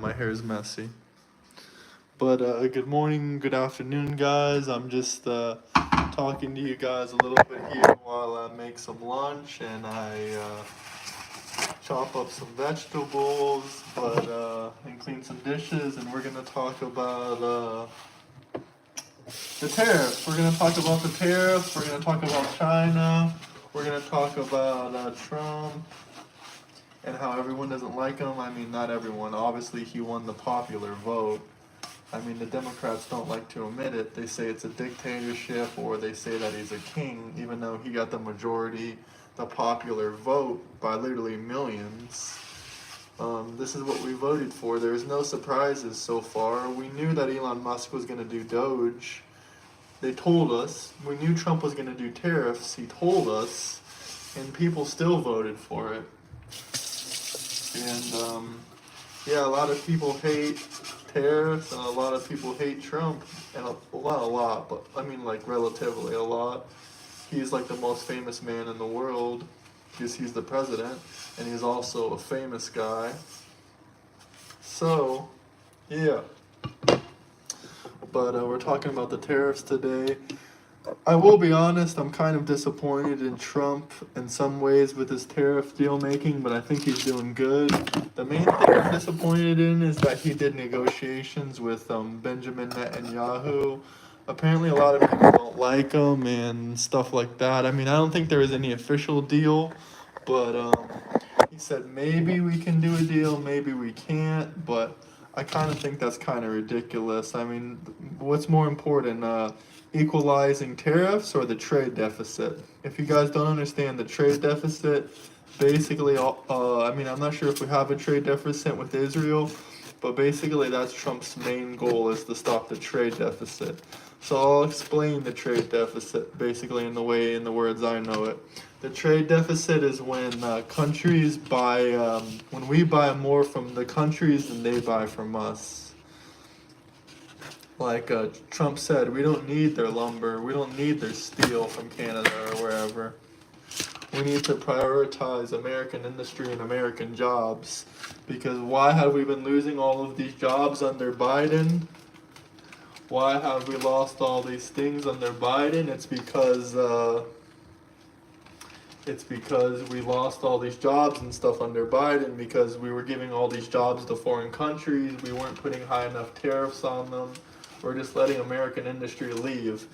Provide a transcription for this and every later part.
my hair is messy. But good morning, good afternoon, guys. I'm just talking to you guys a little bit here while I make some lunch and I chop up some vegetables, and clean some dishes. And we're gonna talk about the tariffs. We're gonna talk about the tariffs. We're gonna talk about China. We're gonna talk about Trump and how everyone doesn't like him. I mean, not everyone. Obviously, he won the popular vote. I mean, the Democrats don't like to admit it. They say it's a dictatorship, or they say that he's a king, even though he got the majority, the popular vote by literally millions. This is what we voted for. There's no surprises so far. We knew that Elon Musk was going to do Doge. They told us. We knew Trump was going to do tariffs. He told us, and people still voted for it. And yeah, a lot of people hate tariffs, and a lot of people hate Trump, and a lot, but I mean, like, relatively a lot. He's like the most famous man in the world because he's the president, and he's also a famous guy. So, yeah. But we're talking about the tariffs today. I will be honest, I'm kind of disappointed in Trump in some ways with his tariff deal making, but I think he's doing good. The main thing I'm disappointed in is that he did negotiations with Benjamin Netanyahu. Apparently a lot of people don't like him and stuff like that. I mean, I don't think there was any official deal, but he said maybe we can do a deal, maybe we can't, but I kind of think that's kind of ridiculous. I mean, what's more important, equalizing tariffs or the trade deficit? If you guys don't understand the trade deficit, basically, I mean, I'm not sure if we have a trade deficit with Israel, but basically that's Trump's main goal, is to stop the trade deficit. So I'll explain the trade deficit basically in the words I know it. The trade deficit is when countries buy, when we buy more from the countries than they buy from us. Like Trump said, we don't need their lumber, we don't need their steel from Canada or wherever. We need to prioritize American industry and American jobs. Because why have we been losing all of these jobs under Biden? Why have we lost all these things under Biden? It's because we lost all these jobs and stuff under Biden because we were giving all these jobs to foreign countries. We weren't putting high enough tariffs on them. We're just letting American industry leave.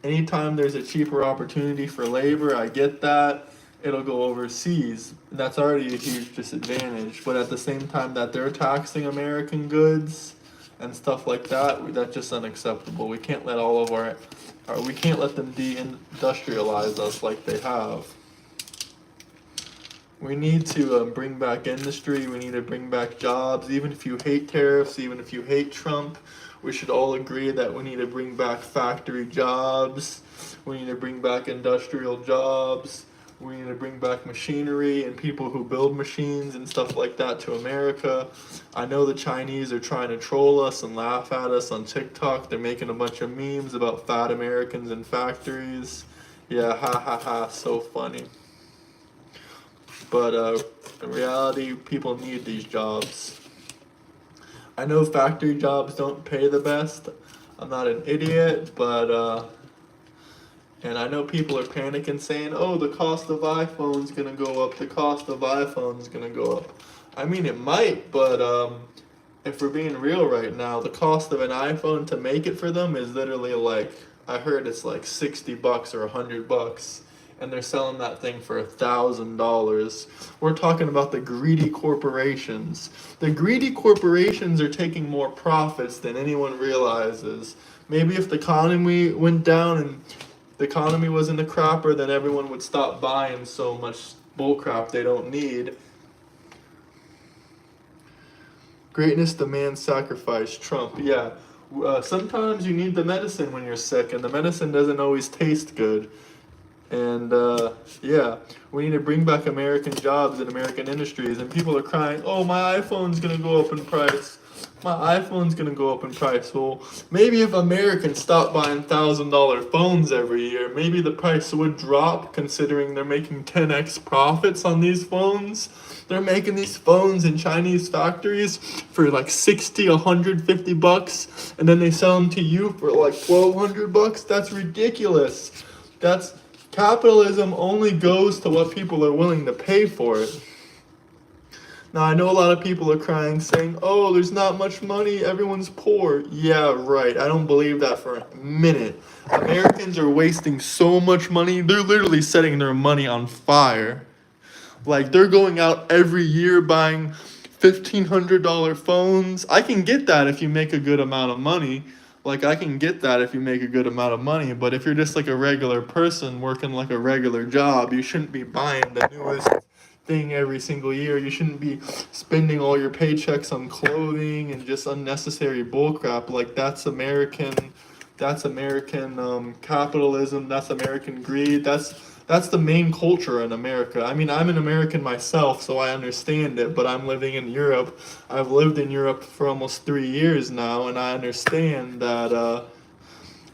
Anytime there's a cheaper opportunity for labor, I get that. It'll go overseas. That's already a huge disadvantage. But at the same time that they're taxing American goods and stuff like that, that's just unacceptable. We can't let we can't let them deindustrialize us like they have. We need to bring back industry. We need to bring back jobs. Even if you hate tariffs, even if you hate Trump, we should all agree that we need to bring back factory jobs. We need to bring back industrial jobs. We need to bring back machinery and people who build machines and stuff like that to America. I know the Chinese are trying to troll us and laugh at us on TikTok. They're making a bunch of memes about fat Americans in factories. Yeah, ha ha ha, so funny. But in reality, people need these jobs. I know factory jobs don't pay the best. I'm not an idiot, but and I know people are panicking saying, oh, the cost of iPhone's gonna go up, the cost of iPhone's gonna go up. I mean, it might, but if we're being real right now, the cost of an iPhone to make it for them is literally like, I heard it's like $60 or $100. And they're selling that thing for $1,000. We're talking about the greedy corporations. The greedy corporations are taking more profits than anyone realizes. Maybe if the economy went down and the economy was in the crapper, then everyone would stop buying so much bullcrap they don't need. Greatness demands sacrifice. Trump, yeah. Sometimes you need the medicine when you're sick, and the medicine doesn't always taste good. And yeah, we need to bring back American jobs and American industries. And people are crying, oh, my iPhone's going to go up in price. My iPhone's going to go up in price. Well, maybe if Americans stop buying $1,000 phones every year, maybe the price would drop, considering they're making 10x profits on these phones. They're making these phones in Chinese factories for like 60, 150 bucks, and then they sell them to you for like 1,200 bucks. That's ridiculous. That's capitalism only goes to what people are willing to pay for it. Now, I know a lot of people are crying, saying, oh, there's not much money, everyone's poor. Yeah, right. I don't believe that for a minute. Americans are wasting so much money. They're literally setting their money on fire. Like, they're going out every year buying $1,500 phones. I can get that if you make a good amount of money. Like, I can get that if you make a good amount of money. But if you're just like a regular person working like a regular job, you shouldn't be buying the newest thing every single year. You shouldn't be spending all your paychecks on clothing and just unnecessary bullcrap. Like, that's American capitalism. That's American greed. That's the main culture in America. I mean, I'm an American myself, so I understand it, but I'm living in Europe. I've lived in Europe for almost 3 years now, and I understand that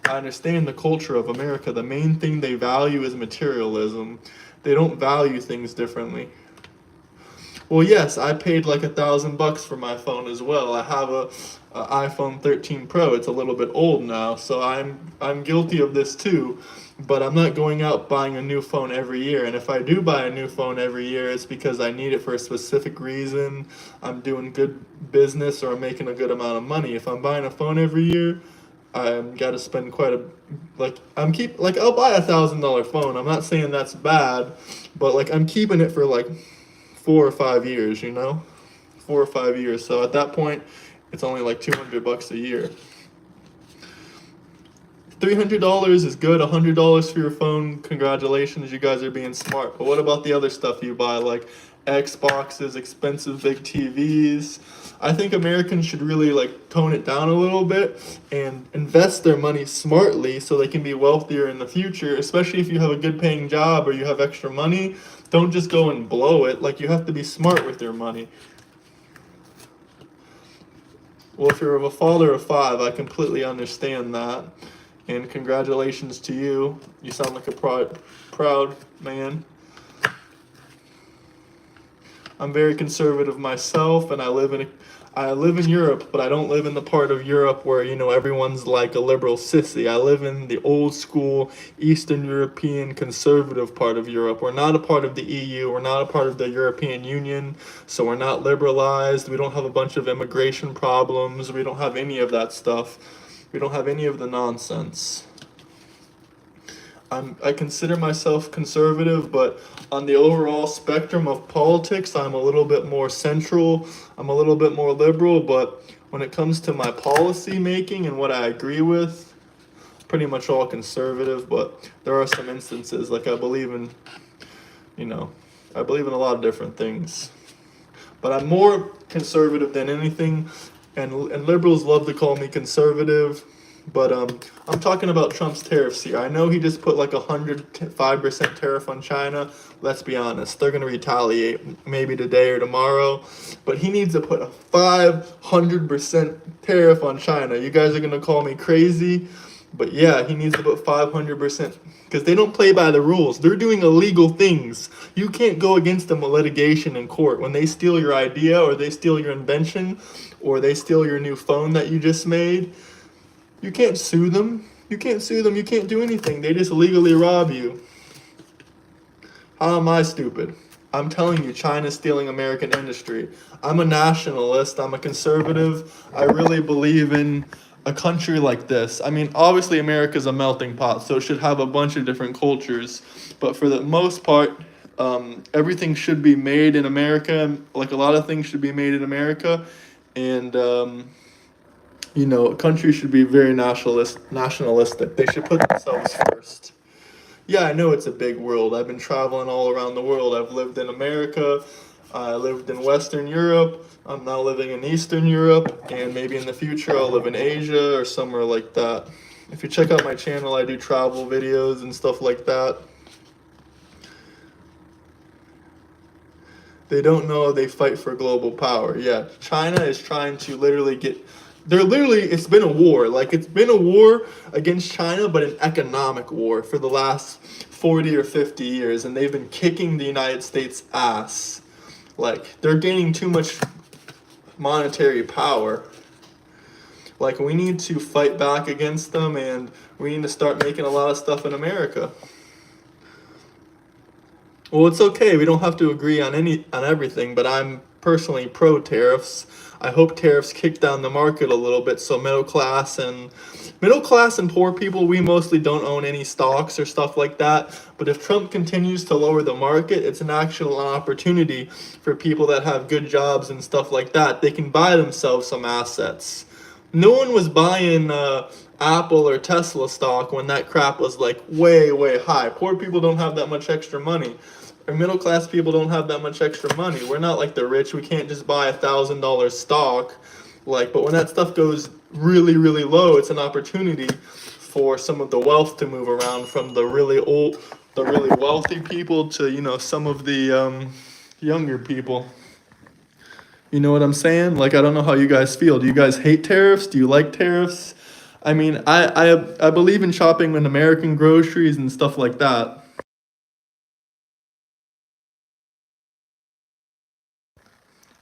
I understand the culture of America. The main thing they value is materialism. They don't value things differently. Well, yes, I paid like $1,000 for my phone as well. I have a iPhone 13 Pro. It's a little bit old now, so I'm guilty of this too. But I'm not going out buying a new phone every year. And if I do buy a new phone every year, it's because I need it for a specific reason. I'm doing good business or I'm making a good amount of money. If I'm buying a phone every year, I've got to spend quite a I'll buy $1,000 phone. I'm not saying that's bad, but like I'm keeping it for like 4 or 5 years, 4 or 5 years. So at that point, it's only like $200 a year. $300 is good. $100 for your phone. Congratulations, you guys are being smart. But what about the other stuff you buy, like Xboxes, expensive big TVs? I think Americans should really like tone it down a little bit and invest their money smartly so they can be wealthier in the future, especially if you have a good paying job or you have extra money. Don't just go and blow it. Like, you have to be smart with your money. Well, if you're a father of 5, I completely understand that. And congratulations to you. You sound like a proud man. I'm very conservative myself, and I live in Europe, but I don't live in the part of Europe where, everyone's like a liberal sissy. I live in the old school Eastern European conservative part of Europe. We're not a part of the EU. We're not a part of the European Union, so we're not liberalized. We don't have a bunch of immigration problems. We don't have any of that stuff. We don't have any of the nonsense. I consider myself conservative, but on the overall spectrum of politics, I'm a little bit more central. I'm a little bit more liberal, but when it comes to my policy making and what I agree with, pretty much all conservative. But there are some instances, like I believe in a lot of different things. But I'm more conservative than anything, and liberals love to call me conservative. But I'm talking about Trump's tariffs here. I know he just put like 105% tariff on China. Let's be honest, they're going to retaliate maybe today or tomorrow. But he needs to put a 500% tariff on China. You guys are going to call me crazy, but yeah, he needs to put 500%, because they don't play by the rules. They're doing illegal things. You can't go against them with litigation in court. When they steal your idea, or they steal your invention, or they steal your new phone that you just made, you can't sue them. You can't do anything. They just legally rob you. How am I stupid? I'm telling you, China's stealing American industry. I'm a nationalist. I'm a conservative. I really believe in a country like this. I mean, obviously America's a melting pot, so it should have a bunch of different cultures. But for the most part, everything should be made in America. Like, a lot of things should be made in America. And countries should be very nationalistic. They should put themselves first. Yeah, I know it's a big world. I've been traveling all around the world. I've lived in America. I lived in Western Europe. I'm now living in Eastern Europe. And maybe in the future I'll live in Asia or somewhere like that. If you check out my channel, I do travel videos and stuff like that. They don't know they fight for global power. Yeah, China is trying to literally get. They're literally. It's been a war. Like it's been a war against China, but an economic war for the last 40 or 50 years, and they've been kicking the United States' ass. Like they're gaining too much monetary power. Like we need to fight back against them, and we need to start making a lot of stuff in America. Well, it's okay. We don't have to agree on everything, but I'm personally pro tariffs. I hope tariffs kick down the market a little bit so middle class and poor people, we mostly don't own any stocks or stuff like that. But if Trump continues to lower the market, it's an actual opportunity for people that have good jobs and stuff like that. They can buy themselves some assets. No one was buying Apple or Tesla stock when that crap was like way, way high. Poor people don't have that much extra money. Or middle class people don't have that much extra money. We're not like the rich. We can't just buy $1,000 stock. But when that stuff goes really, really low, it's an opportunity for some of the wealth to move around from the really wealthy people to some of the younger people. You know what I'm saying? Like, I don't know how you guys feel. Do you guys hate tariffs? Do you like tariffs? I mean, I believe in shopping in American groceries and stuff like that.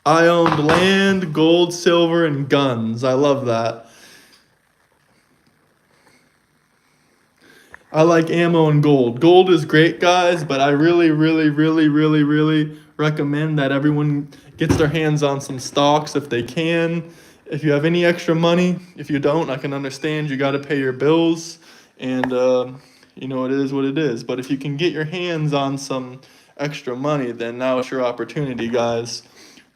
I owned land, gold, silver, and guns. I love that. I like ammo and gold. Gold is great, guys, but I really, really, really, really, really recommend that everyone gets their hands on some stocks if they can. If you have any extra money, if you don't, I can understand you got to pay your bills, and it is what it is. But if you can get your hands on some extra money, then now it's your opportunity, guys.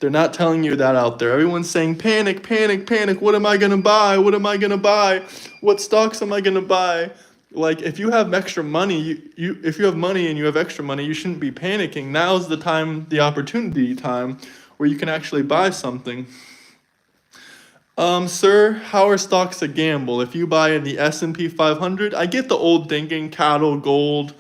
They're not telling you that out there. Everyone's saying panic, panic, panic. What am I gonna buy? What am I gonna buy? What stocks am I gonna buy? Like if you have extra money, if you have money and you have extra money, you shouldn't be panicking. Now's the time, the opportunity time, where you can actually buy something. Sir, how are stocks a gamble? If you buy in the S&P 500, I get the old thinking, cattle, gold,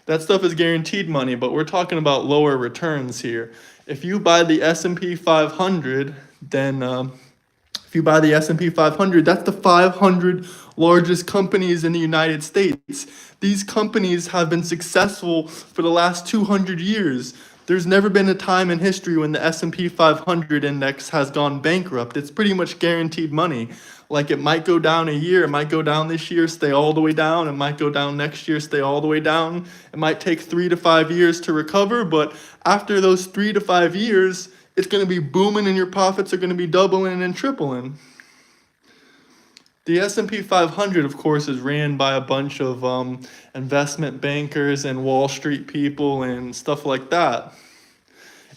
that stuff is guaranteed money, but we're talking about lower returns here. If you buy the S&P 500, then if you buy the S&P 500, that's the 500 largest companies in the United States. These companies have been successful for the last 200 years. There's never been a time in history when the S&P 500 index has gone bankrupt. It's pretty much guaranteed money. Like it might go down a year, it might go down this year, stay all the way down, it might go down next year, stay all the way down. It might take 3 to 5 years to recover, but after those 3 to 5 years, it's going to be booming and your profits are going to be doubling and tripling. The S&P 500, of course, is ran by a bunch of investment bankers and Wall Street people and stuff like that.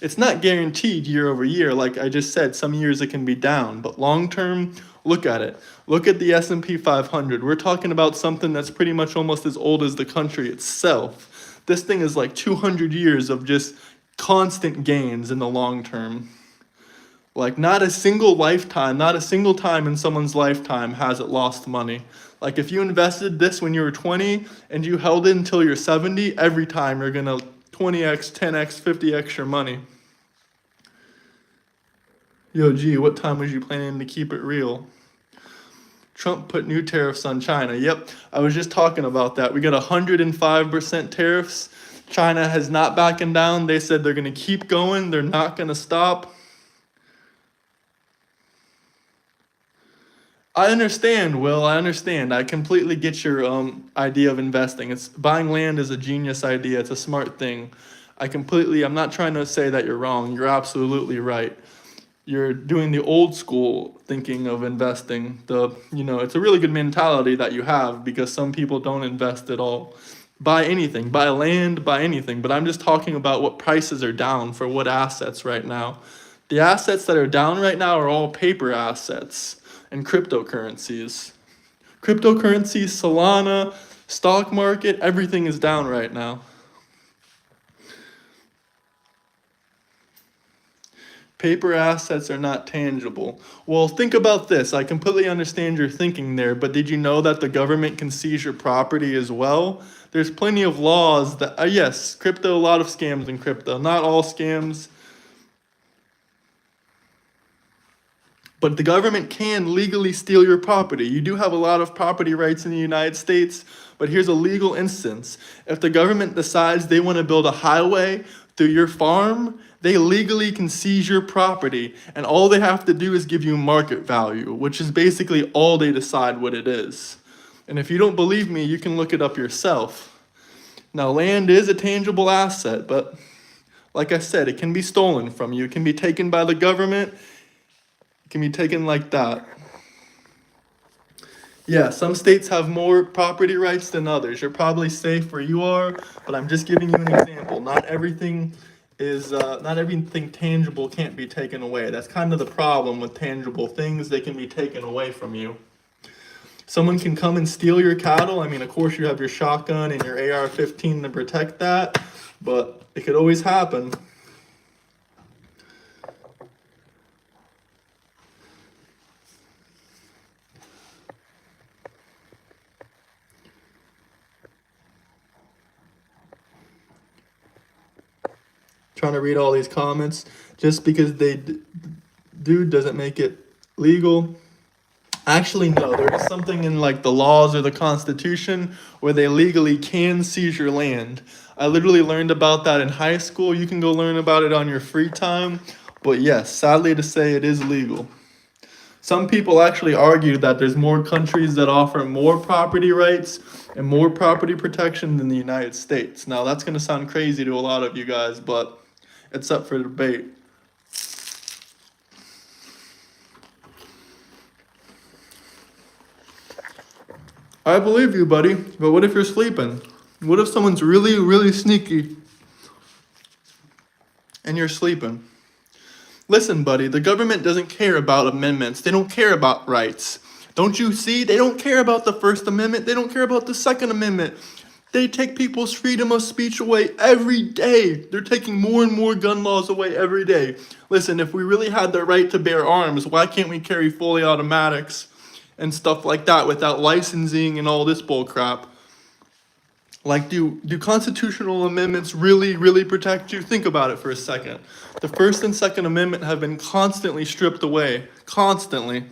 It's not guaranteed year over year. Like I just said, some years it can be down, but long term, look at it. Look at the S&P 500. We're talking about something that's pretty much almost as old as the country itself. This thing is like 200 years of just constant gains in the long term. Like not a single time in someone's lifetime has it lost money. Like if you invested this when you were 20 and you held it until you're 70, every time you're gonna 20x, 10x, 50x your money. Yo, gee, what time was you planning to keep it real? Trump put new tariffs on China. Yep, I was just talking about that. We got 105% tariffs. China has not backing down. They said they're gonna keep going. They're not gonna stop. I understand, Will. I understand. I completely get your idea of investing. It's buying land is a genius idea. It's a smart thing. I'm not trying to say that you're wrong. You're absolutely right. You're doing the old school thinking of investing. It's a really good mentality that you have because some people don't invest at all. Buy anything, buy land, buy anything. But I'm just talking about what prices are down for what assets right now. The assets that are down right now are all paper assets and cryptocurrencies. Cryptocurrencies, Solana, stock market, everything is down right now. Paper assets are not tangible. Well, think about this. I completely understand your thinking there, but did you know that the government can seize your property as well? There's plenty of laws that, yes, crypto, a lot of scams in crypto. Not all scams. But the government can legally steal your property. You do have a lot of property rights in the United States, but here's a legal instance. If the government decides they want to build a highway through your farm, they legally can seize your property, and all they have to do is give you market value, which is basically all they decide what it is. And if you don't believe me, you can look it up yourself. Now, land is a tangible asset, but like I said, it can be stolen from you. It can be taken by the government. It can be taken like that. Yeah, some states have more property rights than others. You're probably safe where you are, but I'm just giving you an example. Not everything tangible can't be taken away. That's kind of the problem with tangible things. They can be taken away from you. Someone can come and steal your cattle. I mean, of course, you have your shotgun and your AR-15 to protect that, but it could always happen. Trying to read all these comments. Just because they do doesn't make it legal. Actually, no, there is something in like the laws or the Constitution where they legally can seize your land. I literally learned about that in high school. You can go learn about it on your free time. But yes, sadly to say, it is legal. Some people actually argue that there's more countries that offer more property rights and more property protection than the United States. Now, that's going to sound crazy to a lot of you guys, but it's up for debate. I believe you, buddy, but what if you're sleeping? What if someone's really, really sneaky and you're sleeping? Listen, buddy, the government doesn't care about amendments. They don't care about rights. Don't you see? They don't care about the First Amendment. They don't care about the Second Amendment. They take people's freedom of speech away every day. They're taking more and more gun laws away every day. Listen, if we really had the right to bear arms, why can't we carry fully automatics and stuff like that without licensing and all this bull crap? Like, do constitutional amendments really, really protect you? Think about it for a second. The First and Second Amendment have been constantly stripped away. Constantly.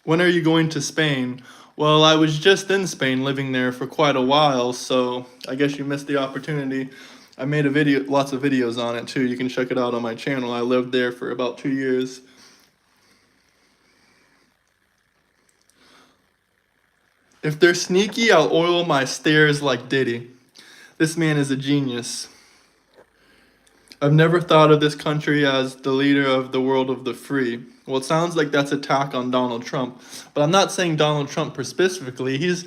When are you going to Spain? Well, I was just in Spain, living there for quite a while, so I guess you missed the opportunity. I made lots of videos on it too. You can check it out on my channel. I lived there for about 2 years. If they're sneaky, I'll oil my stairs like Diddy. This man is a genius. I've never thought of this country as the leader of the world of the free. Well, it sounds like that's an attack on Donald Trump. But I'm not saying Donald Trump specifically. He's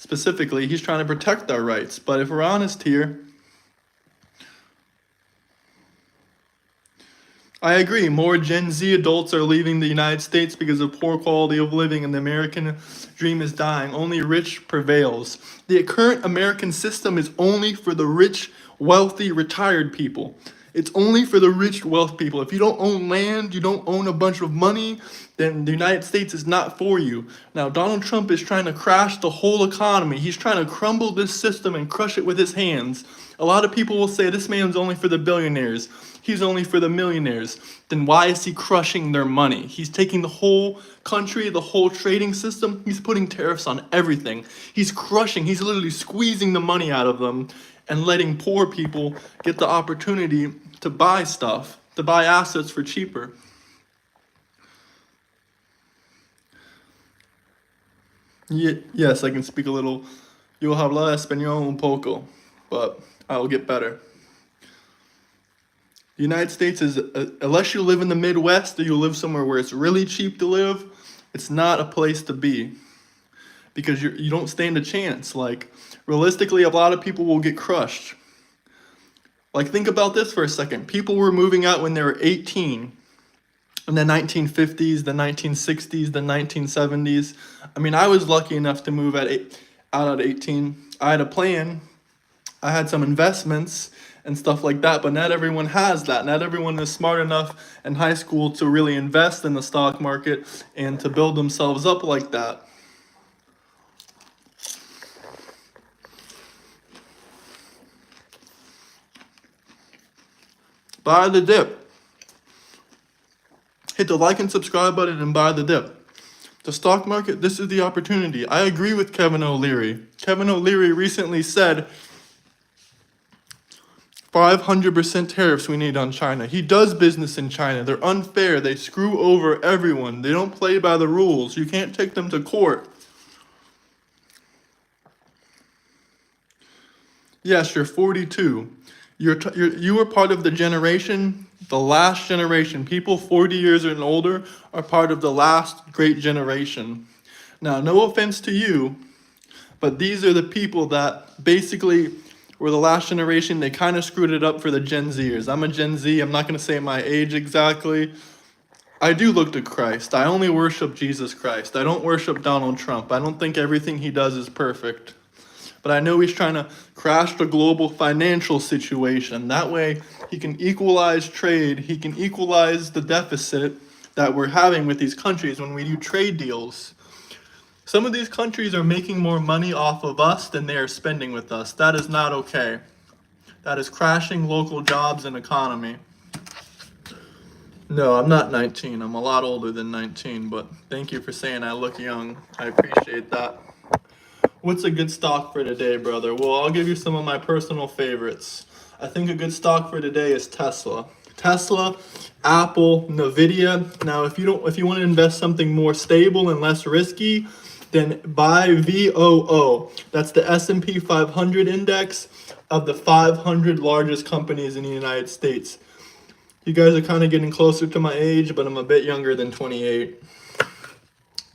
trying to protect our rights. But if we're honest here, I agree. More Gen Z adults are leaving the United States because of poor quality of living, and the American dream is dying. Only rich prevails. The current American system is only for the rich, wealthy, retired people. It's only for the rich, wealthy people. If you don't own land, you don't own a bunch of money, then the United States is not for you. Now, Donald Trump is trying to crash the whole economy. He's trying to crumble this system and crush it with his hands. A lot of people will say this man's only for the billionaires. He's only for the millionaires. Then why is he crushing their money? He's taking the whole country, the whole trading system. He's putting tariffs on everything. He's literally squeezing the money out of them and letting poor people get the opportunity to buy stuff, to buy assets for cheaper. Yes, I can speak a little. Yo hablo español un poco, but I will get better. The United States is, unless you live in the Midwest or you live somewhere where it's really cheap to live, it's not a place to be. Because you don't stand a chance. Like, realistically, a lot of people will get crushed. Like, think about this for a second. People were moving out when they were 18 in the 1950s, the 1960s, the 1970s. I mean, I was lucky enough to move out at 18. I had a plan. I had some investments and stuff like that, but not everyone has that. Not everyone is smart enough in high school to really invest in the stock market and to build themselves up like that. Buy the dip. Hit the like and subscribe button and buy the dip. The stock market, this is the opportunity. I agree with Kevin O'Leary. Kevin O'Leary recently said 500% tariffs we need on China. He does business in China. They're unfair. They screw over everyone. They don't play by the rules. You can't take them to court. Yes, you're 42. You are part of the generation, the last generation. People 40 years and older are part of the last great generation. Now, no offense to you, but these are the people that basically were the last generation. They kind of screwed it up for the Gen Zers. I'm a Gen Z. I'm not going to say my age exactly. I do look to Christ. I only worship Jesus Christ. I don't worship Donald Trump. I don't think everything he does is perfect. But I know he's trying to crash the global financial situation. That way, he can equalize trade. He can equalize the deficit that we're having with these countries when we do trade deals. Some of these countries are making more money off of us than they are spending with us. That is not okay. That is crashing local jobs and economy. No, I'm not 19. I'm a lot older than 19, but thank you for saying I look young. I appreciate that. What's a good stock for today, brother? Well, I'll give you some of my personal favorites. I think a good stock for today is Tesla. Tesla, Apple, Nvidia. Now, if you want to invest something more stable and less risky, then buy VOO. That's the S&P 500 index of the 500 largest companies in the United States. You guys are kind of getting closer to my age, but I'm a bit younger than 28.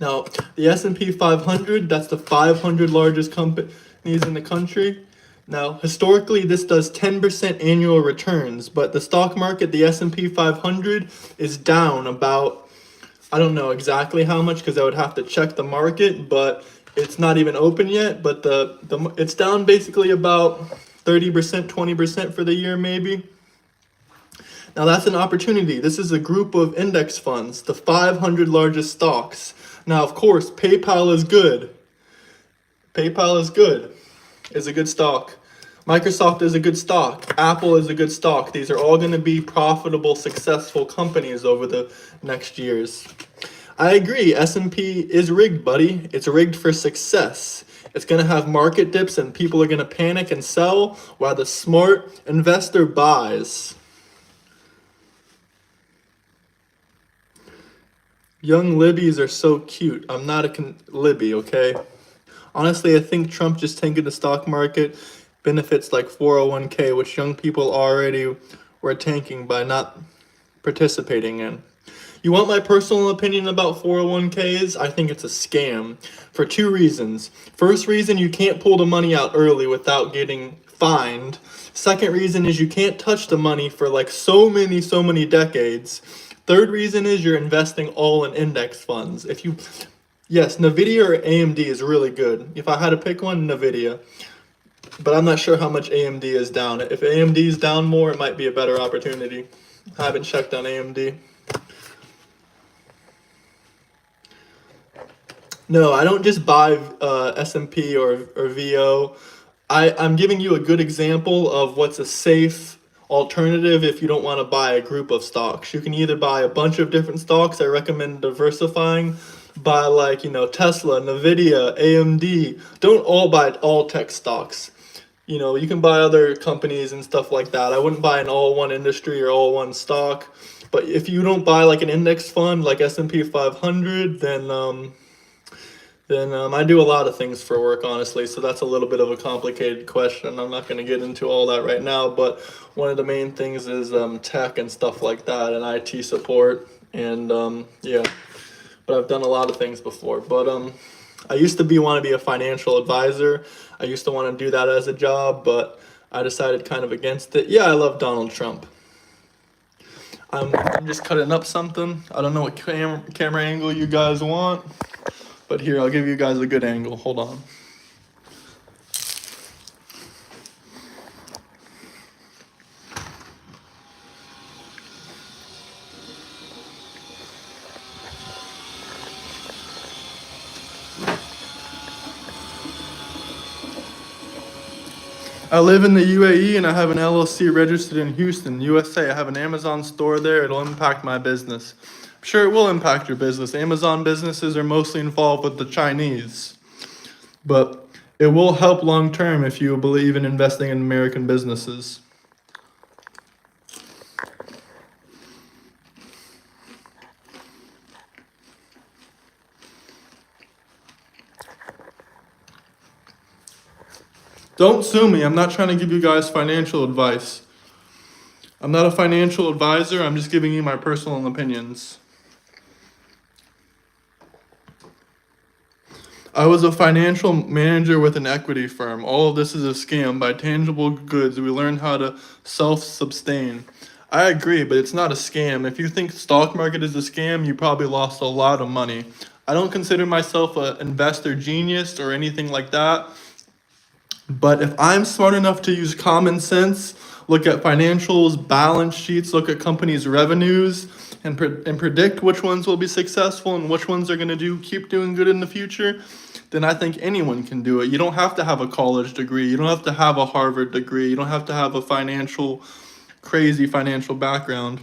Now, the S&P 500, that's the 500 largest companies in the country. Now, historically, this does 10% annual returns, but the stock market, the S&P 500, is down about, I don't know exactly how much because I would have to check the market, but it's not even open yet. But it's down basically about 30%, 20% for the year maybe. Now, that's an opportunity. This is a group of index funds, the 500 largest stocks. Now, of course, PayPal is good. PayPal is good. Is a good stock. Microsoft is a good stock. Apple is a good stock. These are all going to be profitable, successful companies over the next years. I agree. S&P is rigged, buddy. It's rigged for success. It's going to have market dips and people are going to panic and sell while the smart investor buys. Young Libbies are so cute. I'm not a Libby, okay? Honestly, I think Trump just tanking the stock market benefits like 401k, which young people already were tanking by not participating in. You want my personal opinion about 401ks? I think it's a scam for two reasons. First reason, you can't pull the money out early without getting fined. Second reason is you can't touch the money for like so many decades. Third reason is you're investing all in index funds. Yes, Nvidia or AMD is really good. If I had to pick one, Nvidia. But I'm not sure how much AMD is down. If AMD is down more, it might be a better opportunity. I haven't checked on AMD. No, I don't just buy S&P or VO. I'm giving you a good example of what's a safe alternative if you don't want to buy a group of stocks. You can either buy a bunch of different stocks. I recommend diversifying. Buy Tesla, Nvidia, AMD. Don't all buy all tech stocks. You can buy other companies and stuff like that. I wouldn't buy an all one industry or all one stock. But if you don't buy like an index fund like S&P 500, then I do a lot of things for work, honestly. So that's a little bit of a complicated question. I'm not going to get into all that right now. But one of the main things is tech and stuff like that and IT support. And yeah, but I've done a lot of things before. But I used to want to be a financial advisor. I used to want to do that as a job, but I decided kind of against it. Yeah, I love Donald Trump. I'm just cutting up something. I don't know what camera angle you guys want, but here, I'll give you guys a good angle. Hold on. I live in the UAE and I have an LLC registered in Houston, USA. I have an Amazon store there. It'll impact my business. Sure, it will impact your business. Amazon businesses are mostly involved with the Chinese, but it will help long term if you believe in investing in American businesses. Don't sue me. I'm not trying to give you guys financial advice. I'm not a financial advisor. I'm just giving you my personal opinions. I was a financial manager with an equity firm. All of this is a scam. By tangible goods, we learn how to self-sustain. I agree, but it's not a scam. If you think stock market is a scam, you probably lost a lot of money. I don't consider myself an investor genius or anything like that. But if I'm smart enough to use common sense, look at financials, balance sheets, look at companies' revenues, and predict which ones will be successful and which ones are going to keep doing good in the future, then I think anyone can do it. You don't have to have a college degree. You don't have to have a Harvard degree. You don't have to have a crazy financial background.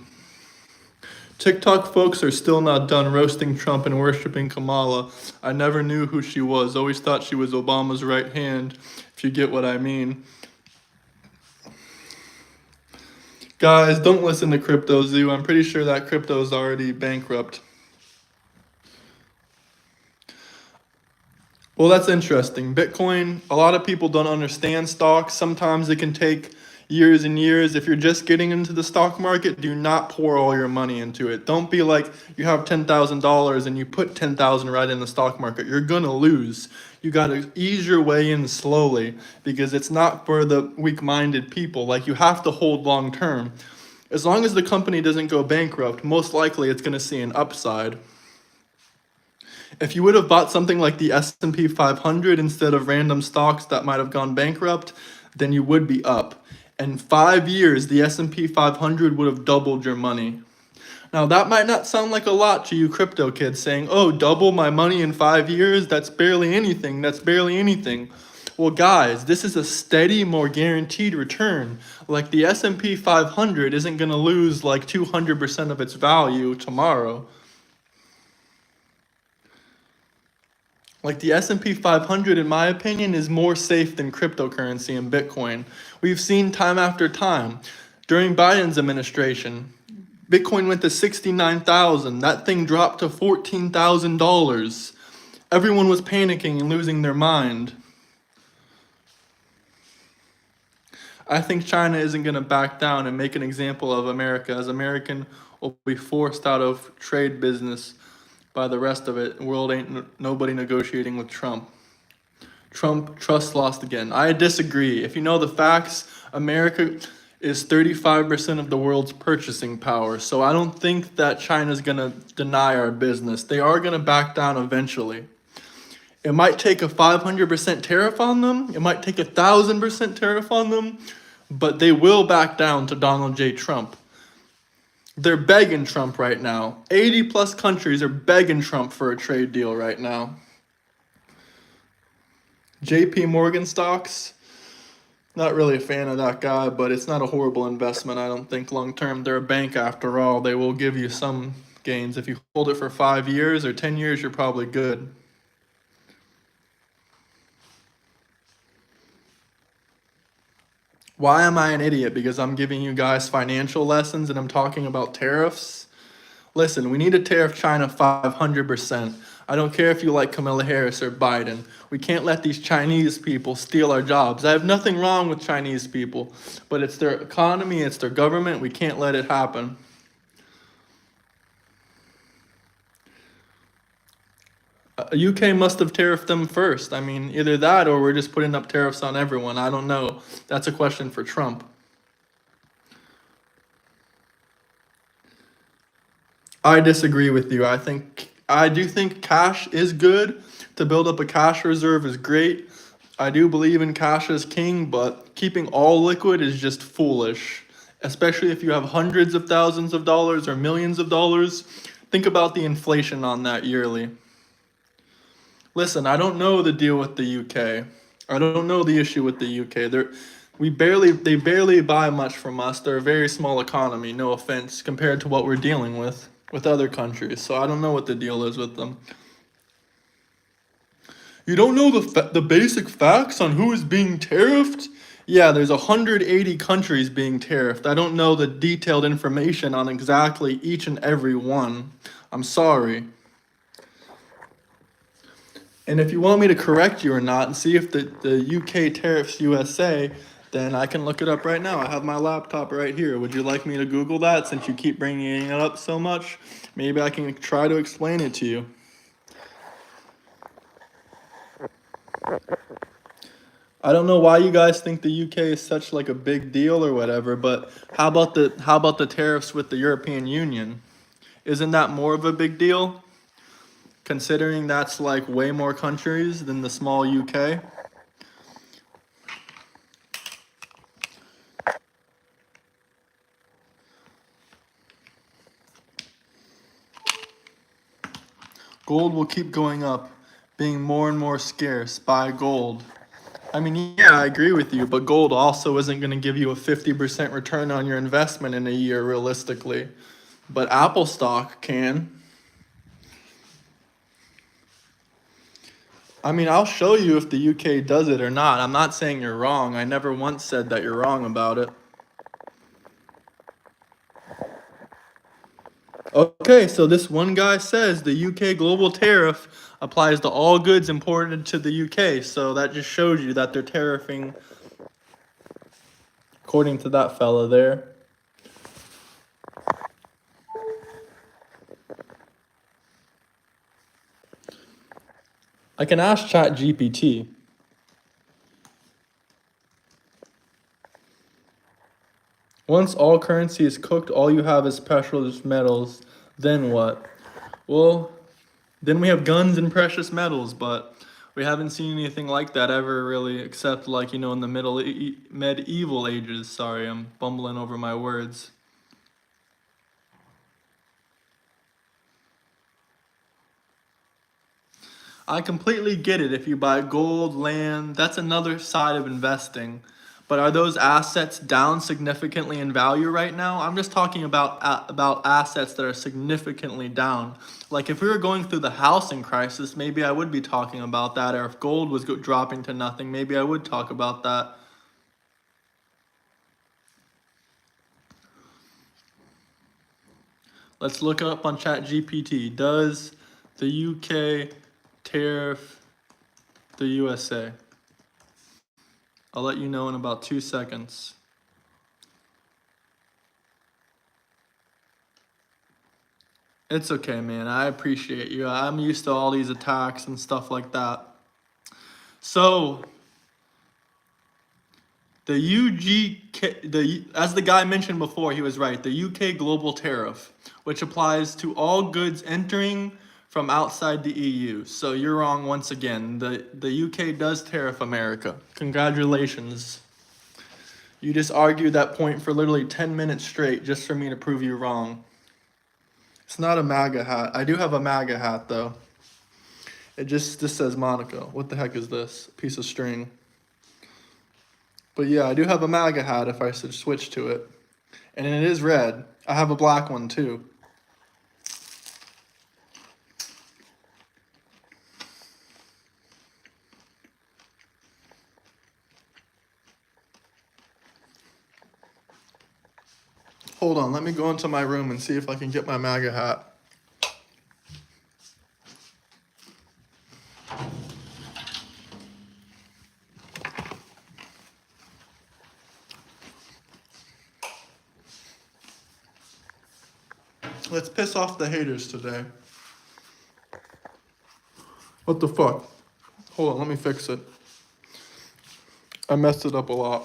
TikTok folks are still not done roasting Trump and worshiping Kamala. I never knew who she was. Always thought she was Obama's right hand, if you get what I mean. Guys, don't listen to Crypto Zoo. I'm pretty sure that crypto is already bankrupt. Well, that's interesting. Bitcoin, a lot of people don't understand stocks. Sometimes it can take years and years. If you're just getting into the stock market, do not pour all your money into it. Don't be like you have $10,000 and you put 10,000 right in the stock market. You're going to lose. You got to ease your way in slowly because it's not for the weak-minded people. Like you have to hold long term. As long as the company doesn't go bankrupt, most likely it's going to see an upside. If you would have bought something like the S&P 500 instead of random stocks that might have gone bankrupt, then you would be up. In 5 years, the S&P 500 would have doubled your money. Now, that might not sound like a lot to you crypto kids saying, oh, double my money in 5 years? That's barely anything. That's barely anything. Well, guys, this is a steady, more guaranteed return. Like the S&P 500 isn't going to lose like 200% of its value tomorrow. Like the S&P 500, in my opinion, is more safe than cryptocurrency and Bitcoin. We've seen time after time. During Biden's administration, Bitcoin went to 69,000. That thing dropped to $14,000. Everyone was panicking and losing their mind. I think China isn't going to back down and make an example of America, as American will be forced out of trade business by the rest of it. World ain't nobody negotiating with Trump. Trump trust lost again. I disagree. If you know the facts, America is 35% of the world's purchasing power. So I don't think that China's gonna deny our business. They are gonna back down eventually. It might take a 500% tariff on them. It might take 1,000% tariff on them, but they will back down to Donald J. Trump. They're begging Trump right now. 80 plus countries are begging Trump for a trade deal right now. JP Morgan stocks, not really a fan of that guy, but it's not a horrible investment, I don't think, long term. They're a bank after all. They will give you some gains. If you hold it for 5 years or 10 years, you're probably good. Why am I an idiot? Because I'm giving you guys financial lessons and I'm talking about tariffs? Listen, we need to tariff China 500%. I don't care if you like Kamala Harris or Biden. We can't let these Chinese people steal our jobs. I have nothing wrong with Chinese people, but it's their economy, it's their government. We can't let it happen. UK must have tariffed them first. I mean, either that or we're just putting up tariffs on everyone. I don't know. That's a question for Trump. I disagree with you. I do think cash is good. To build up a cash reserve is great. I do believe in cash as king, but keeping all liquid is just foolish. Especially if you have hundreds of thousands of dollars or millions of dollars. Think about the inflation on that yearly. Listen, I don't know the deal with the UK. I don't know the issue with the UK. They barely buy much from us. They're a very small economy, no offense, compared to what we're dealing with. with other countries, so I don't know what the deal is with them. You don't know the basic facts on who is being tariffed? Yeah, there's 180 countries being tariffed. I don't know the detailed information on exactly each and every one. I'm sorry. And if you want me to correct you or not and see if the UK tariffs USA, then I can look it up right now. I have my laptop right here. Would you like me to Google that since you keep bringing it up so much? Maybe I can try to explain it to you. I don't know why you guys think the UK is such like a big deal or whatever, but how about the tariffs with the European Union? Isn't that more of a big deal? Considering that's like way more countries than the small UK? Gold will keep going up, being more and more scarce. Buy gold. I mean, yeah, I agree with you, but gold also isn't going to give you a 50% return on your investment in a year realistically. But Apple stock can. I mean, I'll show you if the UK does it or not. I'm not saying you're wrong. I never once said that you're wrong about it. Okay, so this one guy says the UK global tariff applies to all goods imported to the UK. So that just shows you that they're tariffing, according to that fella there. I can ask ChatGPT. Once all currency is cooked, all you have is precious metals. Then what? Well, then we have guns and precious metals, but we haven't seen anything like that ever really, except like, in the medieval ages. Sorry, I'm bumbling over my words. I completely get it. If you buy gold, land, that's another side of investing. But are those assets down significantly in value right now? I'm just talking about assets that are significantly down. Like if we were going through the housing crisis, maybe I would be talking about that. Or if gold was dropping to nothing, maybe I would talk about that. Let's look up on ChatGPT. Does the UK tariff the USA? I'll let you know in about 2 seconds. It's okay, man. I appreciate you. I'm used to all these attacks and stuff like that. So, the UGK, as the guy mentioned before, he was right. The UK global tariff, which applies to all goods entering from outside the EU. So you're wrong once again. The UK does tariff America. Congratulations. You just argued that point for literally 10 minutes straight just for me to prove you wrong. It's not a MAGA hat. I do have a MAGA hat though. It just says Monaco. What the heck is this? Piece of string. But yeah, I do have a MAGA hat if I should switch to it. And it is red. I have a black one too. Hold on, let me go into my room and see if I can get my MAGA hat. Let's piss off the haters today. What the fuck? Hold on, let me fix it. I messed it up a lot.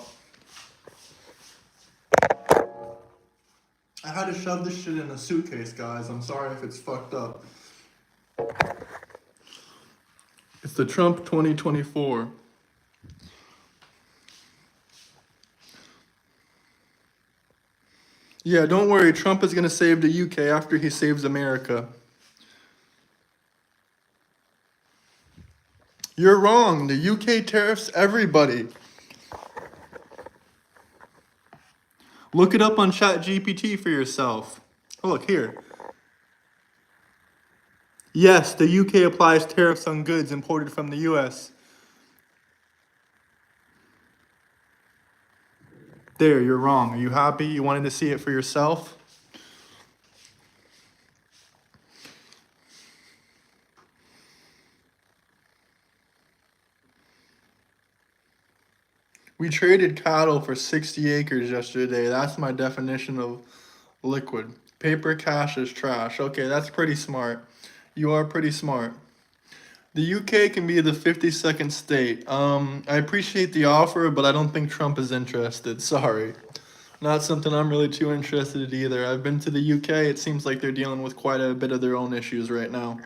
I had to shove this shit in a suitcase, guys. I'm sorry if it's fucked up. It's the Trump 2024. Yeah, don't worry. Trump is going to save the UK after he saves America. You're wrong. The UK tariffs everybody. Look it up on ChatGPT for yourself. Oh, look here. Yes, the UK applies tariffs on goods imported from the US. There, you're wrong. Are you happy? You wanted to see it for yourself? We traded cattle for 60 acres yesterday. That's my definition of liquid. Paper cash is trash. Okay, that's pretty smart. You are pretty smart. The UK can be the 52nd state. I appreciate the offer, but I don't think Trump is interested. Sorry. Not something I'm really too interested in either. I've been to the UK. It seems like they're dealing with quite a bit of their own issues right now.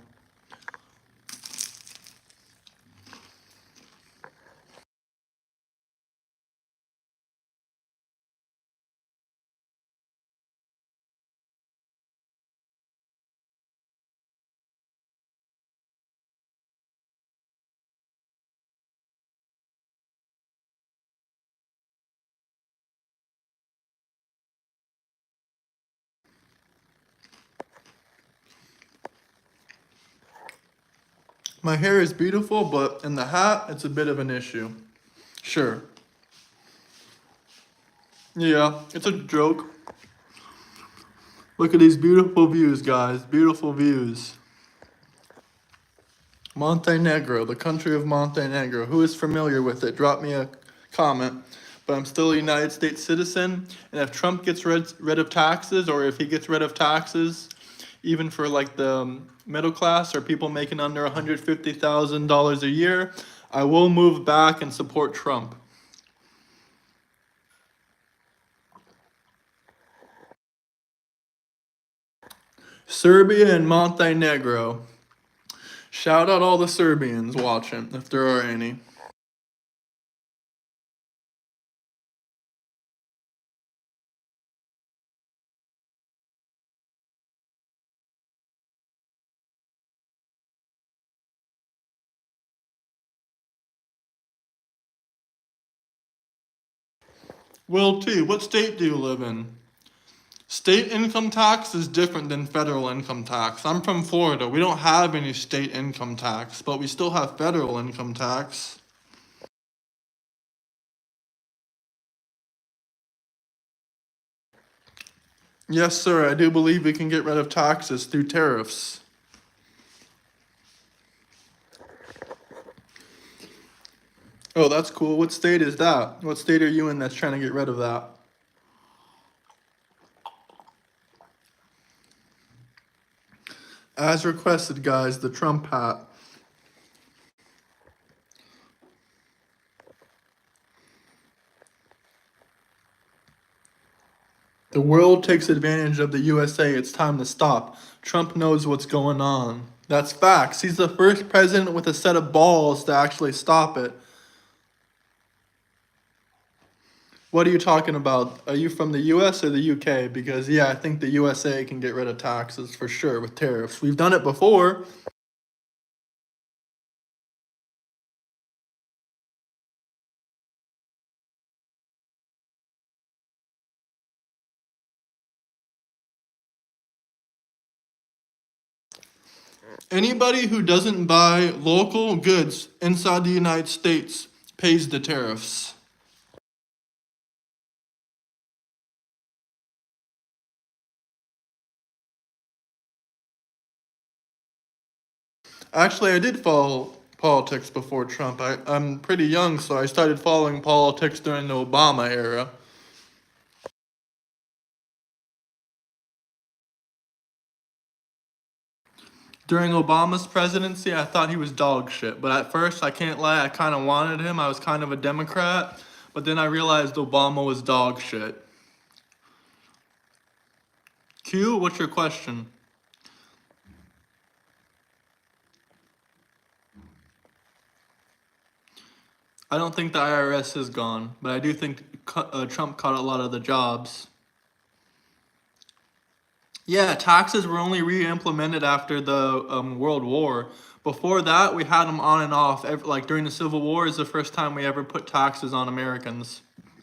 My hair is beautiful, but in the hat, it's a bit of an issue. Sure. Yeah, it's a joke. Look at these beautiful views, guys. Beautiful views. Montenegro, the country of Montenegro. Who is familiar with it? Drop me a comment. But I'm still a United States citizen, and if Trump gets rid of taxes, or if he gets rid of taxes, even for like the middle class or people making under $150,000 a year, I will move back and support Trump. Serbia and Montenegro. Shout out all the Serbians watching, if there are any. Will T, what state do you live in? State income tax is different than federal income tax. I'm from Florida. We don't have any state income tax, but we still have federal income tax. Yes, sir, I do believe we can get rid of taxes through tariffs. Oh, that's cool. What state is that? What state are you in that's trying to get rid of that? As requested, guys, the Trump hat. The world takes advantage of the USA. It's time to stop. Trump knows what's going on. That's facts. He's the first president with a set of balls to actually stop it. What are you talking about? Are you from the US or the UK? Because, yeah, I think the USA can get rid of taxes for sure with tariffs. We've done it before. Anybody who doesn't buy local goods inside the United States pays the tariffs. Actually, I did follow politics before Trump. I'm pretty young, so I started following politics during the Obama era. During Obama's presidency, I thought he was dog shit. But at first, I can't lie, I kind of wanted him. I was kind of a Democrat. But then I realized Obama was dog shit. Q, what's your question? I don't think the IRS is gone, but I do think Trump caught a lot of the jobs. Yeah, taxes were only re-implemented after the World War. Before that, we had them on and off. Like during the Civil War is the first time we ever put taxes on Americans,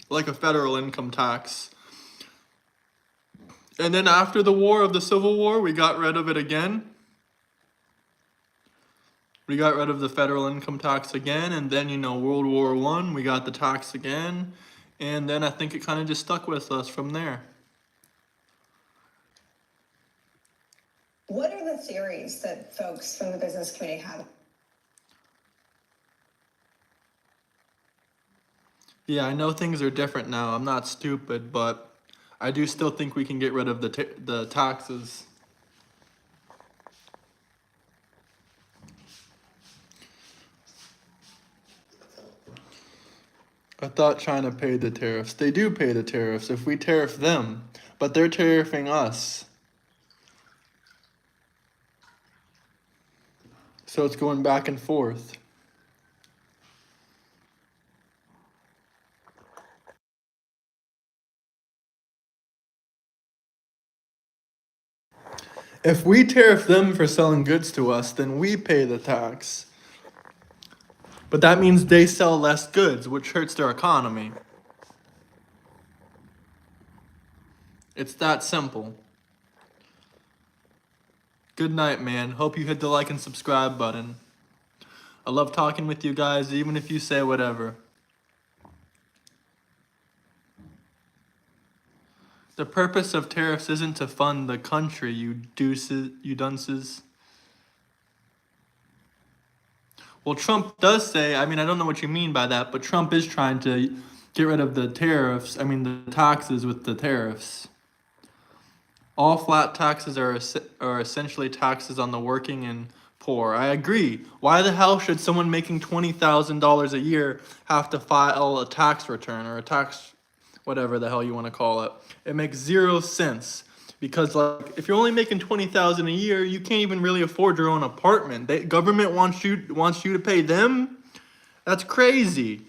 like a federal income tax. And then after the war of the Civil War, we got rid of it again. We got rid of the federal income tax again, and then, World War I, we got the tax again, and then I think it kind of just stuck with us from there. What are the theories that folks from the business community have? Yeah, I know things are different now. I'm not stupid, but I do still think we can get rid of the taxes. I thought China paid the tariffs. They do pay the tariffs if we tariff them, but they're tariffing us. So it's going back and forth. If we tariff them for selling goods to us, then we pay the tax. But that means they sell less goods, which hurts their economy. It's that simple. Good night, man. Hope you hit the like and subscribe button. I love talking with you guys, even if you say whatever. The purpose of tariffs isn't to fund the country, you dunces. Well, Trump does say, I don't know what you mean by that, but Trump is trying to get rid of the tariffs, the taxes with the tariffs. All flat taxes are essentially taxes on the working and poor. I agree. Why the hell should someone making $20,000 a year have to file a tax return or a tax, whatever the hell you want to call it? It makes 0 sense. Because if you're only making $20,000 a year, you can't even really afford your own apartment. The government wants you to pay them? That's crazy.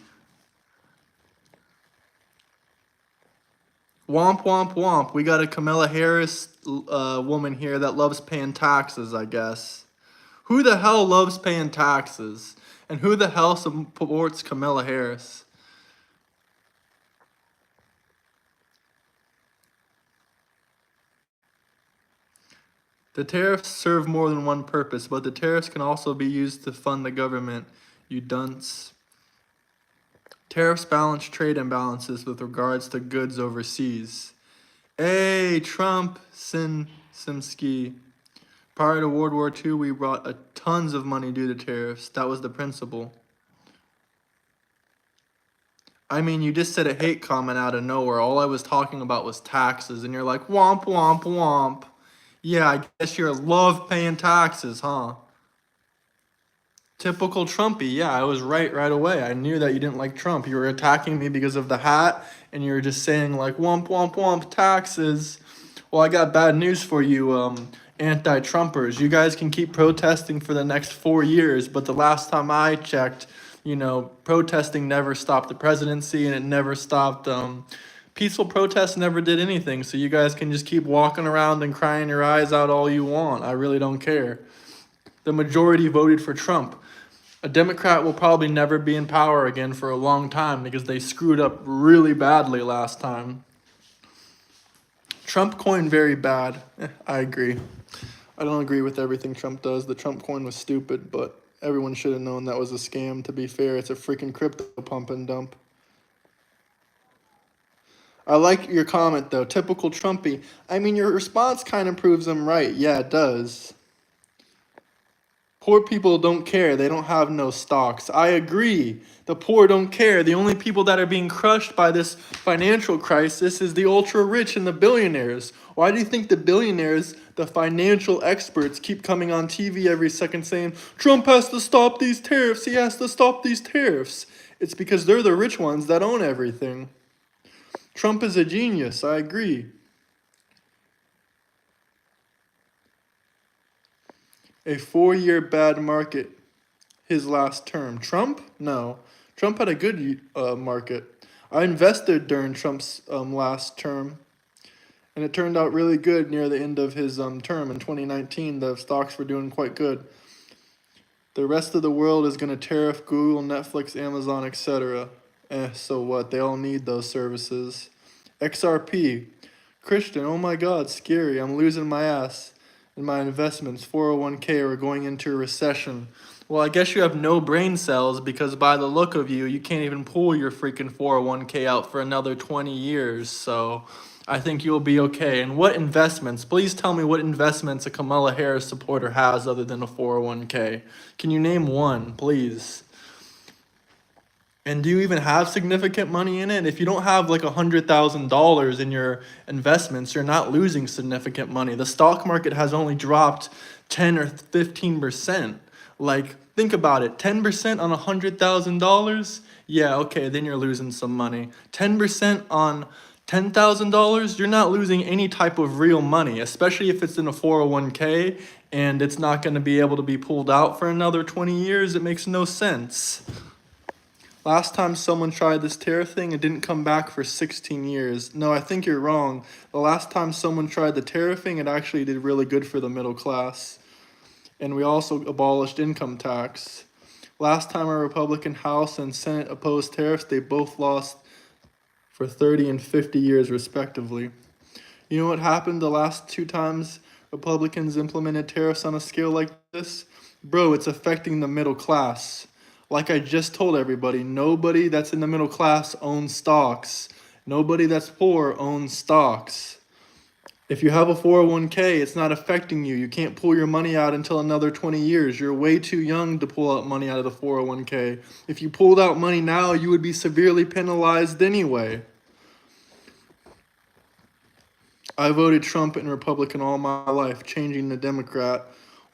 Womp womp womp. We got a Kamala Harris woman here that loves paying taxes, I guess. Who the hell loves paying taxes? And who the hell supports Kamala Harris? The tariffs serve more than one purpose, but the tariffs can also be used to fund the government, you dunce. Tariffs balance trade imbalances with regards to goods overseas. Hey, Trump, Simski. Prior to World War II, we brought tons of money due to tariffs. That was the principle. You just said a hate comment out of nowhere. All I was talking about was taxes, and you're like, womp, womp, womp. Yeah, I guess you love paying taxes, huh? Typical Trumpy. Yeah, I was right away. I knew that you didn't like Trump. You were attacking me because of the hat, and you were just saying like, womp, womp, womp, taxes. Well, I got bad news for you, anti-Trumpers. You guys can keep protesting for the next 4 years, but the last time I checked, protesting never stopped the presidency, and it never stopped, peaceful protests never did anything, so you guys can just keep walking around and crying your eyes out all you want. I really don't care. The majority voted for Trump. A Democrat will probably never be in power again for a long time because they screwed up really badly last time. Trump coin very bad. I agree. I don't agree with everything Trump does. The Trump coin was stupid, but everyone should have known that was a scam. To be fair, it's a freaking crypto pump and dump. I like your comment, though. Typical Trumpy. Your response kind of proves I'm right. Yeah, it does. Poor people don't care. They don't have no stocks. I agree. The poor don't care. The only people that are being crushed by this financial crisis is the ultra-rich and the billionaires. Why do you think the billionaires, the financial experts, keep coming on TV every second saying, Trump has to stop these tariffs. He has to stop these tariffs. It's because they're the rich ones that own everything. Trump is a genius, I agree. A 4-year bad market, his last term. Trump? No. Trump had a good market. I invested during Trump's last term, and it turned out really good near the end of his term. In 2019, the stocks were doing quite good. The rest of the world is going to tariff Google, Netflix, Amazon, etc. So what? They all need those services. XRP. Christian, oh my god, scary. I'm losing my ass in my investments. 401k are going into a recession. Well, I guess you have no brain cells because by the look of you, you can't even pull your freaking 401k out for another 20 years. So I think you'll be okay. And what investments? Please tell me what investments a Kamala Harris supporter has other than a 401k. Can you name one, please? And do you even have significant money in it? If you don't have like $100,000 in your investments, you're not losing significant money. The stock market has only dropped 10 or 15%. Like, think about it. 10% on $100,000? Yeah, okay, then you're losing some money. 10% on $10,000, you're not losing any type of real money, especially if it's in a 401k and it's not going to be able to be pulled out for another 20 years. It makes no sense. Last time someone tried this tariff thing, it didn't come back for 16 years. No, I think you're wrong. The last time someone tried the tariffing, it actually did really good for the middle class. And we also abolished income tax. Last time our Republican House and Senate opposed tariffs, they both lost for 30 and 50 years respectively. You know what happened the last two times Republicans implemented tariffs on a scale like this? Bro, it's affecting the middle class. Like I just told everybody, nobody that's in the middle class owns stocks. Nobody that's poor owns stocks. If you have a 401k, it's not affecting you. You can't pull your money out until another 20 years. You're way too young to pull out money out of the 401k. If you pulled out money now, you would be severely penalized anyway. I voted Trump and Republican all my life, changing to Democrat.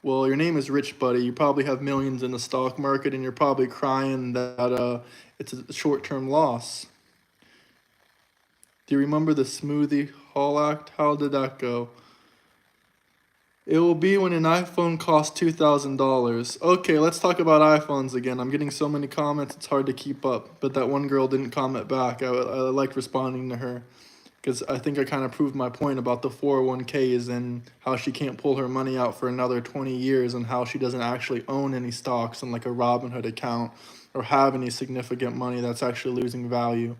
Well, your name is Rich Buddy. You probably have millions in the stock market, and you're probably crying that it's a short-term loss. Do you remember the Smoothie Hall Act? How did that go? It will be when an iPhone costs $2,000. Okay, let's talk about iPhones again. I'm getting so many comments, it's hard to keep up. But that one girl didn't comment back. I liked responding to her because I think I kind of proved my point about the 401ks and how she can't pull her money out for another 20 years and how she doesn't actually own any stocks in like a Robinhood account or have any significant money that's actually losing value.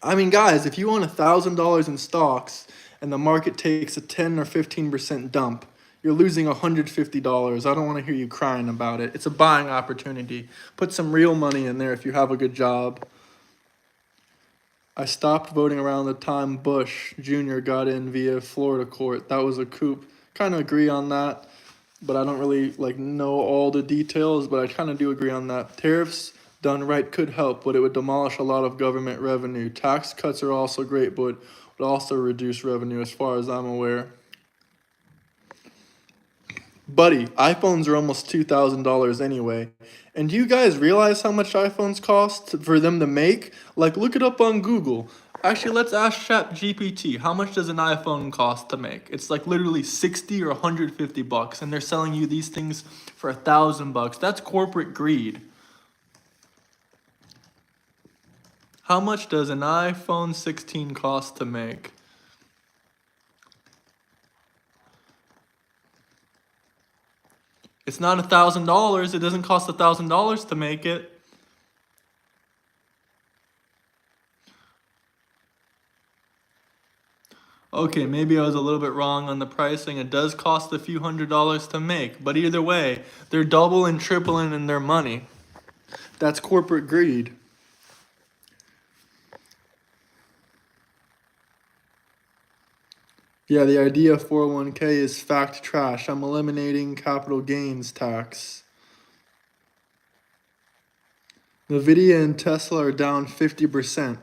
I mean, guys, if you own $1,000 in stocks and the market takes a 10 or 15% dump, you're losing $150. I don't want to hear you crying about it. It's a buying opportunity. Put some real money in there if you have a good job. I stopped voting around the time Bush Jr. got in via Florida court. That was a coup. Kind of agree on that, but I don't really know all the details, but I kind of do agree on that. Tariffs done right could help, but it would demolish a lot of government revenue. Tax cuts are also great, but would also reduce revenue as far as I'm aware. Buddy, iPhones are almost $2,000 anyway. And do you guys realize how much iPhones cost for them to make? Like, look it up on Google. Actually, let's ask ChatGPT. How much does an iPhone cost to make? It's like literally 60 or 150 bucks, and they're selling you these things for $1,000 bucks. That's corporate greed. How much does an iPhone 16 cost to make? It's not $1,000. It doesn't cost $1,000 to make it. Okay, maybe I was a little bit wrong on the pricing. It does cost a few $100s to make, but either way, they're double and tripling in their money. That's corporate greed. Yeah, the idea of 401k is fact trash. I'm eliminating capital gains tax. Nvidia and Tesla are down 50%.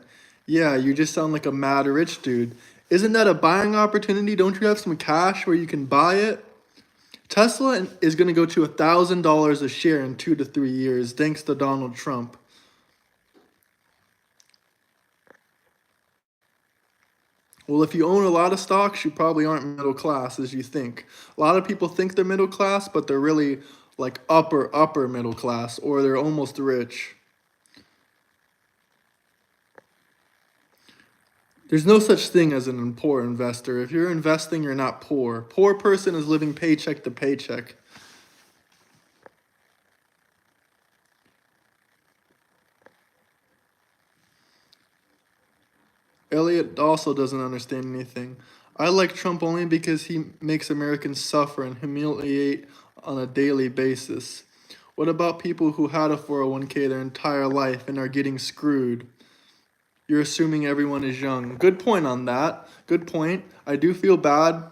Yeah, you just sound like a mad rich dude. Isn't that a buying opportunity? Don't you have some cash where you can buy it? Tesla is going to go to $1,000 a share in 2 to 3 years, thanks to Donald Trump. Well, if you own a lot of stocks, you probably aren't middle class as you think. A lot of people think they're middle class, but they're really like upper middle class, or they're almost rich. There's no such thing as an poor investor. If you're investing, you're not poor. Poor person is living paycheck to paycheck. Elliot also doesn't understand anything. I like Trump only because he makes Americans suffer and humiliate on a daily basis. What about people who had a 401k their entire life and are getting screwed? You're assuming everyone is young. Good point on that. Good point. I do feel bad.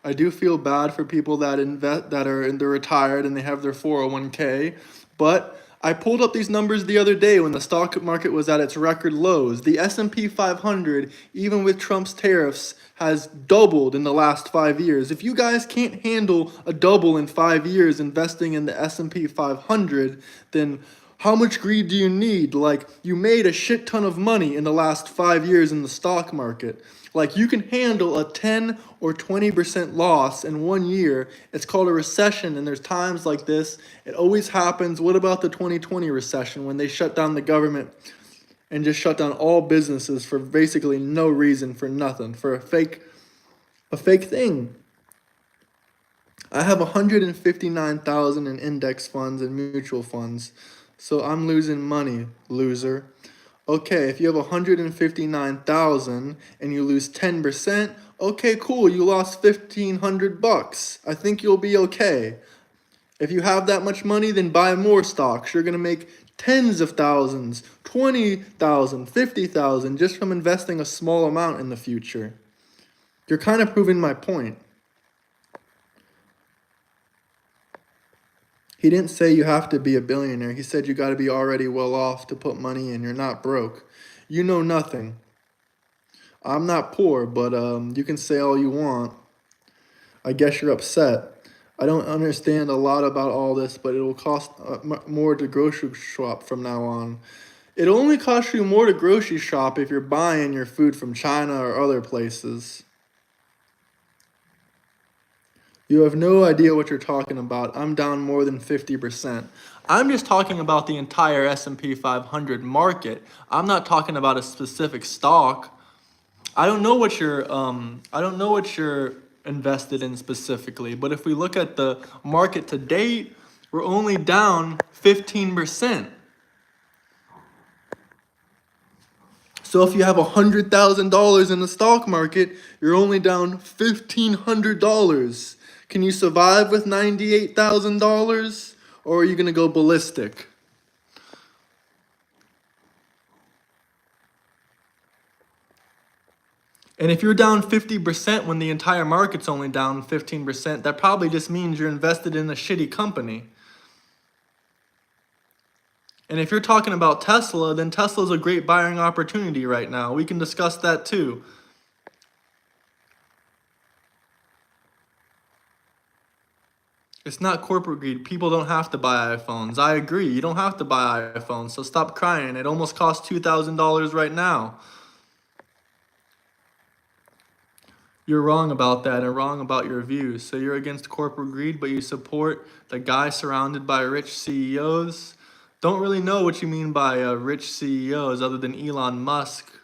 I do feel bad for people that they're retired and they have their 401k, but I pulled up these numbers the other day when the stock market was at its record lows. The S&P 500, even with Trump's tariffs, has doubled in the last 5 years. If you guys can't handle a double in 5 years investing in the S&P 500, then how much greed do you need? Like, you made a shit ton of money in the last 5 years in the stock market. Like, you can handle a 10 or 20% loss in 1 year. It's called a recession, and there's times like this. It always happens. What about the 2020 recession when they shut down the government and just shut down all businesses for basically no reason, for nothing, for a fake thing? I have 159,000 in index funds and mutual funds. So I'm losing money, loser. Okay, if you have 159,000 and you lose 10%, okay, cool, you lost $1,500. I think you'll be okay. If you have that much money, then buy more stocks. You're going to make tens of thousands, 20,000, 50,000 just from investing a small amount in the future. You're kind of proving my point. He didn't say you have to be a billionaire. He said you got to be already well off to put money in. You're not broke. You know nothing. I'm not poor, but you can say all you want. I guess you're upset. I don't understand a lot about all this, but it will cost more to grocery shop from now on. It'll only cost you more to grocery shop if you're buying your food from China or other places. You have no idea what you're talking about. I'm down more than 50%. I'm just talking about the entire S&P 500 market. I'm not talking about a specific stock. I don't know what you're invested in specifically, but if we look at the market to date, we're only down 15%. So if you have $100,000 in the stock market, you're only down $1,500. Can you survive with $98,000, or are you going to go ballistic? And if you're down 50% when the entire market's only down 15%, that probably just means you're invested in a shitty company. And if you're talking about Tesla, then Tesla's a great buying opportunity right now. We can discuss that too. It's not corporate greed. People don't have to buy iPhones. I agree. You don't have to buy iPhones, so stop crying. It almost costs $2,000 right now. You're wrong about that and wrong about your views. So you're against corporate greed, but you support the guy surrounded by rich CEOs. Don't really know what you mean by rich CEOs other than Elon Musk.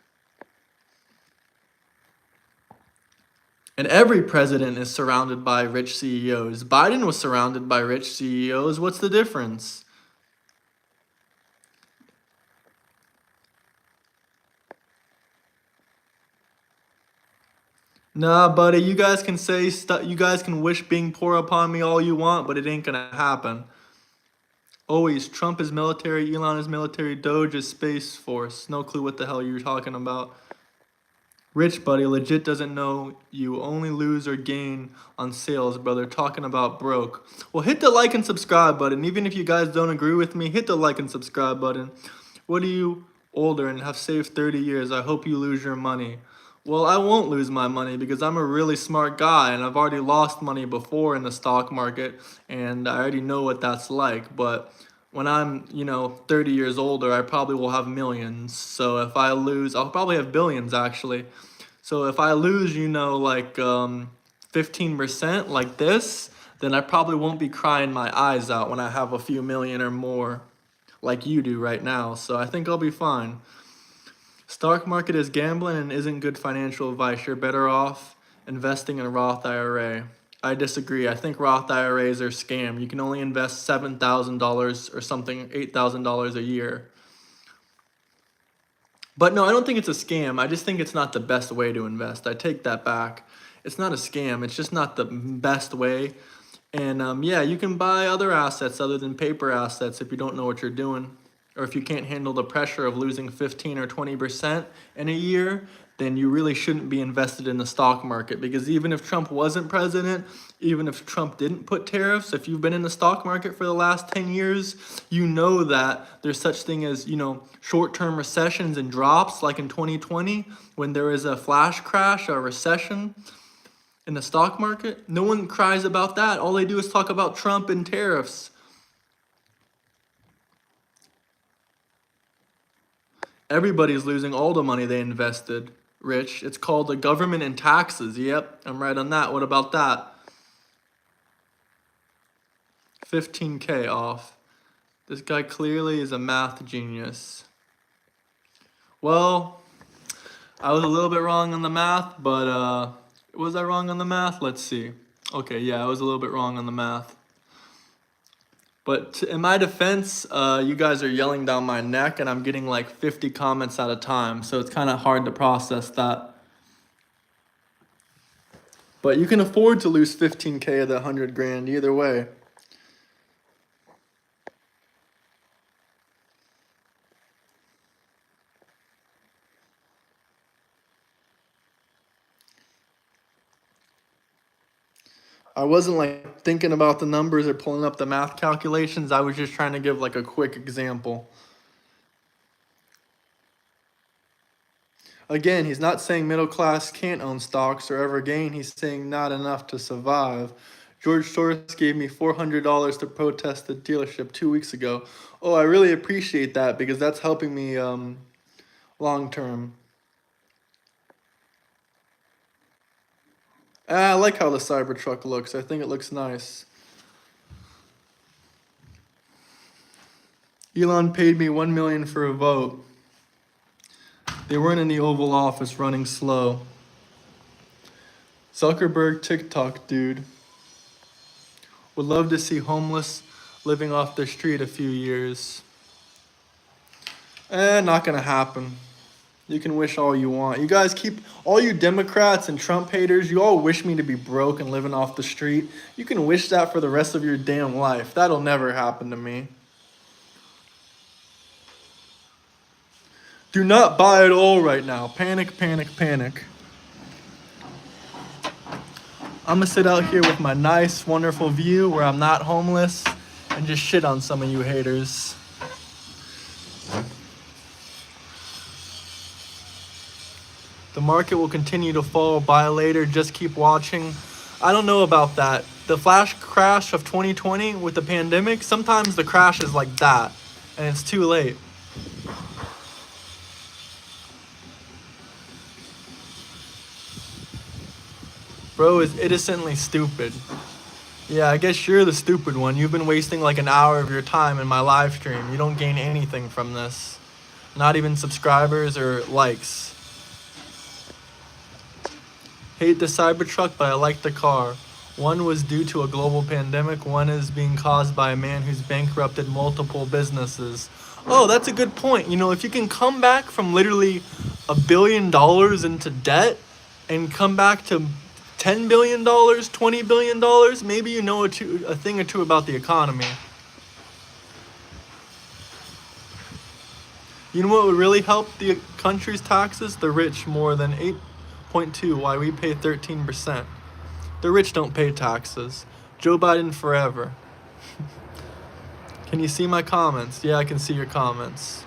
And every president is surrounded by rich CEOs. Biden was surrounded by rich CEOs. What's the difference? Nah, buddy, you guys can say you guys can wish being poor upon me all you want, but it ain't gonna happen. Always, Trump is military, Elon is military, Doge is Space Force. No clue what the hell you're talking about. Rich buddy legit doesn't know you only lose or gain on sales, brother. Talking about broke. Well, hit the like and subscribe button. Even if you guys don't agree with me, hit the like and subscribe button. What are you older and have saved 30 years? I hope you lose your money. Well, I won't lose my money because I'm a really smart guy and I've already lost money before in the stock market and I already know what that's like. But when I'm, 30 years older, I probably will have millions. So if I lose, I'll probably have billions actually. So if I lose, 15% like this, then I probably won't be crying my eyes out when I have a few million or more like you do right now. So I think I'll be fine. Stock market is gambling and isn't good financial advice. You're better off investing in a Roth IRA. I disagree. I think Roth IRAs are a scam. You can only invest $7,000 or something, $8,000 a year. But no, I don't think it's a scam. I just think it's not the best way to invest. I take that back. It's not a scam. It's just not the best way. And yeah, you can buy other assets other than paper assets if you don't know what you're doing. Or if you can't handle the pressure of losing 15 or 20% in a year, then you really shouldn't be invested in the stock market. Because even if Trump wasn't president, even if Trump didn't put tariffs, if you've been in the stock market for the last 10 years, you know that there's such thing as, short-term recessions and drops like in 2020 when there is a flash crash, a recession in the stock market. No one cries about that. All they do is talk about Trump and tariffs. Everybody's losing all the money they invested, Rich. It's called the government and taxes. Yep, I'm right on that. What about that? 15K off. This guy clearly is a math genius. Well, I was a little bit wrong on the math, but was I wrong on the math? Let's see. Okay, yeah, I was a little bit wrong on the math. But in my defense, you guys are yelling down my neck and I'm getting like 50 comments at a time. So it's kind of hard to process that. But you can afford to lose 15K of the 100 grand either way. I wasn't like thinking about the numbers or pulling up the math calculations. I was just trying to give like a quick example. Again, he's not saying middle class can't own stocks or ever gain. He's saying not enough to survive. George Soros gave me $400 to protest the dealership 2 weeks ago. Oh, I really appreciate that because that's helping me long term. I like how the Cybertruck looks. I think it looks nice. Elon paid me $1 million for a vote. They weren't in the Oval Office running slow. Zuckerberg TikTok dude. Would love to see homeless living off the street a few years. Not gonna happen. You can wish all you want. You guys all you Democrats and Trump haters, you all wish me to be broke and living off the street. You can wish that for the rest of your damn life. That'll never happen to me. Do not buy it all right now. Panic, panic, panic. I'm gonna sit out here with my nice, wonderful view where I'm not homeless and just shit on some of you haters. The market will continue to fall. Buy later. Just keep watching. I don't know about that. The flash crash of 2020 with the pandemic, sometimes the crash is like that, and it's too late. Bro is innocently stupid. Yeah, I guess you're the stupid one. You've been wasting like an hour of your time in my live stream. You don't gain anything from this. Not even subscribers or likes. Hate the Cybertruck, but I like the car. One was due to a global pandemic. One is being caused by a man who's bankrupted multiple businesses. Oh, that's a good point. If you can come back from literally $1 billion into debt and come back to $10 billion, $20 billion, maybe you know a thing or two about the economy. You know what would really help the country's taxes? The rich more than 8.2, why we pay 13%. The rich don't pay taxes. Joe Biden forever. Can you see my comments? Yeah, I can see your comments.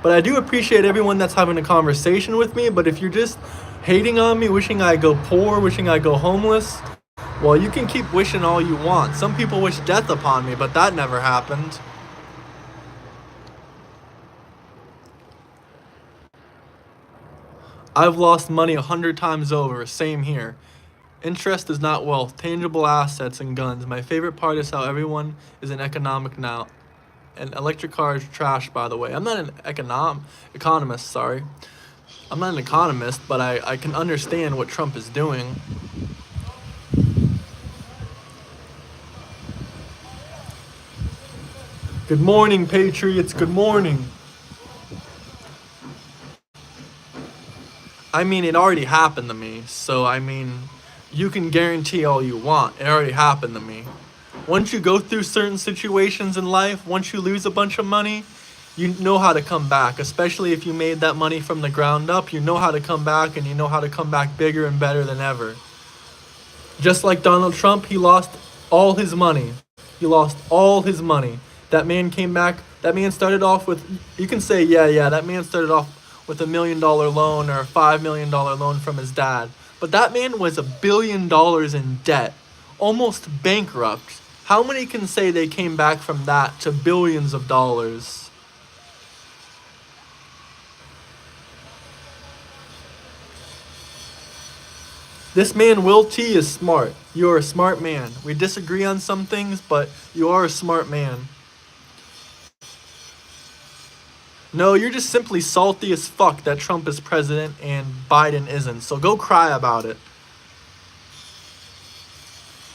But I do appreciate everyone that's having a conversation with me, but if you're just hating on me, wishing I go poor, wishing I go homeless, well, you can keep wishing all you want. Some people wish death upon me, but that never happened. I've lost money 100 times over. Same here. Interest is not wealth. Tangible assets and guns. My favorite part is how everyone is an economic now. And electric cars are trash, by the way. I'm not an economist, sorry. I'm not an economist, but I can understand what Trump is doing. Good morning, Patriots. Good morning. I mean, it already happened to me. So, you can guarantee all you want. It already happened to me. Once you go through certain situations in life, once you lose a bunch of money, you know how to come back. Especially if you made that money from the ground up, you know how to come back, and you know how to come back bigger and better than ever. Just like Donald Trump, he lost all his money. He lost all his money. That man came back. That man started off with, you can say, yeah, that man started off with $1 million loan or a $5 million loan from his dad. But that man was $1 billion in debt, almost bankrupt. How many can say they came back from that to billions of dollars? This man, Will T, is smart. You are a smart man. We disagree on some things, but you are a smart man. No, you're just simply salty as fuck that Trump is president and Biden isn't. So go cry about it.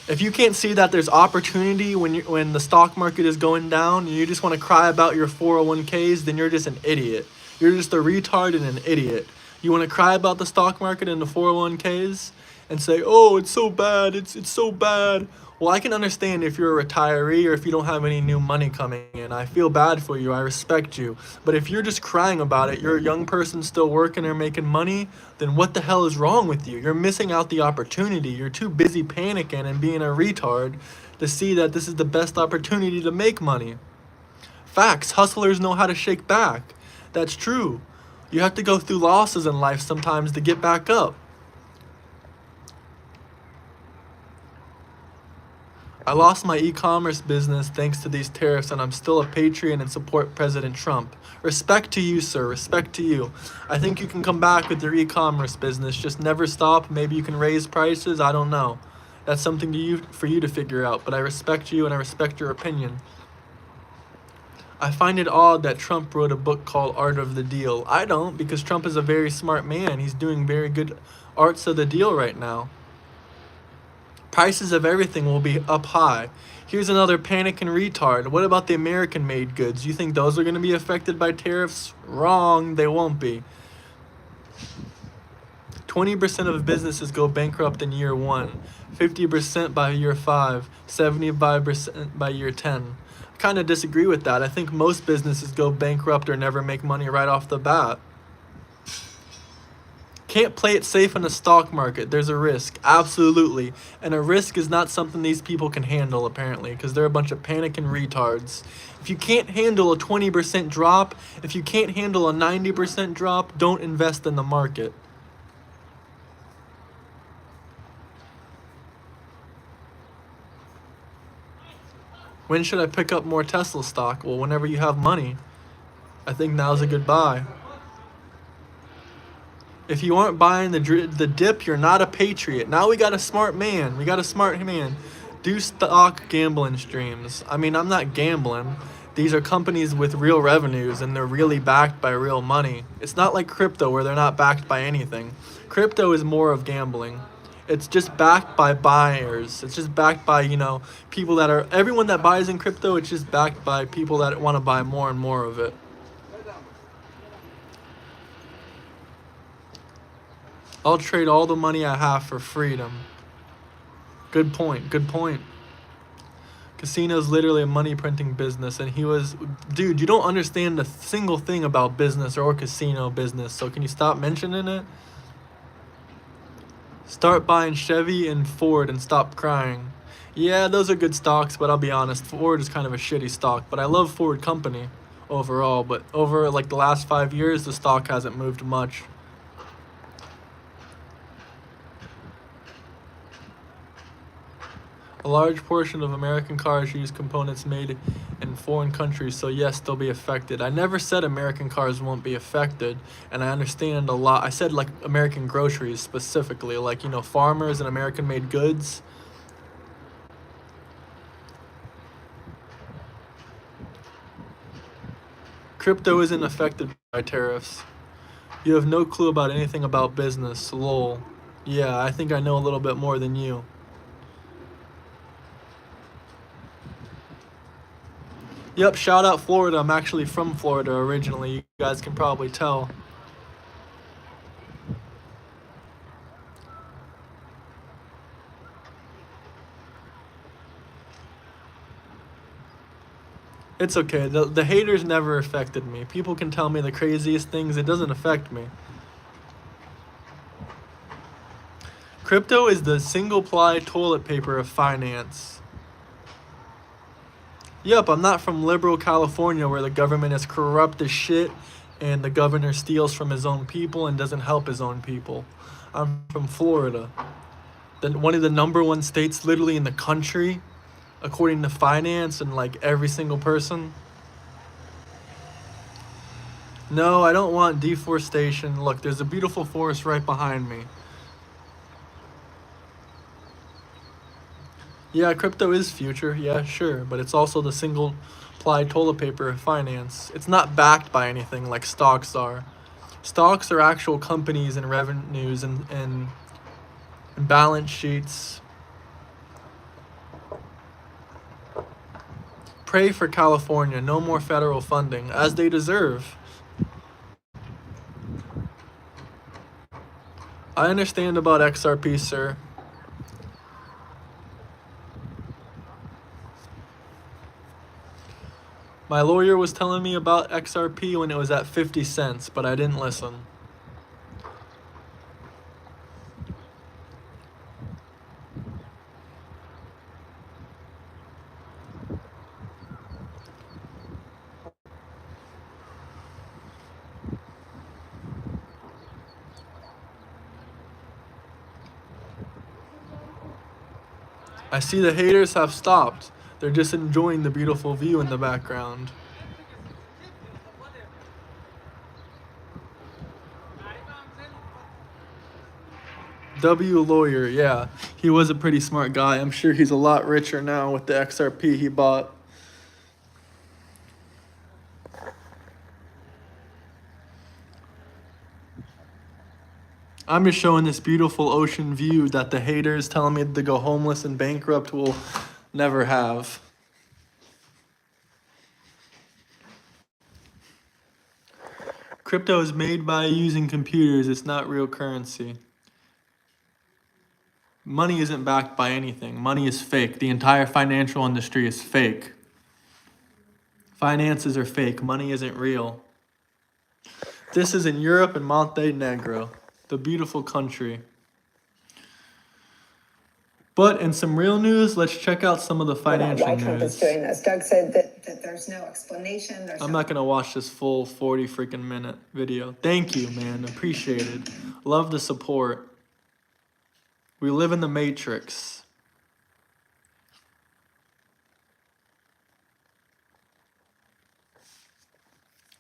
If you can't see that there's opportunity when the stock market is going down and you just want to cry about your 401ks, then you're just an idiot. You're just a retard and an idiot. You want to cry about the stock market and the 401ks and say, "Oh, it's so bad. It's so bad." Well, I can understand if you're a retiree or if you don't have any new money coming in. I feel bad for you. I respect you. But if you're just crying about it, you're a young person still working or making money, then what the hell is wrong with you? You're missing out the opportunity. You're too busy panicking and being a retard to see that this is the best opportunity to make money. Facts. Hustlers know how to shake back. That's true. You have to go through losses in life sometimes to get back up. I lost my e-commerce business thanks to these tariffs, and I'm still a patriot and support President Trump. Respect to you, sir. Respect to you. I think you can come back with your e-commerce business. Just never stop. Maybe you can raise prices. I don't know. That's something for you to figure out, but I respect you and I respect your opinion. I find it odd that Trump wrote a book called Art of the Deal. I don't, because Trump is a very smart man. He's doing very good arts of the deal right now. Prices of everything will be up high. Here's another panic and retard. What about the American-made goods? You think those are going to be affected by tariffs? Wrong, they won't be. 20% of businesses go bankrupt in year 1, 50% by year 5, 75% by year 10. I kind of disagree with that. I think most businesses go bankrupt or never make money right off the bat. Can't play it safe in the stock market. There's a risk. Absolutely. And a risk is not something these people can handle, apparently, because they're a bunch of panicking retards. If you can't handle a 20% drop, if you can't handle a 90% drop, don't invest in the market. When should I pick up more Tesla stock? Well, whenever you have money. I think now's a good buy. If you aren't buying the dip, you're not a patriot. Now we got a smart man. We got a smart man. Do stock gambling streams. I mean, I'm not gambling. These are companies with real revenues and they're really backed by real money. It's not like crypto where they're not backed by anything. Crypto is more of gambling. It's just backed by buyers. It's just backed by, people that are, everyone that buys in crypto, it's just backed by people that want to buy more and more of it. I'll trade all the money I have for freedom. Good point. Good point. Casino's literally a money printing business, and dude, you don't understand a single thing about business or casino business, so can you stop mentioning it? Start buying Chevy and Ford and stop crying. Yeah, those are good stocks, but I'll be honest, Ford is kind of a shitty stock, but I love Ford Company overall, but over like the last 5 years, the stock hasn't moved much. A large portion of American cars use components made in foreign countries, so yes, they'll be affected. I never said American cars won't be affected, and I understand a lot. I said like American groceries specifically, like, farmers and American-made goods. Crypto isn't affected by tariffs. You have no clue about anything about business, lol. Yeah, I think I know a little bit more than you. Yep, shout out Florida. I'm actually from Florida originally. You guys can probably tell. It's okay. The haters never affected me. People can tell me the craziest things. It doesn't affect me. Crypto is the single-ply toilet paper of finance. Yup, I'm not from liberal California where the government is corrupt as shit and the governor steals from his own people and doesn't help his own people. I'm from Florida. One of the number one states literally in the country, according to finance and like every single person. No, I don't want deforestation. Look, there's a beautiful forest right behind me. Yeah, crypto is future. Yeah, sure. But it's also the single ply toilet paper of finance. It's not backed by anything like stocks are. Stocks are actual companies and revenues and balance sheets. Pray for California. No more federal funding, as they deserve. I understand about XRP, sir. My lawyer was telling me about XRP when it was at 50 cents, but I didn't listen. I see the haters have stopped. They're just enjoying the beautiful view in the background. W lawyer, yeah. He was a pretty smart guy. I'm sure he's a lot richer now with the XRP he bought. I'm just showing this beautiful ocean view that the haters telling me to go homeless and bankrupt will never have. Crypto is made by using computers. It's not real currency. Money isn't backed by anything. Money is fake. The entire financial industry is fake. Finances are fake. Money isn't real. This is in Europe and Montenegro, the beautiful country. But in some real news, let's check out some of the financial why Trump is news. doing this. Doug said that there's no explanation. I'm not gonna watch this full 40 freaking minute video. Thank you, man. Appreciate it. Love the support. We live in the Matrix.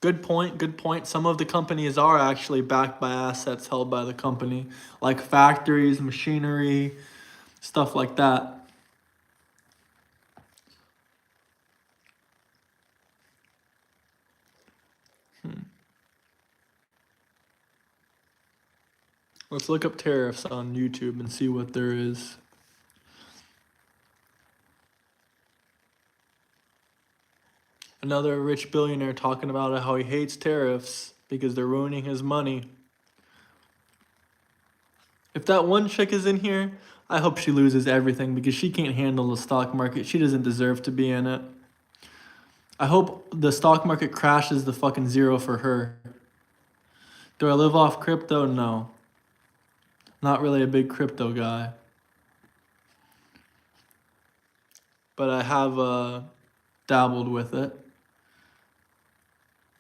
Good point, good point. Some of the companies are actually backed by assets held by the company, like factories, machinery, stuff like that. Let's look up tariffs on YouTube and see what there is. Another rich billionaire talking about how he hates tariffs because they're ruining his money. If that one chick is in here, I hope she loses everything because she can't handle the stock market. She doesn't deserve to be in it. I hope the stock market crashes to fucking zero for her. Do I live off crypto? No. Not really a big crypto guy. But I have dabbled with it.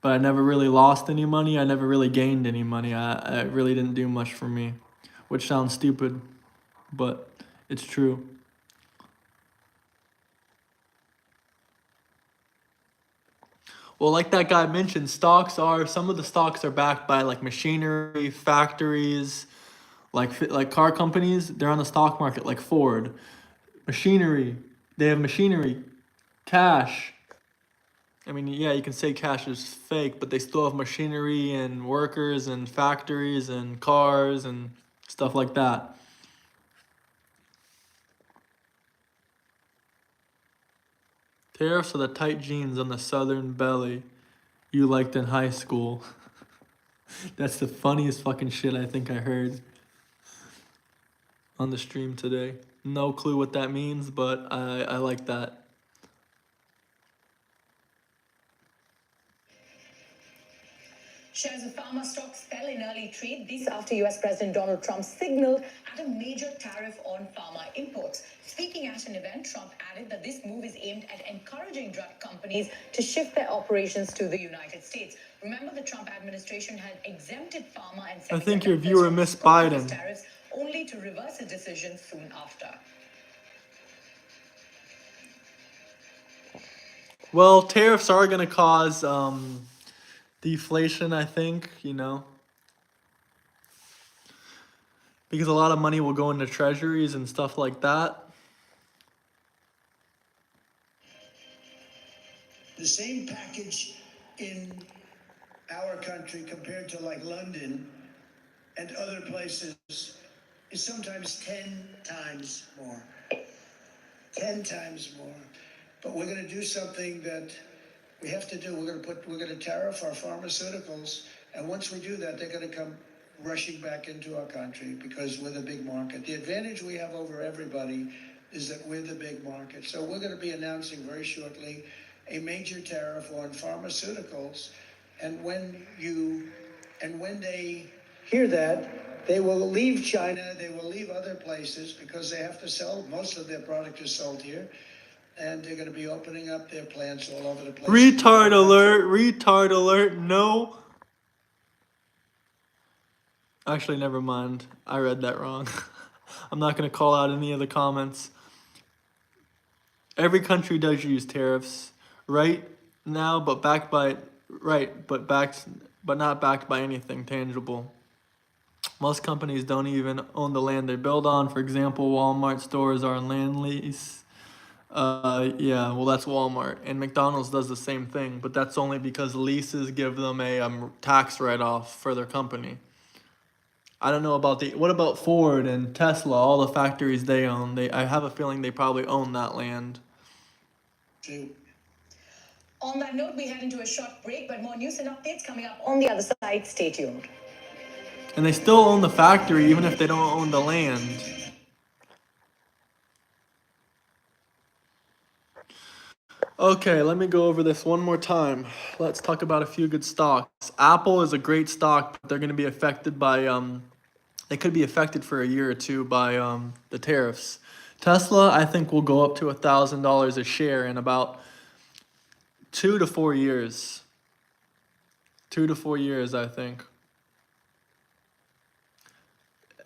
But I never really lost any money. I never really gained any money. It really didn't do much for me. Which sounds stupid, but it's true. Well, like that guy mentioned, some of the stocks are backed by like machinery, factories, like car companies. They're on the stock market, like Ford. Machinery, they have machinery, cash. I mean, yeah, you can say cash is fake, but they still have machinery and workers and factories and cars and stuff like that. Tariffs are the tight jeans on the southern belly you liked in high school. That's the funniest fucking shit I think I heard on the stream today. No clue what that means, but I like that. Shares of pharma stocks fell in early trade. This after US President Donald Trump signaled at a major tariff on pharma imports. Speaking at an event, Trump added that this move is aimed at encouraging drug companies to shift their operations to the United States. Remember, the Trump administration had exempted pharma and I think your semiconductors viewer from missed scope of its Biden. tariffs, only to reverse a decision soon after. Well, tariffs are going to cause deflation, I think, because a lot of money will go into treasuries and stuff like that. The same package in our country compared to like London and other places is sometimes 10 times more. 10 times more. But we're going to do something that we have to do. We're going to tariff our pharmaceuticals, and once we do that, they're going to come rushing back into our country because we're the big market. The advantage we have over everybody is that we're the big market. So we're going to be announcing very shortly a major tariff on pharmaceuticals, and when they hear that, they will leave China, they will leave other places because they have to sell. Most of their product is sold here. And they're going to be opening up their plants all over the place. Retard alert, retard alert, no. Actually, never mind. I read that wrong. I'm not going to call out any of the comments. Every country does use tariffs right now, but not backed by anything tangible. Most companies don't even own the land they build on. For example, Walmart stores are on land lease. Yeah, well, that's Walmart, and McDonald's does the same thing, but that's only because leases give them a tax write-off for their company. I don't know about what about Ford and Tesla, all the factories they own? I have a feeling they probably own that land. On that note, we head into a short break, but more news and updates coming up on the other side. Stay tuned. And they still own the factory, even if they don't own the land. Okay, let me go over this one more time. Let's talk about a few good stocks. Apple is a great stock, but they're going to be affected by they could be affected for a year or two by the tariffs. Tesla, I think, will go up to $1,000 a share in about 2 to 4 years. 2 to 4 years, I think.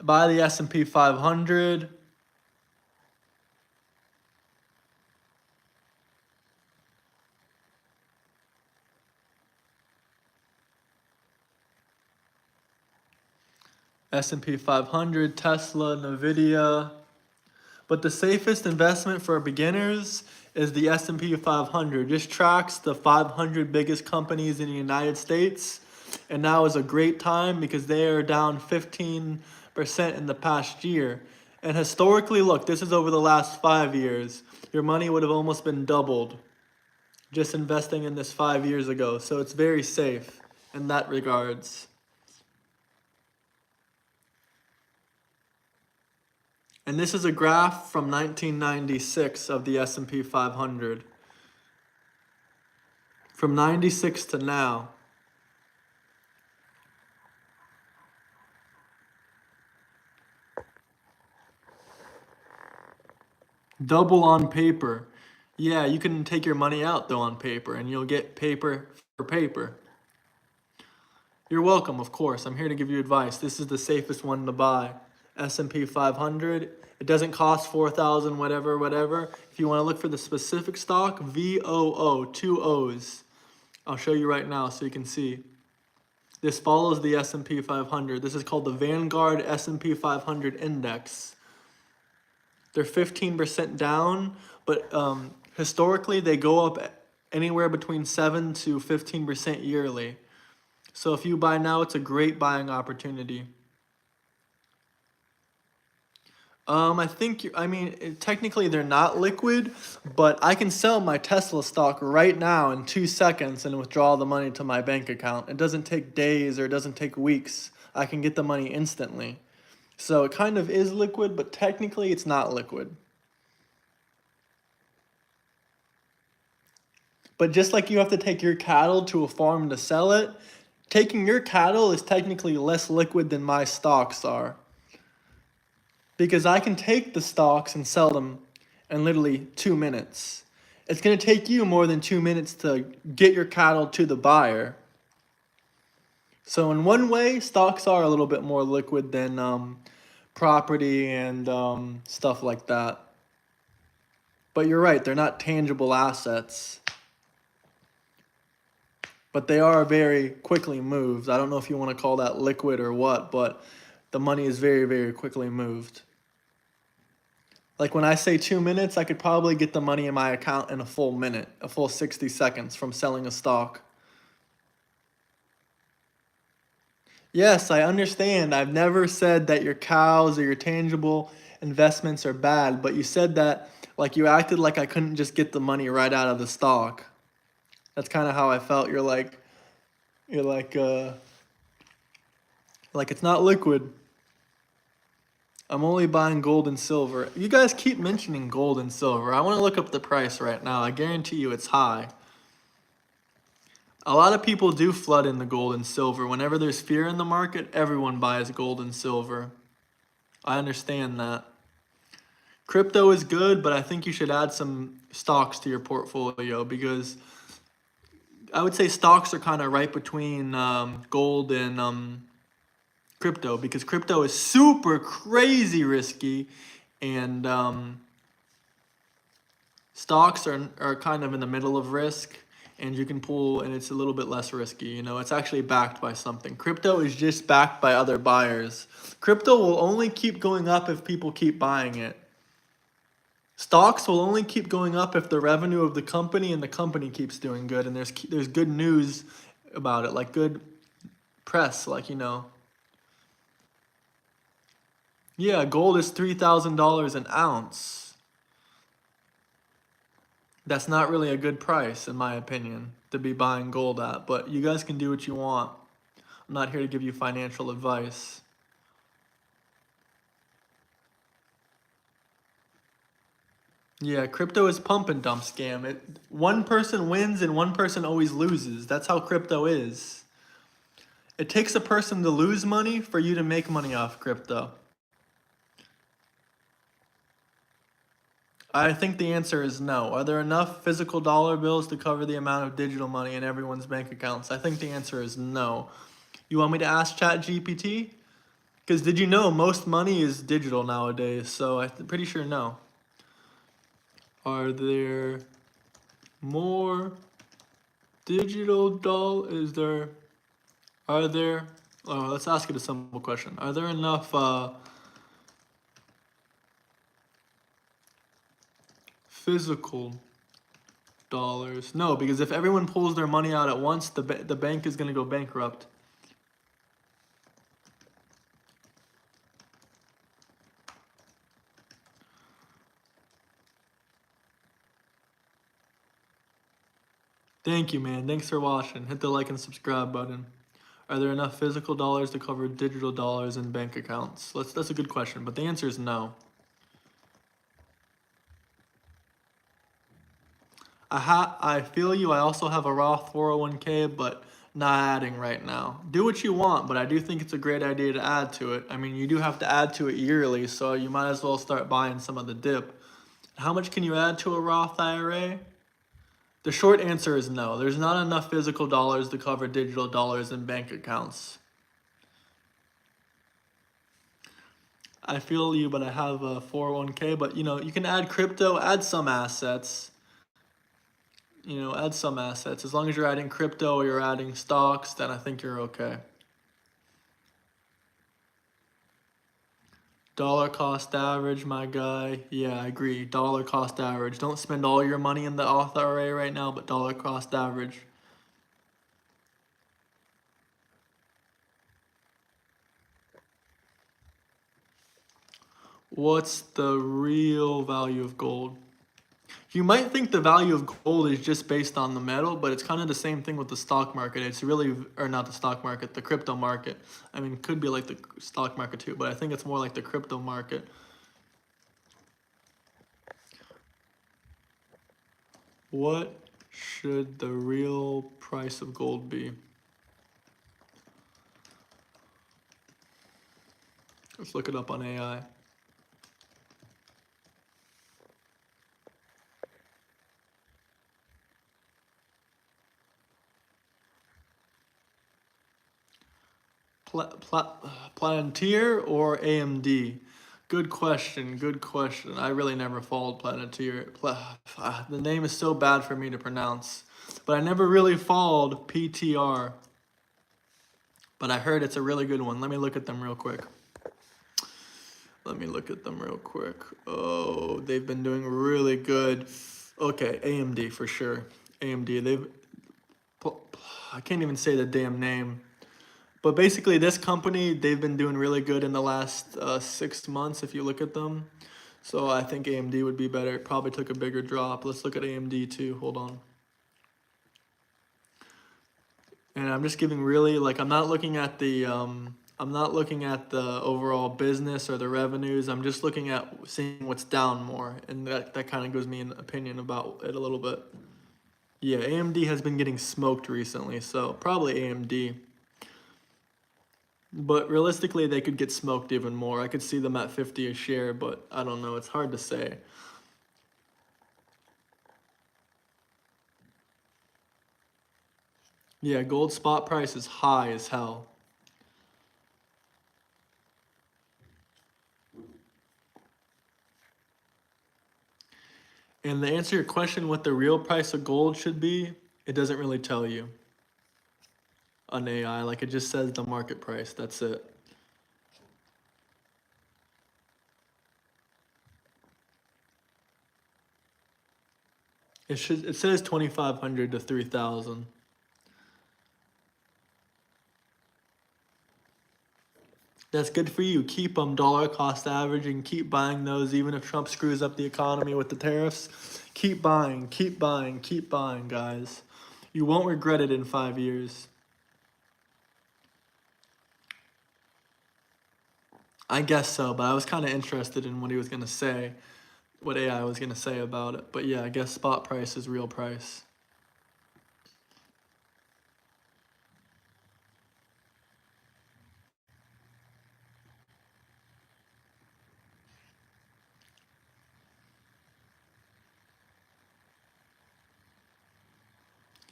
Buy the S&P 500. S&P 500, Tesla, Nvidia. But the safest investment for beginners is the S&P 500. Just tracks the 500 biggest companies in the United States. And now is a great time because they are down 15% in the past year. And historically, look, this is over the last 5 years. Your money would have almost been doubled just investing in this 5 years ago. So it's very safe in that regards. And this is a graph from 1996 of the S&P 500. From 96 to now. Double on paper. Yeah, you can take your money out though on paper and you'll get paper for paper. You're welcome, of course. I'm here to give you advice. This is the safest one to buy. S&P 500. It doesn't cost 4,000 whatever. If you want to look for the specific stock, VOO, 2 O's. I'll show you right now so you can see. This follows the S&P 500. This is called the Vanguard S&P 500 Index. They're 15% down, but historically they go up anywhere between 7 to 15% yearly. So if you buy now, it's a great buying opportunity. Technically they're not liquid, but I can sell my Tesla stock right now in 2 seconds and withdraw the money to my bank account. It doesn't take days or it doesn't take weeks. I can get the money instantly. So it kind of is liquid, but technically it's not liquid. But just like you have to take your cattle to a farm to sell it, taking your cattle is technically less liquid than my stocks are. Because I can take the stocks and sell them in literally 2 minutes. It's going to take you more than 2 minutes to get your cattle to the buyer. So in one way, stocks are a little bit more liquid than property and stuff like that. But you're right, they're not tangible assets. But they are very quickly moved. I don't know if you want to call that liquid or what, but the money is very, very quickly moved. Like when I say 2 minutes, I could probably get the money in my account in a full minute, a full 60 seconds from selling a stock. Yes, I understand. I've never said that your cows or your tangible investments are bad, but you said that like you acted like I couldn't just get the money right out of the stock. That's kind of how I felt. You're like it's not liquid. I'm only buying gold and silver. You guys keep mentioning gold and silver. I want to look up the price right now. I guarantee you it's high. A lot of people do flood in the gold and silver. Whenever there's fear in the market, everyone buys gold and silver. I understand that. Crypto is good, but I think you should add some stocks to your portfolio because I would say stocks are kind of right between gold and crypto because crypto is super crazy risky and stocks are kind of in the middle of risk and you can pull and it's a little bit less risky. You know, it's actually backed by something. Crypto is just backed by other buyers. Crypto will only keep going up if people keep buying it. Stocks will only keep going up if the revenue of the company and the company keeps doing good and there's good news about it, like good press, like, you know. Yeah, gold is $3,000 an ounce. That's not really a good price, in my opinion, to be buying gold at, but you guys can do what you want. I'm not here to give you financial advice. Yeah, crypto is pump and dump scam. One person wins and one person always loses. That's how crypto is. It takes a person to lose money for you to make money off crypto. I think the answer is no. Are there enough physical dollar bills to cover the amount of digital money in everyone's bank accounts? I think the answer is no. You want me to ask ChatGPT? Because did you know most money is digital nowadays? So I'm pretty sure no. Are there more digital are there, let's ask it a simple question. Are there enough physical dollars? No, because if everyone pulls their money out at once, the bank is going to go bankrupt. Thank you, man. Thanks for watching. Hit the like and subscribe button. Are there enough physical dollars to cover digital dollars in bank accounts? That's a good question, but the answer is no. I feel you. I also have a Roth 401k, but not adding right now. Do what you want, but I do think it's a great idea to add to it. I mean, you do have to add to it yearly, so you might as well start buying some of the dip. How much can you add to a Roth IRA? The short answer is no. There's not enough physical dollars to cover digital dollars in bank accounts. I feel you, but I have a 401k, but you know, you can add crypto, add some assets. You know, add some assets. As long as you're adding crypto or you're adding stocks, then I think you're okay. Dollar cost average, my guy. Yeah, I agree. Dollar cost average. Don't spend all your money in the Roth IRA right now, but dollar cost average. What's the real value of gold? You might think the value of gold is just based on the metal, but it's kind of the same thing with the stock market. It's really, or not the stock market, the crypto market. I mean, it could be like the stock market too, but I think it's more like the crypto market. What should the real price of gold be? Let's look it up on AI. Planeteer or AMD? Good question. Good question. I really never followed Planeteer. The name is so bad for me to pronounce, but I never really followed PTR. But I heard it's a really good one. Let me look at them real quick. Oh, they've been doing really good. Okay, AMD for sure. AMD. I can't even say the damn name. But basically, this company, they've been doing really good in the last 6 months if you look at them. So I think AMD would be better. It probably took a bigger drop. Let's look at AMD too. Hold on. And I'm just giving really, like, I'm not looking at the overall business or the revenues. I'm just looking at seeing what's down more. And that kind of gives me an opinion about it a little bit. Yeah, AMD has been getting smoked recently. So probably AMD. But realistically, they could get smoked even more. I could see them at 50 a share, but I don't know. It's hard to say. Yeah, gold spot price is high as hell. And to answer your question, what the real price of gold should be, it doesn't really tell you on AI. Like, it just says the market price. That's it. It says 2,500 to 3,000. That's good for you. Keep them dollar cost averaging. Keep buying those, even if Trump screws up the economy with the tariffs. Keep buying, keep buying, keep buying, guys. You won't regret it in 5 years. I guess so, but I was kind of interested in what he was going to say, what AI was going to say about it. But yeah, I guess spot price is real price.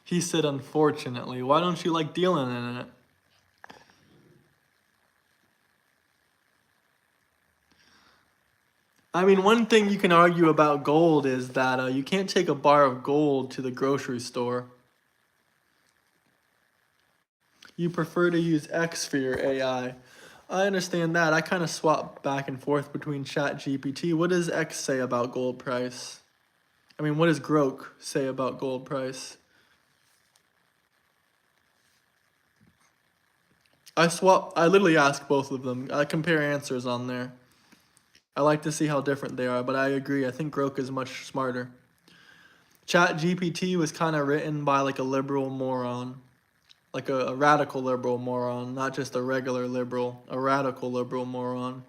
He said, unfortunately. Why don't you like dealing in it? I mean, one thing you can argue about gold is that you can't take a bar of gold to the grocery store. You prefer to use X for your AI. I understand that. I kind of swap back and forth between ChatGPT. What does X say about gold price? I mean, what does Grok say about gold price? I literally ask both of them. I compare answers on there. I like to see how different they are, but I agree. I think Grok is much smarter. ChatGPT was kind of written by like a liberal moron, like a radical liberal moron, not just a regular liberal, a radical liberal moron.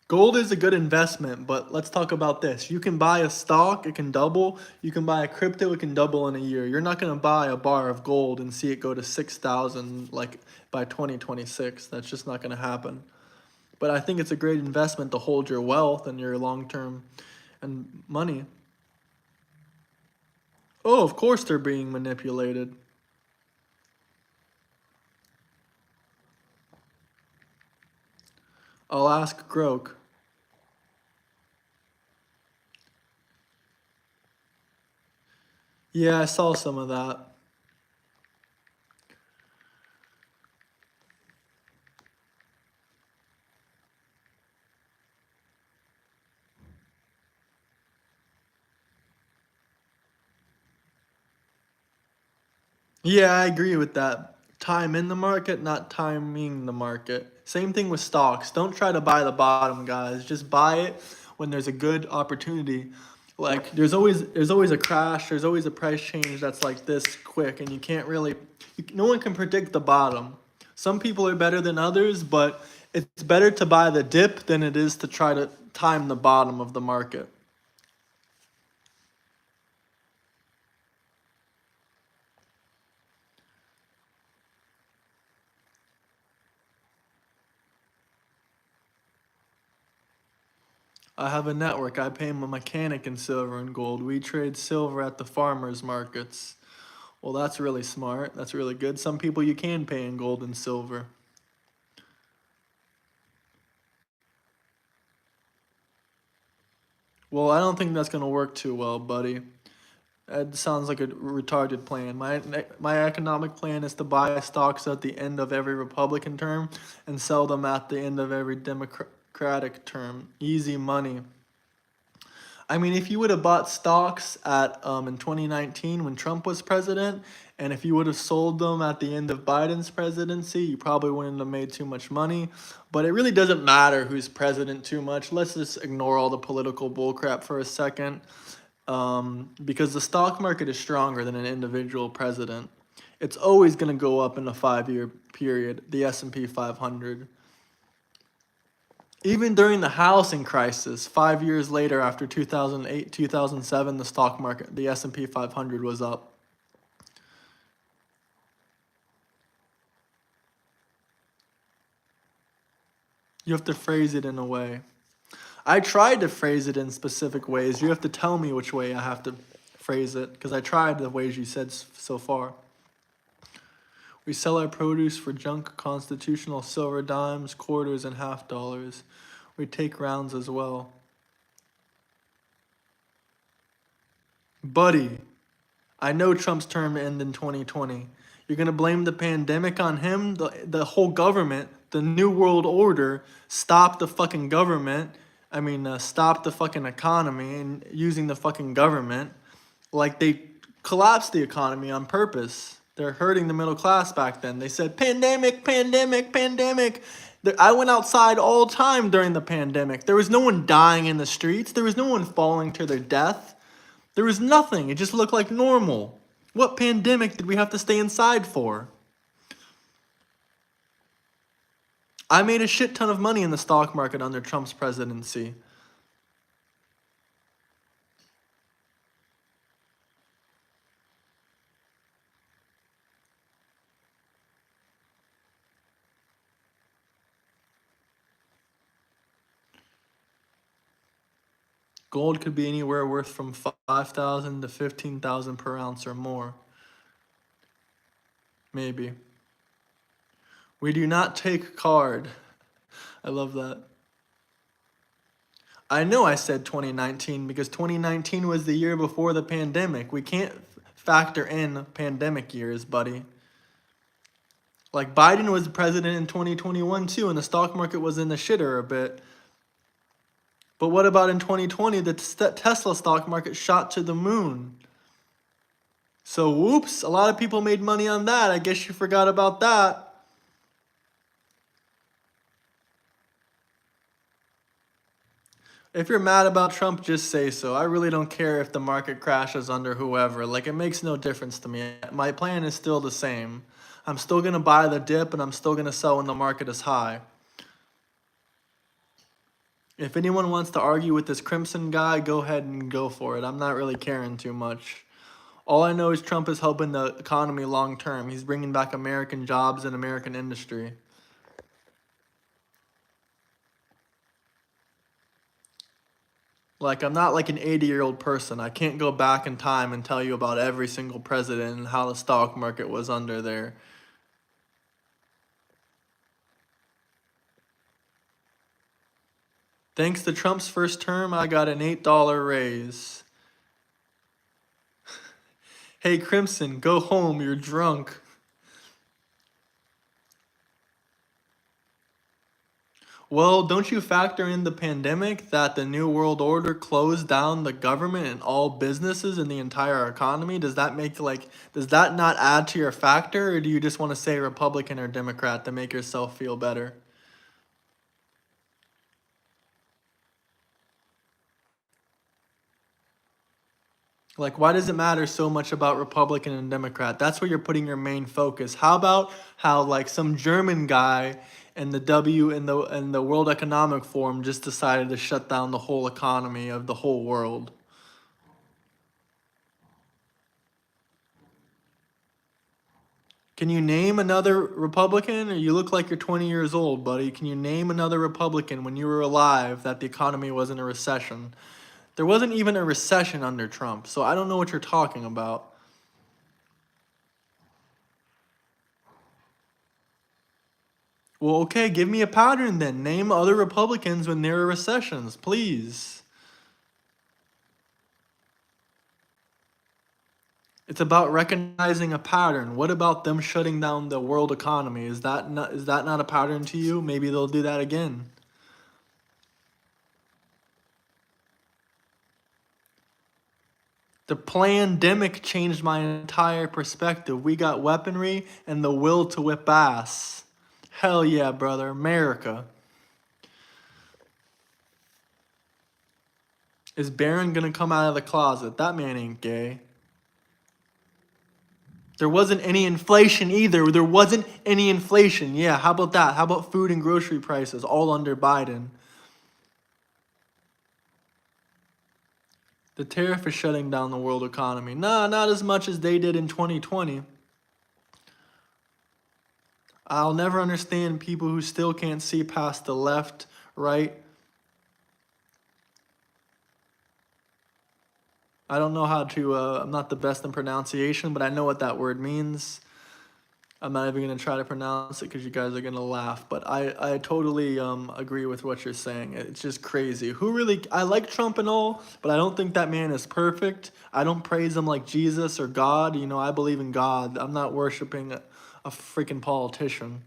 Gold is a good investment, but let's talk about this. You can buy a stock, it can double. You can buy a crypto, it can double in a year. You're not going to buy a bar of gold and see it go to 6,000 like by 2026. That's just not going to happen. But I think it's a great investment to hold your wealth and your long-term and money. Oh, of course they're being manipulated. I'll ask Grok. Yeah, I saw some of that. Yeah, I agree with that. Time in the market, not timing the market. Same thing with stocks. Don't try to buy the bottom, guys. Just buy it when there's a good opportunity. Like there's always a crash, there's always a price change that's like this quick and you can't really no one can predict the bottom. Some people are better than others, but it's better to buy the dip than it is to try to time the bottom of the market. I have a network. I pay my mechanic in silver and gold. We trade silver at the farmers markets. Well, that's really smart. That's really good. Some people you can pay in gold and silver. Well, I don't think that's going to work too well, buddy. That sounds like a retarded plan. My economic plan is to buy stocks at the end of every Republican term and sell them at the end of every Democratic term. Easy money. I mean, if you would have bought stocks at in 2019 when Trump was president, and if you would have sold them at the end of Biden's presidency, you probably wouldn't have made too much money. But it really doesn't matter who's president too much. Let's just ignore all the political bullcrap for a second, because the stock market is stronger than an individual president. It's always going to go up in a 5-year period. The S&P 500. Even during the housing crisis, 5 years later, after 2008, 2007, the stock market, the S&P 500 was up. You have to phrase it in a way. I tried to phrase it in specific ways. You have to tell me which way I have to phrase it, because I tried the ways you said so far. We sell our produce for junk constitutional silver dimes, quarters, and half dollars. We take rounds as well. Buddy, I know Trump's term ended in 2020. You're going to blame the pandemic on him? The whole government, the New World Order, stopped the fucking government. Stopped the fucking economy and using the fucking government. Like, they collapsed the economy on purpose. They're hurting the middle class back then. They said, pandemic, pandemic, pandemic. I went outside all the time during the pandemic. There was no one dying in the streets. There was no one falling to their death. There was nothing. It just looked like normal. What pandemic did we have to stay inside for? I made a shit ton of money in the stock market under Trump's presidency. Gold could be anywhere worth from 5,000 to 15,000 per ounce or more. Maybe. We do not take card. I love that. I know I said 2019 because 2019 was the year before the pandemic. We can't factor in pandemic years, buddy. Like, Biden was president in 2021 too, and the stock market was in the shitter a bit. But what about in 2020? The Tesla stock market shot to the moon. So, whoops, a lot of people made money on that. I guess you forgot about that. If you're mad about Trump, just say so. I really don't care if the market crashes under whoever. Like, it makes no difference to me. My plan is still the same. I'm still going to buy the dip, and I'm still going to sell when the market is high. If anyone wants to argue with this Crimson guy, go ahead and go for it. I'm not really caring too much. All I know is Trump is helping the economy long term. He's bringing back American jobs and American industry. Like, I'm not like an 80-year-old person. I can't go back in time and tell you about every single president and how the stock market was under there. Thanks to Trump's first term, I got an $8 raise. Hey, Crimson, go home. You're drunk. Well, don't you factor in the pandemic that the New World Order closed down the government and all businesses in the entire economy? Does that not add to your factor, or do you just want to say Republican or Democrat to make yourself feel better? Like, why does it matter so much about Republican and Democrat? That's where you're putting your main focus. How about how, like, some German guy and the World Economic Forum just decided to shut down the whole economy of the whole world? Can you name another Republican? Or you look like you're 20 years old, buddy. Can you name another Republican when you were alive that the economy was in a recession? There wasn't even a recession under Trump, so I don't know what you're talking about. Well, okay, give me a pattern then. Name other Republicans when there are recessions, please. It's about recognizing a pattern. What about them shutting down the world economy? Is that not a pattern to you? Maybe they'll do that again. The pandemic changed my entire perspective. We got weaponry and the will to whip ass. Hell yeah, brother. America. Is Barron gonna come out of the closet? That man ain't gay. There wasn't any inflation either. There wasn't any inflation. Yeah, how about that? How about food and grocery prices all under Biden? The tariff is shutting down the world economy. Nah, not as much as they did in 2020. I'll never understand people who still can't see past the left, right. I don't know how to, I'm not the best in pronunciation, but I know what that word means. I'm not even going to try to pronounce it because you guys are going to laugh. But I totally agree with what you're saying. It's just crazy. I like Trump and all, but I don't think that man is perfect. I don't praise him like Jesus or God. You know, I believe in God. I'm not worshiping a freaking politician.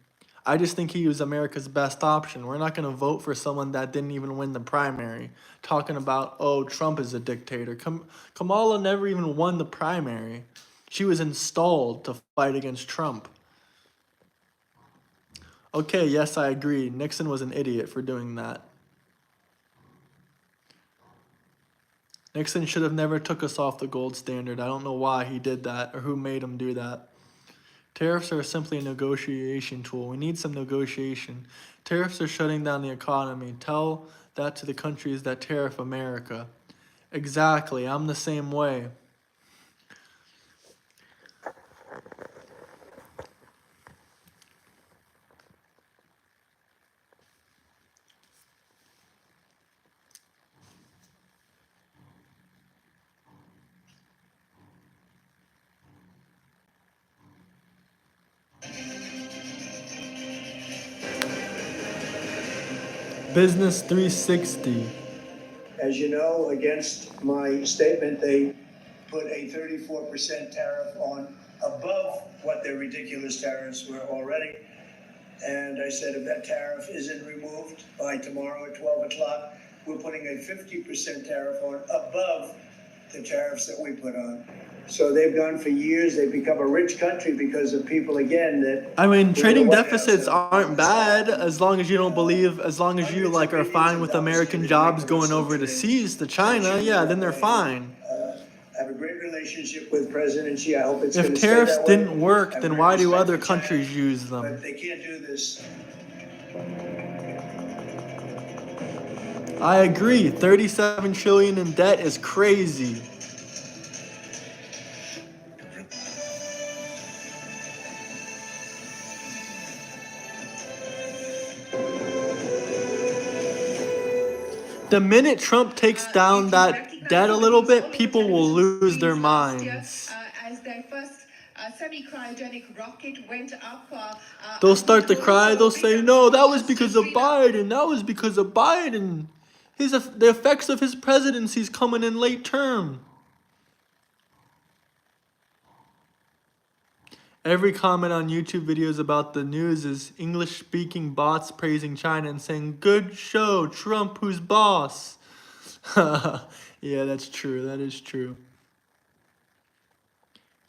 I just think he was America's best option. We're not going to vote for someone that didn't even win the primary. Talking about, oh, Trump is a dictator. Kamala never even won the primary. She was installed to fight against Trump. Okay, yes, I agree. Nixon was an idiot for doing that. Nixon should have never took us off the gold standard. I don't know why he did that or who made him do that. Tariffs are simply a negotiation tool. We need some negotiation. Tariffs are shutting down the economy. Tell that to the countries that tariff America. Exactly, I'm the same way. Business 360. As you know, against my statement, they put a 34% tariff on above what their ridiculous tariffs were already. And I said, if that tariff isn't removed by tomorrow at 12 o'clock, we're putting a 50% tariff on above the tariffs that we put on. So they've gone for years. They've become a rich country because of people, again, that... I mean, trading deficits aren't bad as long as you don't believe, as long as you like are fine with American jobs going overseas to China, yeah, then they're fine. I have a great relationship with President Xi. I hope it's going to If stay tariffs that way. didn't work, I have then great why do respect other for China, countries use them? But they can't do this. I agree. 37 trillion in debt is crazy. The minute Trump takes down that debt a little bit, people will lose their minds. As their first semi-cryogenic rocket went up, They'll start to cry. They'll say, no, that was because of Biden. That was because of Biden. The effects of his presidency is coming in late term. Every comment on YouTube videos about the news is English-speaking bots praising China and saying, good show, Trump who's boss. Yeah, that's true. That is true.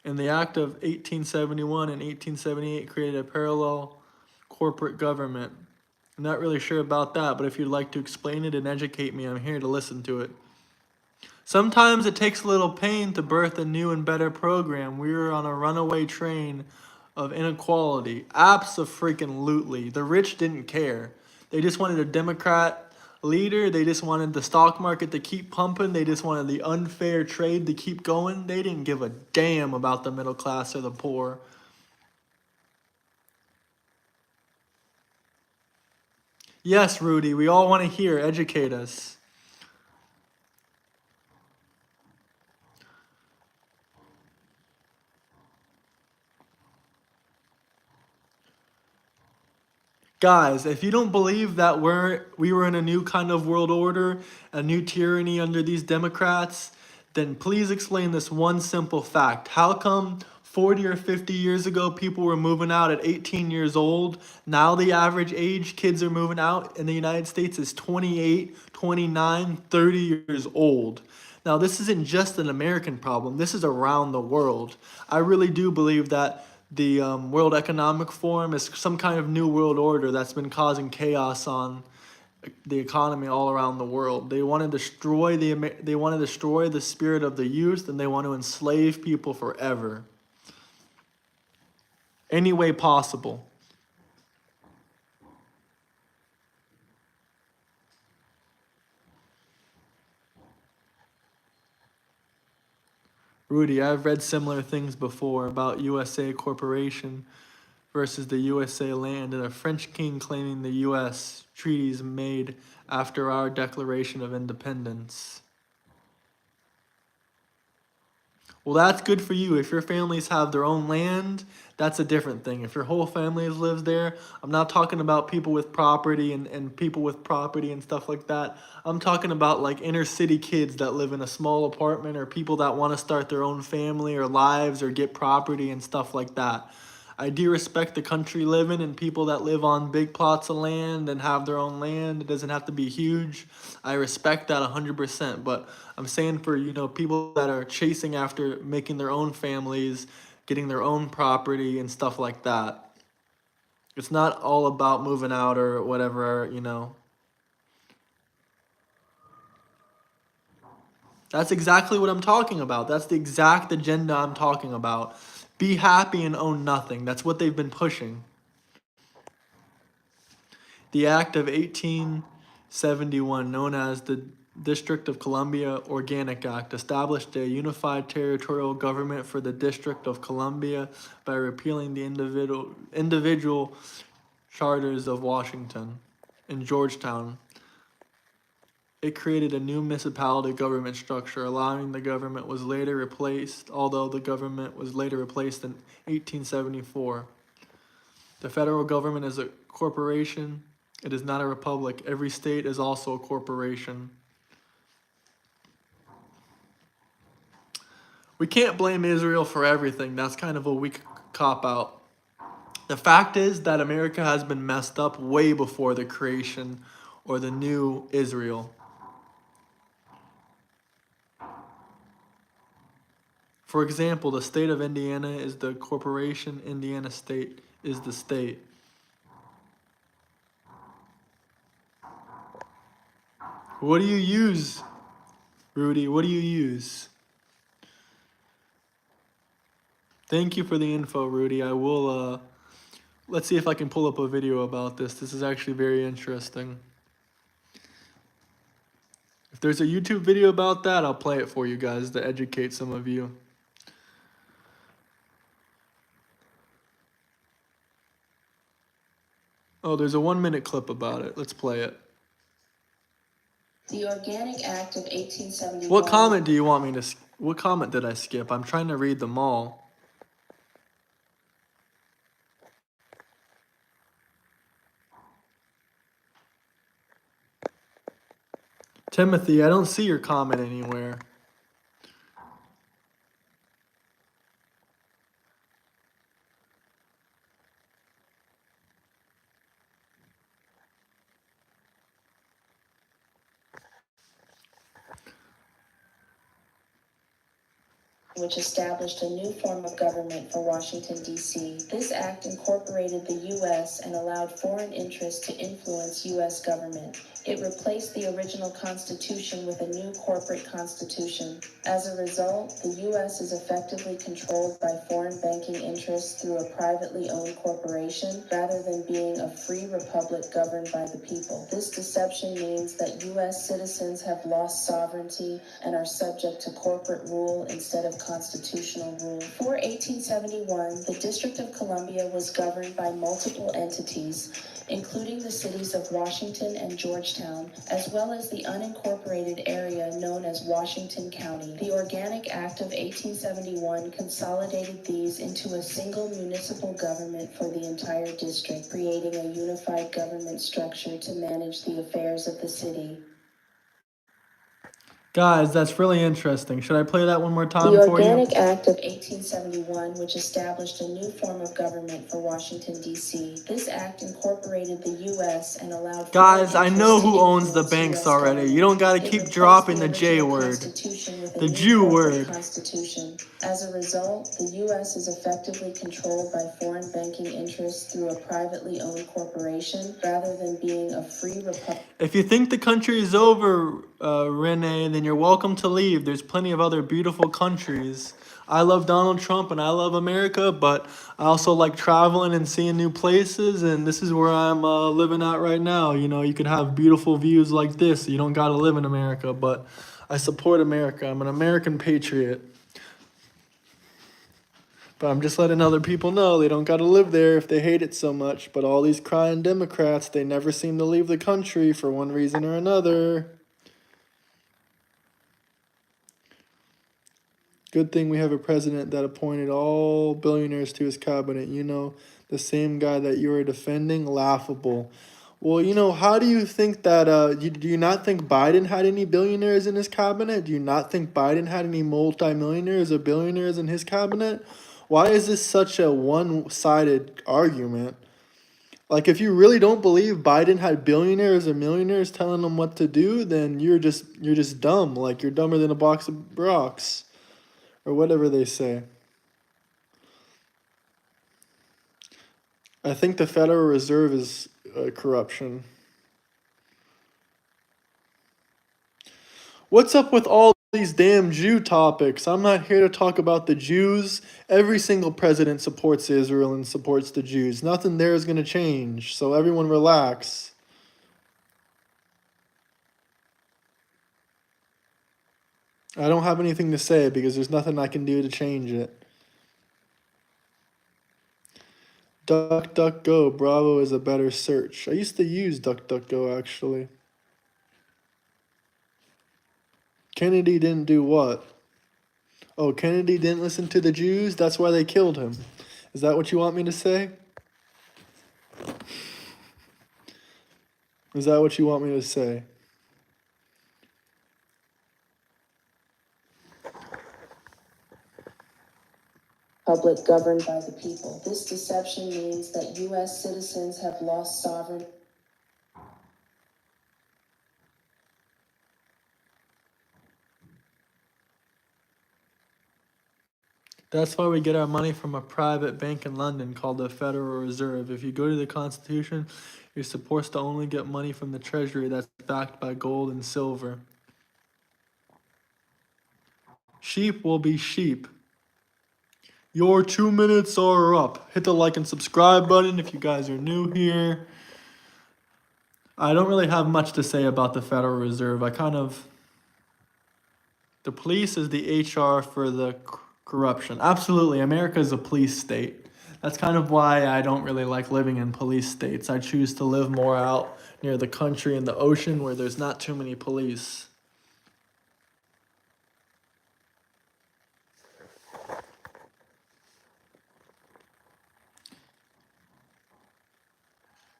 And the Act of 1871 and 1878 created a parallel corporate government. I'm not really sure about that, but if you'd like to explain it and educate me, I'm here to listen to it. Sometimes it takes a little pain to birth a new and better program. We were on a runaway train of inequality. Abso-freaking-lutely. The rich didn't care. They just wanted a Democrat leader. They just wanted the stock market to keep pumping. They just wanted the unfair trade to keep going. They didn't give a damn about the middle class or the poor. Yes, Rudy, we all want to hear. Educate us. Guys, if you don't believe that we were in a new kind of world order, a new tyranny under these Democrats, then please explain this one simple fact. How come 40 or 50 years ago people were moving out at 18 years old? Now the average age kids are moving out in the United States is 28, 29, 30 years old. Now, this isn't just an American problem. This is around the world. I really do believe that the World Economic Forum is some kind of new world order that's been causing chaos on the economy all around the world. They want to destroy the spirit of the youth, and they want to enslave people forever. Any way possible. Rudy, I've read similar things before about USA Corporation versus the USA land and a French king claiming the US treaties made after our Declaration of Independence. Well, that's good for you. If your families have their own land, that's a different thing. If your whole family lives there, I'm not talking about people with property and people with property and stuff like that. I'm talking about like inner city kids that live in a small apartment or people that want to start their own family or lives or get property and stuff like that. I do respect the country living and people that live on big plots of land and have their own land. It doesn't have to be huge. I respect that 100%. But I'm saying for, people that are chasing after making their own families, getting their own property and stuff like that. It's not all about moving out or whatever. That's exactly what I'm talking about. That's the exact agenda I'm talking about. Be happy and own nothing. That's what they've been pushing. The Act of 1871, known as the District of Columbia Organic Act, established a unified territorial government for the District of Columbia by repealing the individual charters of Washington and Georgetown. It created a new municipality government structure, allowing the government was later replaced, although the government was later replaced in 1874. The federal government is a corporation. It is not a republic. Every state is also a corporation. We can't blame Israel for everything. That's kind of a weak cop-out. The fact is that America has been messed up way before the creation or the new Israel. For example, the state of Indiana is the corporation, Indiana state is the state. What do you use, Rudy? What do you use? Thank you for the info, Rudy. I will, let's see if I can pull up a video about this. This is actually very interesting. If there's a YouTube video about that, I'll play it for you guys to educate some of you. Oh, there's a 1-minute clip about it. Let's play it. The Organic Act of 1871. What comment do you want me to? What comment did I skip? I'm trying to read them all. Timothy, I don't see your comment anywhere. Which established a new form of government for Washington, D.C. This act incorporated the U.S. and allowed foreign interests to influence U.S. government. It replaced the original Constitution with a new corporate constitution. As a result, the U.S. is effectively controlled by foreign banking interests through a privately owned corporation, rather than being a free republic governed by the people. This deception means that U.S. citizens have lost sovereignty and are subject to corporate rule instead of constitutional rule. Before 1871, the District of Columbia was governed by multiple entities, including the cities of Washington and Georgetown, as well as the unincorporated area known as Washington County. The Organic Act of 1871 consolidated these into a single municipal government for the entire district, creating a unified government structure to manage the affairs of the city. Guys, that's really interesting. Should I play that one more time The for you? Organic Act of 1871, which established a new form of government for Washington, D.C. This act incorporated the U.S. and allowed... Guys, I know who owns the banks already. You don't gotta keep dropping the J word. The Jew word. Constitution. As a result, the U.S. is effectively controlled by foreign banking interests through a privately owned corporation rather than being a free republic. If you think the country is over, Renee, then you're welcome to leave. There's plenty of other beautiful countries. I love Donald Trump and I love America, but I also like traveling and seeing new places, and this is where I'm living at right now. You know, you could have beautiful views like this. You don't gotta live in America, but I support America. I'm an American patriot. But I'm just letting other people know they don't gotta live there if they hate it so much. But all these crying Democrats, they never seem to leave the country for one reason or another. Good thing we have a president that appointed all billionaires to his cabinet. You know, the same guy that you are defending, laughable. Well, you know, how do you think that, do you not think Biden had any billionaires in his cabinet? Do you not think Biden had any multimillionaires or billionaires in his cabinet? Why is this such a one-sided argument? Like, if you really don't believe Biden had billionaires or millionaires telling him what to do, then you're just dumb. Like, you're dumber than a box of rocks. Or whatever they say. I think the Federal Reserve is corruption. What's up with all these damn Jew topics? I'm not here to talk about the Jews. Every single president supports Israel and supports the Jews. Nothing there is going to change. So everyone relax. I don't have anything to say because there's nothing I can do to change it. DuckDuckGo, Bravo is a better search. I used to use DuckDuckGo actually. Kennedy didn't do what? Oh, Kennedy didn't listen to the Jews? That's why they killed him. Is that what you want me to say? Is that what you want me to say? Public governed by the people. This deception means that U.S. citizens have lost sovereignty. That's why we get our money from a private bank in London called the Federal Reserve. If you go to the Constitution, you're supposed to only get money from the Treasury that's backed by gold and silver. Sheep will be sheep. Your 2 minutes are up. Hit the like and subscribe button if you guys are new here. I don't really have much to say about the Federal Reserve. The police is the HR for the corruption. Absolutely, America is a police state. That's kind of why I don't really like living in police states. I choose to live more out near the country and the ocean where there's not too many police.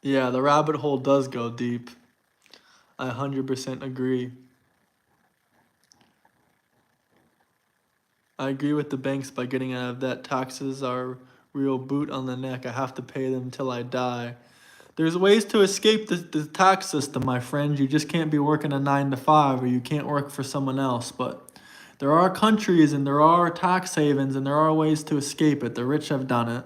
Yeah, the rabbit hole does go deep. I 100% agree. I agree with the banks by getting out of debt. Taxes are real boot on the neck. I have to pay them till I die. There's ways to escape the tax system, my friend. You just can't be working a 9 to 5 or you can't work for someone else. But there are countries and there are tax havens and there are ways to escape it. The rich have done it.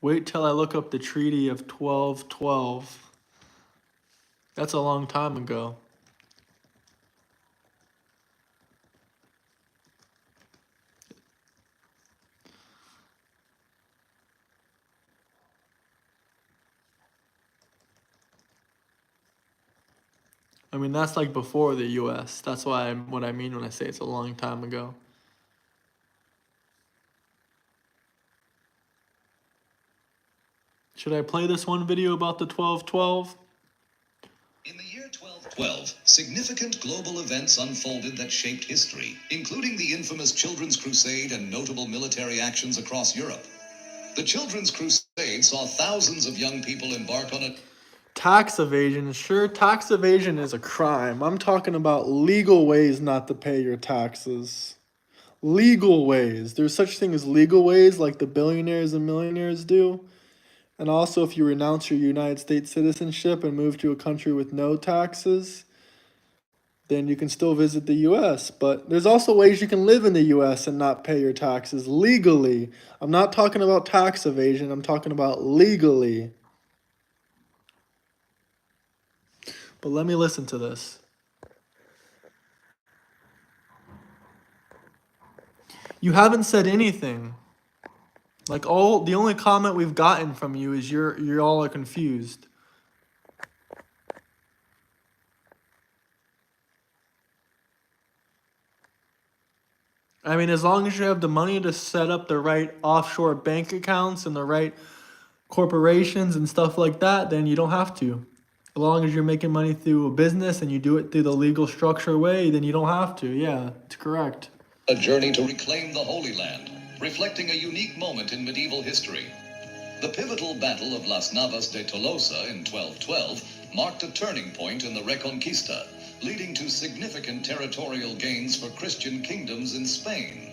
Wait till I look up the Treaty of 1212. That's a long time ago. I mean, that's like before the US. That's what I mean when I say it's a long time ago. Should I play this one video about the 1212? In the year 1212, significant global events unfolded that shaped history, including the infamous Children's Crusade and notable military actions across Europe. The Children's Crusade saw thousands of young people embark on a Tax evasion. Sure, tax evasion is a crime. I'm talking about legal ways not to pay your taxes. Legal ways. There's such thing as legal ways like the billionaires and millionaires do. And also, if you renounce your United States citizenship and move to a country with no taxes, then you can still visit the US. But there's also ways you can live in the US and not pay your taxes legally. I'm not talking about tax evasion, I'm talking about legally. But let me listen to this. You haven't said anything. Like the only comment we've gotten from you is you're all are confused. I mean, as long as you have the money to set up the right offshore bank accounts and the right corporations and stuff like that, then you don't have to. As long as you're making money through a business and you do it through the legal structure way, then you don't have to. Yeah, it's correct. A journey to reclaim the Holy Land, reflecting a unique moment in medieval history. The pivotal Battle of Las Navas de Tolosa in 1212 marked a turning point in the Reconquista, leading to significant territorial gains for Christian kingdoms in Spain.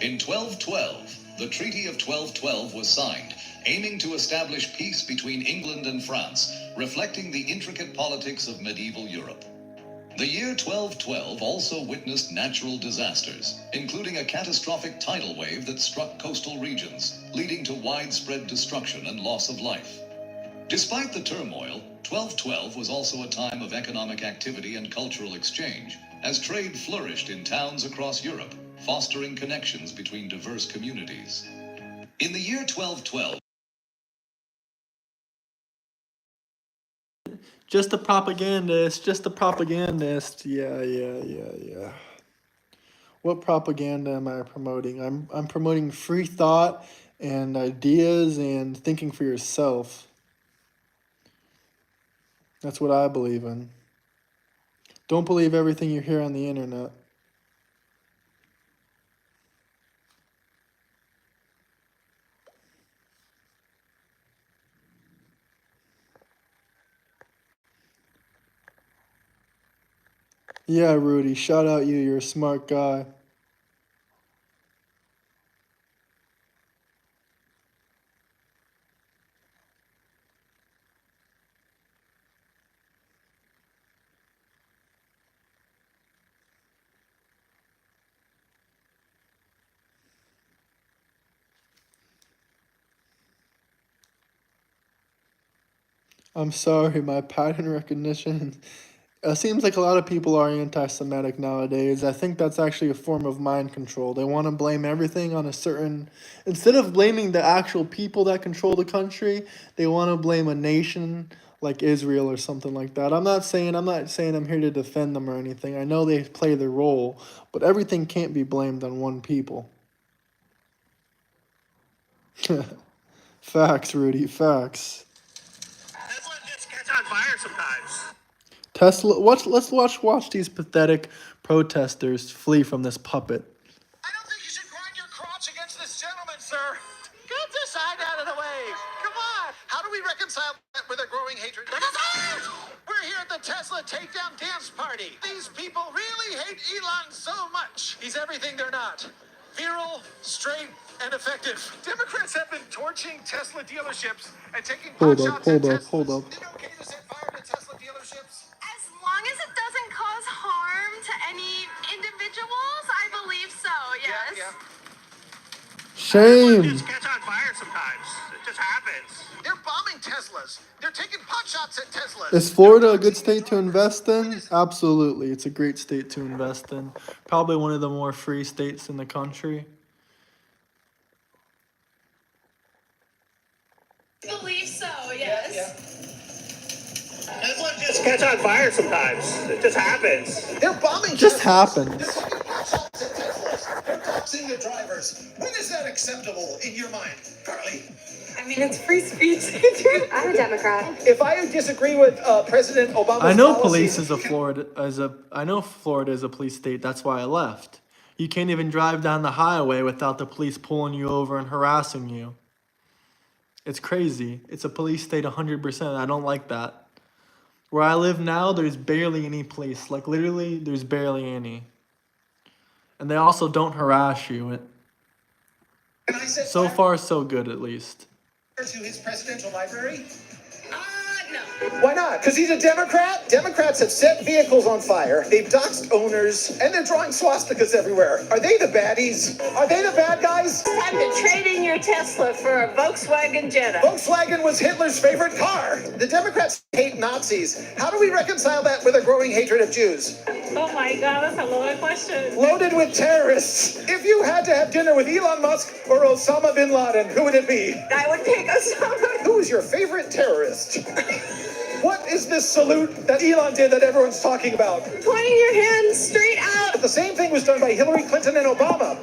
In 1212, the Treaty of 1212 was signed, aiming to establish peace between England and France, reflecting the intricate politics of medieval Europe. The year 1212 also witnessed natural disasters, including a catastrophic tidal wave that struck coastal regions, leading to widespread destruction and loss of life. Despite the turmoil, 1212 was also a time of economic activity and cultural exchange, as trade flourished in towns across Europe, fostering connections between diverse communities. In the year 1212, Just a propagandist, just a propagandist. Yeah. What propaganda am I promoting? I'm promoting free thought and ideas and thinking for yourself. That's what I believe in. Don't believe everything you hear on the internet. Yeah, Rudy, shout out you. You're a smart guy. I'm sorry, my pattern recognition. It seems like a lot of people are anti-Semitic nowadays. I think that's actually a form of mind control. They want to blame everything on a certain... Instead of blaming the actual people that control the country, they want to blame a nation like Israel or something like that. I'm not saying I'm here to defend them or anything. I know they play their role, but everything can't be blamed on one people. Facts, Rudy, facts. Tesla just catch on fire sometimes. Tesla, let's watch these pathetic protesters flee from this puppet. I don't think you should grind your crotch against this gentleman, sir. Get this side out of the way. Come on. How do we reconcile that with a growing hatred? We're here at the Tesla Takedown Dance Party. These people really hate Elon so much. He's everything they're not. Virile, straight, and effective. Democrats have been torching Tesla dealerships and taking pot shots at Teslas. Hold up. Is it okay to set fire to Tesla dealerships? As long as it doesn't cause harm to any individuals, I believe so, yes. Yeah. Shame. Just catch on fire sometimes. It just happens. They're bombing Teslas. They're taking pot shots at Teslas. Is Florida a good state to invest in? Absolutely. It's a great state to invest in. Probably one of the more free states in the country. I believe so, yes. Tesla just catch on fire sometimes. It just happens. They're bombing. Just happens. They're doxing the drivers. When is that acceptable in your mind, Carly? I mean, it's free speech. I'm a Democrat. If I disagree with President Obama's I know policies, I know Florida is a police state. That's why I left. You can't even drive down the highway without the police pulling you over and harassing you. It's crazy. It's a police state 100%. I don't like that. Where I live now, there's barely any police. Like, literally, there's barely any. And they also don't harass you. So far, so good, at least. to his presidential library? No. Why not? Because he's a Democrat? Democrats have set vehicles on fire, they've doxed owners, and they're drawing swastikas everywhere. Are they the baddies? Are they the bad guys? Time to trade in your Tesla for a Volkswagen Jetta. Volkswagen was Hitler's favorite car. The Democrats hate Nazis. How do we reconcile that with a growing hatred of Jews? Oh my God, that's a loaded question. Loaded with terrorists. If you had to have dinner with Elon Musk or Osama bin Laden, who would it be? I would pick Osama. Who is your favorite terrorist? What is this salute that Elon did that everyone's talking about? Pointing your hand straight out. The same thing was done by Hillary Clinton and Obama.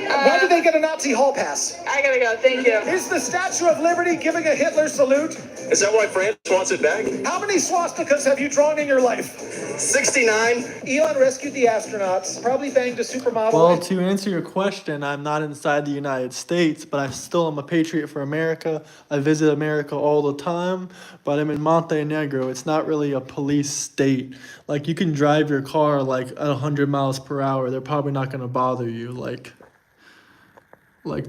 Why did they get a Nazi hall pass? I gotta go, thank you. Is the Statue of Liberty giving a Hitler salute? Is that why France wants it back? How many swastikas have you drawn in your life? 69. Elon rescued the astronauts, probably banged a supermodel. Well, to answer your question, I'm not inside the United States, but I still am a patriot for America. I visit America all the time, but I'm in Montenegro. It's not really a police state. Like, you can drive your car like at 100 miles per hour. They're probably not going to bother you. Like,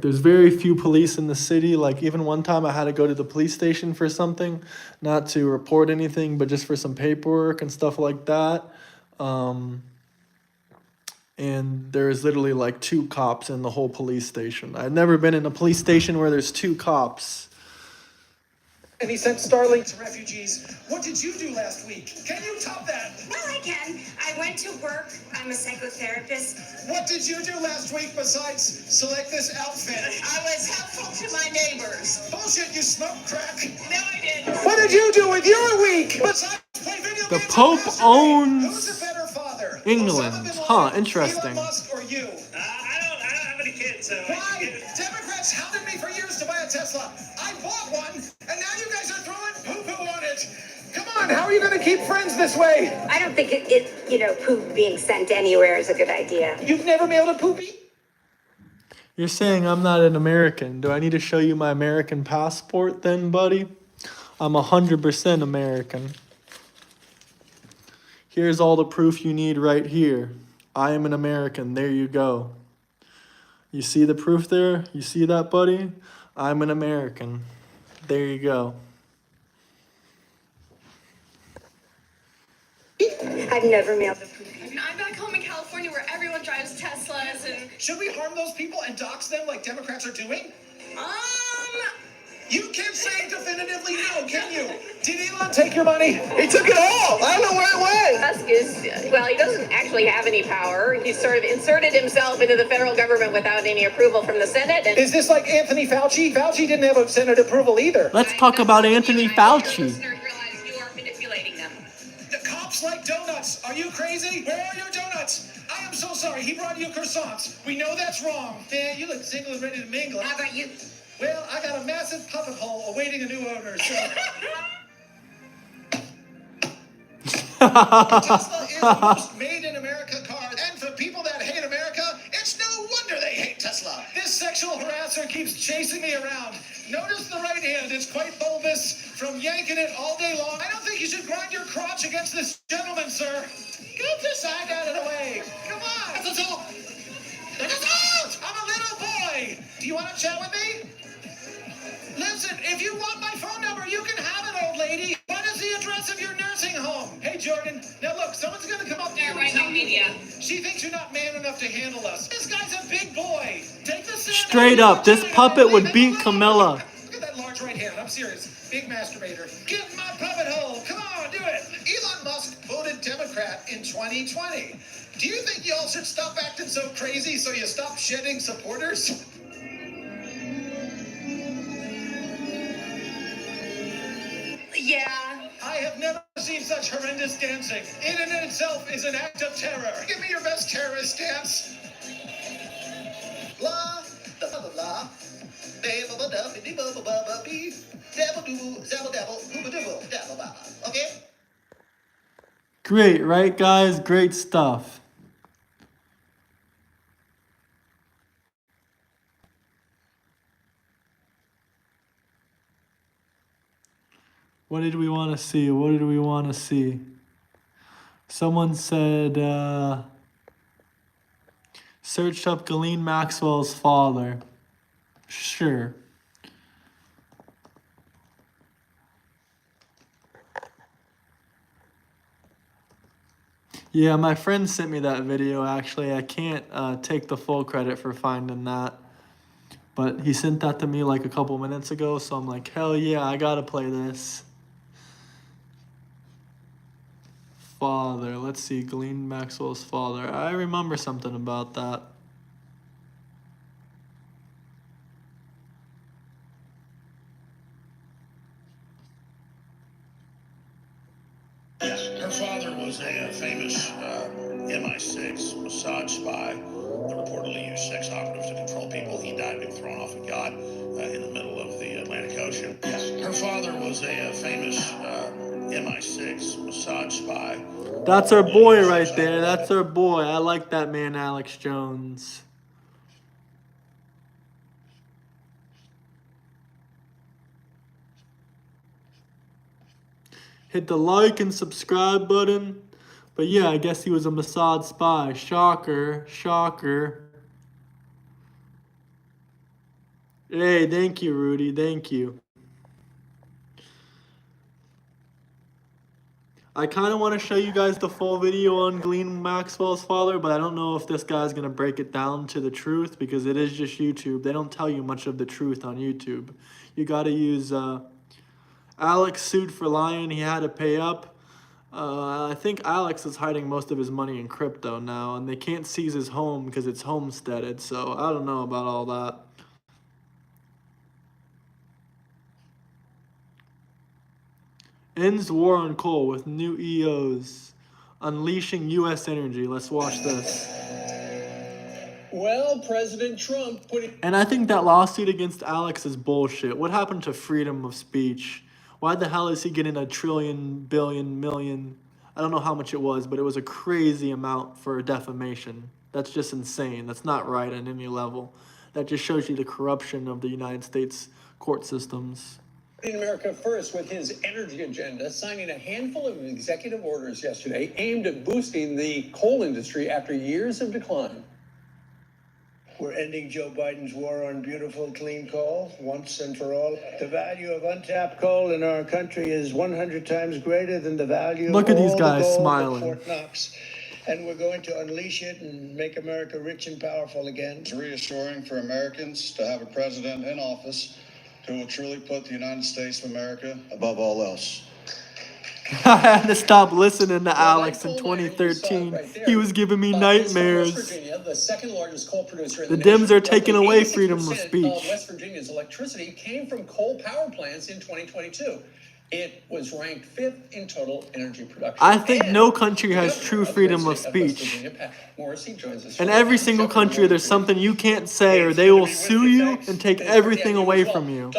there's very few police in the city. Like, even one time I had to go to the police station for something, not to report anything, but just for some paperwork and stuff like that. And there's literally like 2 cops in the whole police station. I've never been in a police station where there's 2 cops. And he sent Starlink to refugees. What did you do last week? Can you top that? Well, I can. I went to work. I'm a psychotherapist. What did you do last week besides select this outfit? I was helpful to my neighbors. Bullshit, you smoke crack. No, I didn't. What did you do with your week? Besides play video The games Pope and masturbate? owns Who's a better father? England. Osama bin Laden, Huh, interesting. Elon Musk, or you? I don't have any kids, so... Why? Democrats hounded me for years to buy a Tesla. I bought one, and now you guys are throwing poo-poo on it. Come on, how are you going to keep friends this way? I don't think poop being sent anywhere is a good idea. You've never mailed a poopy? You're saying I'm not an American. Do I need to show you my American passport then, buddy? I'm 100% American. Here's all the proof you need right here. I am an American. There you go. You see the proof there? You see that, buddy? I'm an American. There you go. I've never mailed a poop. I'm back home in California where everyone drives Teslas and... Should we harm those people and dox them like Democrats are doing? You can't say definitively no, can you? Did Elon take your money? He took it all. I don't know where it went. Musk is, well, he doesn't actually have any power. He sort of inserted himself into the federal government without any approval from the Senate. And Is this like Anthony Fauci? Fauci didn't have a Senate approval either. Let's talk about Anthony Fauci. listeners realize you are manipulating them. The cops like donuts. Are you crazy? Where are your donuts? I am so sorry. He brought you croissants. We know that's wrong. Man, you look single and ready to mingle. How about you? Well, I got a massive puppet hole awaiting a new owner, so... Tesla is the most made-in-America car, and for people that hate America, it's no wonder they hate Tesla. This sexual harasser keeps chasing me around. Notice the right hand, it's quite bulbous from yanking it all day long. I don't think you should grind your crotch against this gentleman, sir. Get this side out of the way. Come on. That's all. I'm a little boy. Do you want to chat with me? Listen, if you want my phone number, you can have it, old lady. What is the address of your nursing home? Hey, Jordan. Now, look, someone's going to come up to you. Right now, media. She thinks you're not man enough to handle us. This guy's a big boy. Take the Straight up, this puppet would beat Camilla. Look at that large right hand. I'm serious. Big masturbator. Get in my puppet hole. Come on, do it. Elon Musk voted Democrat in 2020. Do you think y'all should stop acting so crazy so you stop shedding supporters? Yeah. I have never seen such horrendous dancing. It in itself is an act of terror. Give me your best terrorist dance. Blah, blah, blah, blah. Okay? Great, right, guys? Great stuff. What did we want to see? What did we want to see? Someone said, searched up Ghislaine Maxwell's father. Sure. Yeah, my friend sent me that video, actually. I can't take the full credit for finding that. But he sent that to me like a couple minutes ago, so I'm like, hell yeah, I gotta play this. Father, let's see, Ghislaine Maxwell's father. I remember something about that. Her father was a famous MI6 Mossad spy that reportedly used sex operatives to control people. He died being thrown off a yacht in the middle of the Atlantic Ocean. Her father was a famous MI6 Mossad spy. That's our boy right there. That's our boy. I like that man, Alex Jones. Hit the like and subscribe button. But yeah, I guess he was a Mossad spy. Shocker. Shocker. Hey, thank you, Rudy. Thank you. I kind of want to show you guys the full video on Ghislaine Maxwell's father, but I don't know if this guy's going to break it down to the truth because it is just YouTube. They don't tell you much of the truth on YouTube. You got to use Alex sued for lying. He had to pay up. I think Alex is hiding most of his money in crypto now, and they can't seize his home because it's homesteaded, so I don't know about all that. Ends war on coal with new EOs. Unleashing U.S. energy. Let's watch this. Well, President Trump put it... And I think that lawsuit against Alex is bullshit. What happened to freedom of speech? Why the hell is he getting a trillion, billion, million? I don't know how much it was, but it was a crazy amount for defamation. That's just insane. That's not right on any level. That just shows you the corruption of the United States court systems. In America first with his energy agenda, signing a handful of executive orders yesterday aimed at boosting the coal industry after years of decline. We're ending Joe Biden's war on beautiful, clean coal once and for all. The value of untapped coal in our country is 100 times greater than the value Look of at these all guys the gold smiling. at Fort Knox. And we're going to unleash it and make America rich and powerful again. It's reassuring for Americans to have a president in office who will truly put the United States of America above all else. I had to stop listening to Alex in 2013. He was giving me nightmares. West Virginia, the second largest coal producer in The the Dems nation. are taking away freedom of 86% speech. Of West Virginia's electricity came from coal power plants in 2022. It was ranked 5th in total energy production. I think no country has true freedom of speech. In every single country, there's something you can't say, or they will sue you and take everything away from you,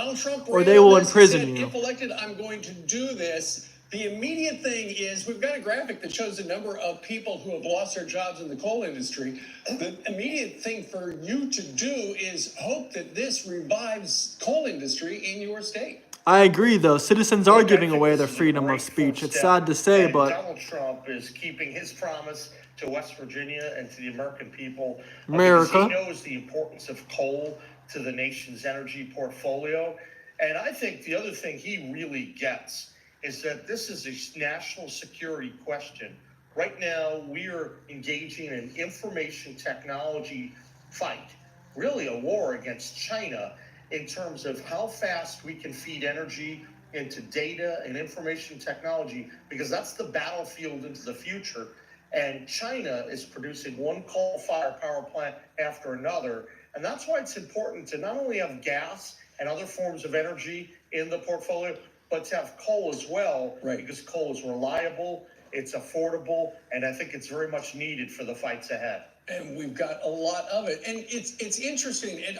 or they will imprison you. If elected, I'm going to do this. The immediate thing is, we've got a graphic that shows the number of people who have lost their jobs in the coal industry. The immediate thing for you to do is hope that this revives coal industry in your state. I agree, though. Citizens are giving away their freedom of speech. It's sad to say, but Donald Trump is keeping his promise to West Virginia and to the American people. America. Because he knows the importance of coal to the nation's energy portfolio. And I think the other thing he really gets is that this is a national security question. Right now, we are engaging in an information technology fight, really a war against China, in terms of how fast we can feed energy into data and information technology, because that's the battlefield into the future. And China is producing one coal-fired power plant after another. And that's why it's important to not only have gas and other forms of energy in the portfolio, but to have coal as well, Right. because coal is reliable, it's affordable, and I think it's very much needed for the fights ahead. And we've got a lot of it. And it's interesting. And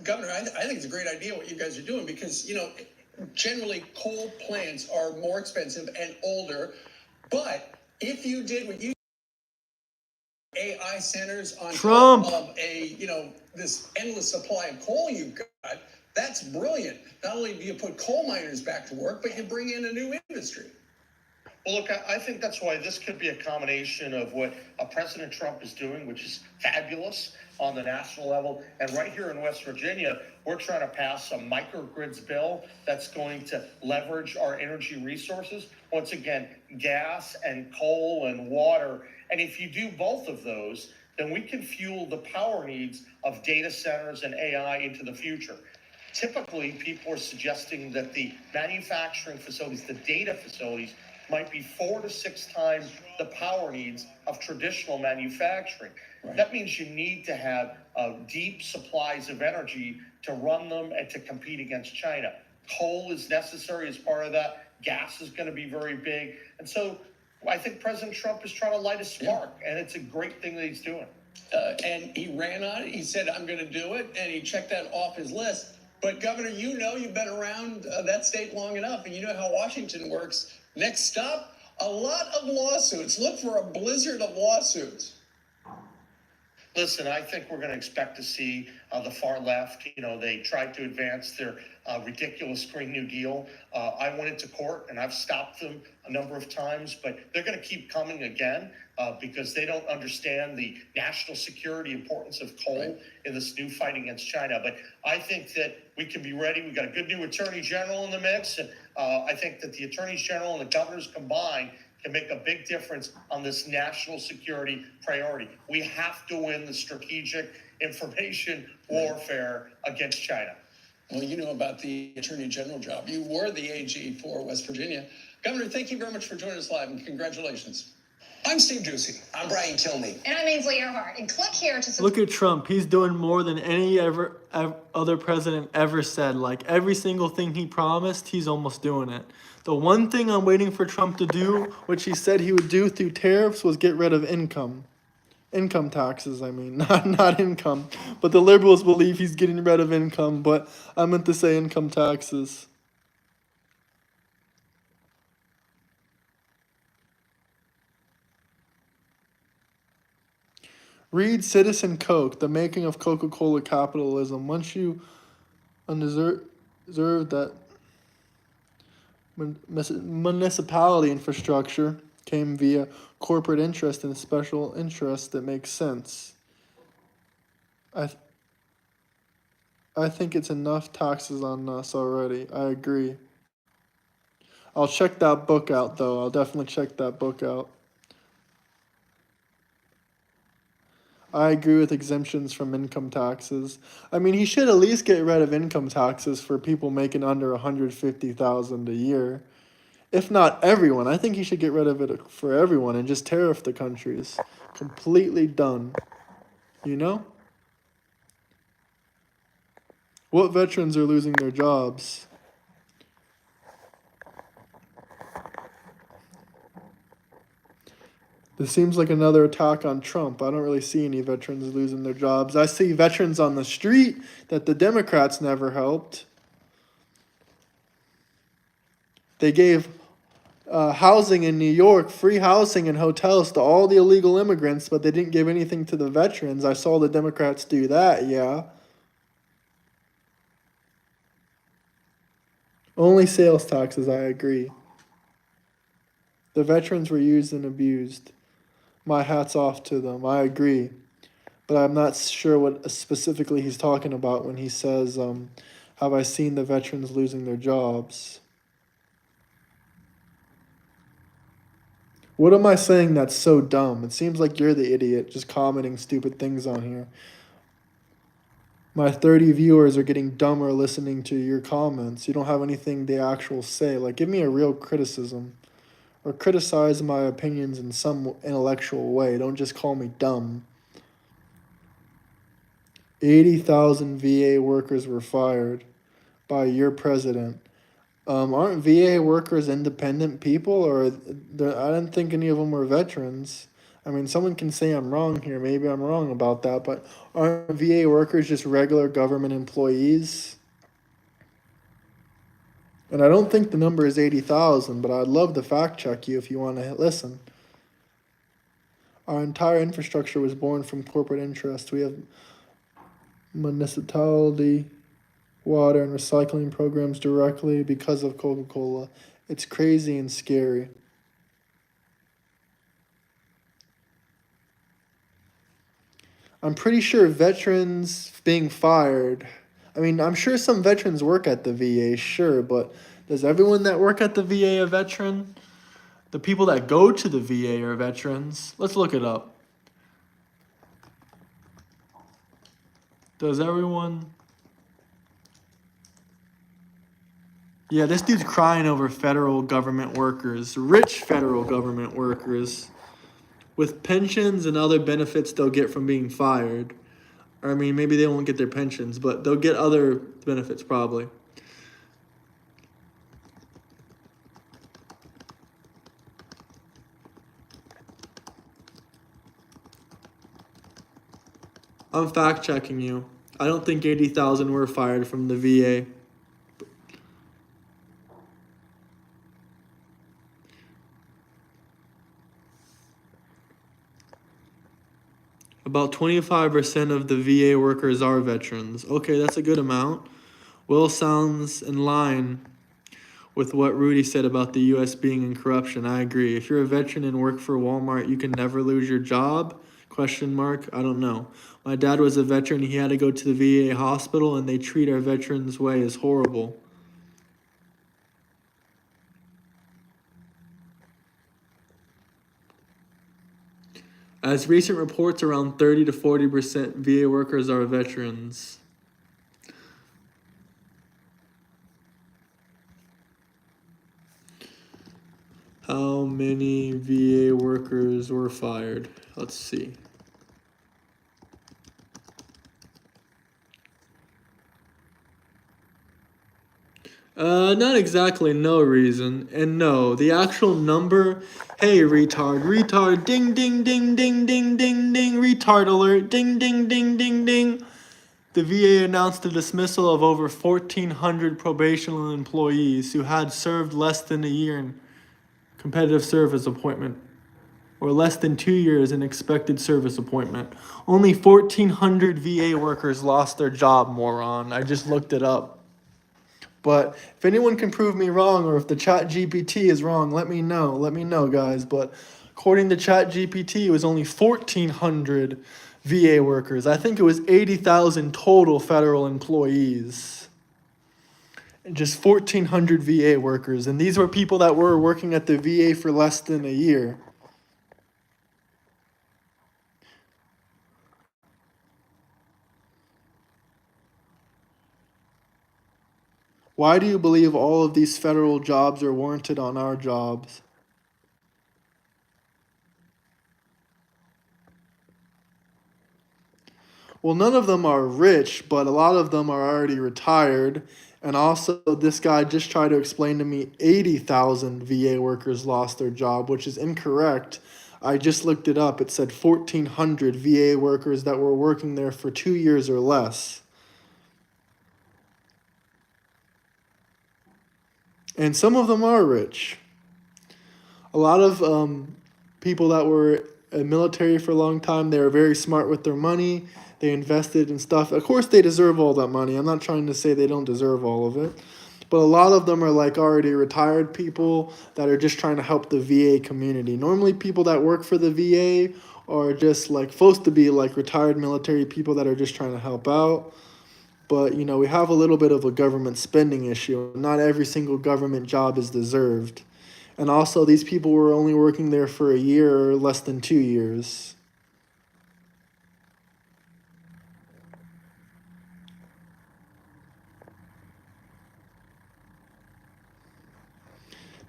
Governor, I think it's a great idea what you guys are doing because, generally coal plants are more expensive and older. But if you did what you AI centers on Trump. top of this endless supply of coal you've got, that's brilliant. Not only do you put coal miners back to work, but you bring in a new industry. Well, look, I think that's why this could be a combination of what President Trump is doing, which is fabulous on the national level. And right here in West Virginia, we're trying to pass a microgrids bill that's going to leverage our energy resources. Once again, gas and coal and water. And if you do both of those, then we can fuel the power needs of data centers and AI into the future. Typically, people are suggesting that the manufacturing facilities, the data facilities, might be 4 to 6 times the power needs of traditional manufacturing. Right. That means you need to have deep supplies of energy to run them and to compete against China. Coal is necessary as part of that. Gas is going to be very big. And so I think President Trump is trying to light a spark, and it's a great thing that he's doing. And he ran on it. He said, I'm going to do it. And he checked that off his list. But, Governor, you've been around that state long enough, and you know how Washington works. Next stop, a lot of lawsuits. Look for a blizzard of lawsuits. Listen, I think we're going to expect to see the far left. They tried to advance their ridiculous Green New Deal. I went into court and I've stopped them a number of times, but they're going to keep coming again because they don't understand the national security importance of coal in this new fight against China. But I think that we can be ready. We've got a good new attorney general in the mix. And I think that the attorneys general and the governors combined can make a big difference on this national security priority. We have to win the strategic information warfare against China. Well, you know about the Attorney General job. You were the AG for West Virginia. Governor, thank you very much for joining us live, and congratulations. I'm Steve Ducey. I'm Brian Tilney. And I'm Ainsley Earhart. And click here to Look at Trump. He's doing more than any other president ever said. Like every single thing he promised, he's almost doing it. The one thing I'm waiting for Trump to do, which he said he would do through tariffs, was get rid of income taxes. I mean, not income. But the liberals believe he's getting rid of income. But I meant to say income taxes. Read Citizen Coke, The Making of Coca-Cola Capitalism. Once you observe that municipality infrastructure came via corporate interest and special interest that makes sense. I think it's enough taxes on us already. I agree. I'll check that book out, though. I'll definitely check that book out. I agree with exemptions from income taxes. I mean, he should at least get rid of income taxes for people making under $150,000 a year. If not everyone, I think he should get rid of it for everyone and just tariff the countries. Completely done. You know? What veterans are losing their jobs? This seems like another attack on Trump. I don't really see any veterans losing their jobs. I see veterans on the street that the Democrats never helped. They gave housing in New York, free housing and hotels to all the illegal immigrants, but they didn't give anything to the veterans. I saw the Democrats do that, yeah. Only sales taxes, I agree. The veterans were used and abused. My hat's off to them. I agree. But I'm not sure what specifically he's talking about when he says, have I seen the veterans losing their jobs? What am I saying that's so dumb? It seems like you're the idiot just commenting stupid things on here. My 30 viewers are getting dumber listening to your comments. You don't have anything they actually say. Like, give me a real criticism. Or criticize my opinions in some intellectual way. Don't just call me dumb. 80,000 VA workers were fired by your president. Aren't VA workers independent people, or I didn't think any of them were veterans. I mean, someone can say I'm wrong here. Maybe I'm wrong about that, but aren't VA workers just regular government employees? And I don't think the number is 80,000, but I'd love to fact check you if you want to listen. Our entire infrastructure was born from corporate interest. We have municipality, water, and recycling programs directly because of Coca-Cola. It's crazy and scary. I'm pretty sure veterans being fired. I mean, I'm sure some veterans work at the VA, sure, but does everyone that work at the VA a veteran? The people that go to the VA are veterans. Let's look it up. Does everyone? Yeah, this dude's crying over federal government workers, rich federal government workers, with pensions and other benefits they'll get from being fired. Or, I mean, maybe they won't get their pensions, but they'll get other benefits probably. I'm fact checking you. I don't think 80,000 were fired from the VA. About 25% of the VA workers are veterans. Okay, that's a good amount. Will sounds in line with what Rudy said about the US being in corruption. I agree. If you're a veteran and work for Walmart, you can never lose your job? Question mark. I don't know. My dad was a veteran. He had to go to the VA hospital, and they treat our veterans way as horrible. As recent reports, around 30 to 40% VA workers are veterans. How many VA workers were fired? Let's see. Not exactly no reason. And no, the actual number, hey retard, ding ding ding ding ding ding ding, retard alert, ding ding ding ding ding. The VA announced the dismissal of over 1,400 probational employees who had served less than a year in competitive service appointment, or less than 2 years in expected service appointment. Only 1,400 VA workers lost their job, moron. I just looked it up. But if anyone can prove me wrong, or if the chat GPT is wrong, let me know. Let me know, guys. But according to chat GPT, it was only 1,400 VA workers. I think it was 80,000 total federal employees. And just 1,400 VA workers. And these were people that were working at the VA for less than a year. Why do you believe all of these federal jobs are warranted on our jobs? Well, none of them are rich, but a lot of them are already retired. And also, this guy just tried to explain to me 80,000 VA workers lost their job, which is incorrect. I just looked it up. It said 1,400 VA workers that were working there for 2 years or less. And some of them are rich. A lot of people that were in military for a long time, they were very smart with their money. They invested in stuff. Of course, they deserve all that money. I'm not trying to say they don't deserve all of it. But a lot of them are like already retired people that are just trying to help the VA community. Normally, people that work for the VA are just like supposed to be like retired military people that are just trying to help out. But, you know, we have a little bit of a government spending issue. Not every single government job is deserved. And also, these people were only working there for a year or less than 2 years.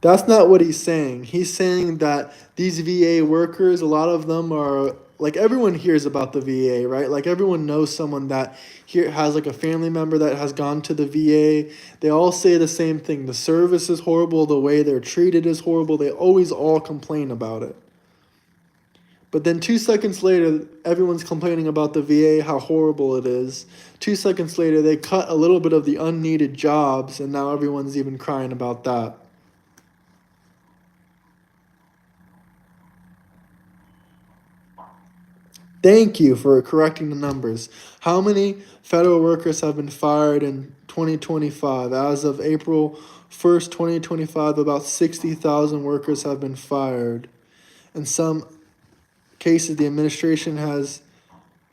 That's not what he's saying. He's saying that these VA workers, a lot of them are like everyone hears about the VA, right? Like everyone knows someone that here has like a family member that has gone to the VA. They all say the same thing. The service is horrible, the way they're treated is horrible. They always all complain about it. But then 2 seconds later, everyone's complaining about the VA, how horrible it is. 2 seconds later, they cut a little bit of the unneeded jobs, and now everyone's even crying about that. Thank you for correcting the numbers. How many federal workers have been fired in 2025? As of April 1st, 2025, about 60,000 workers have been fired. In some cases, the administration has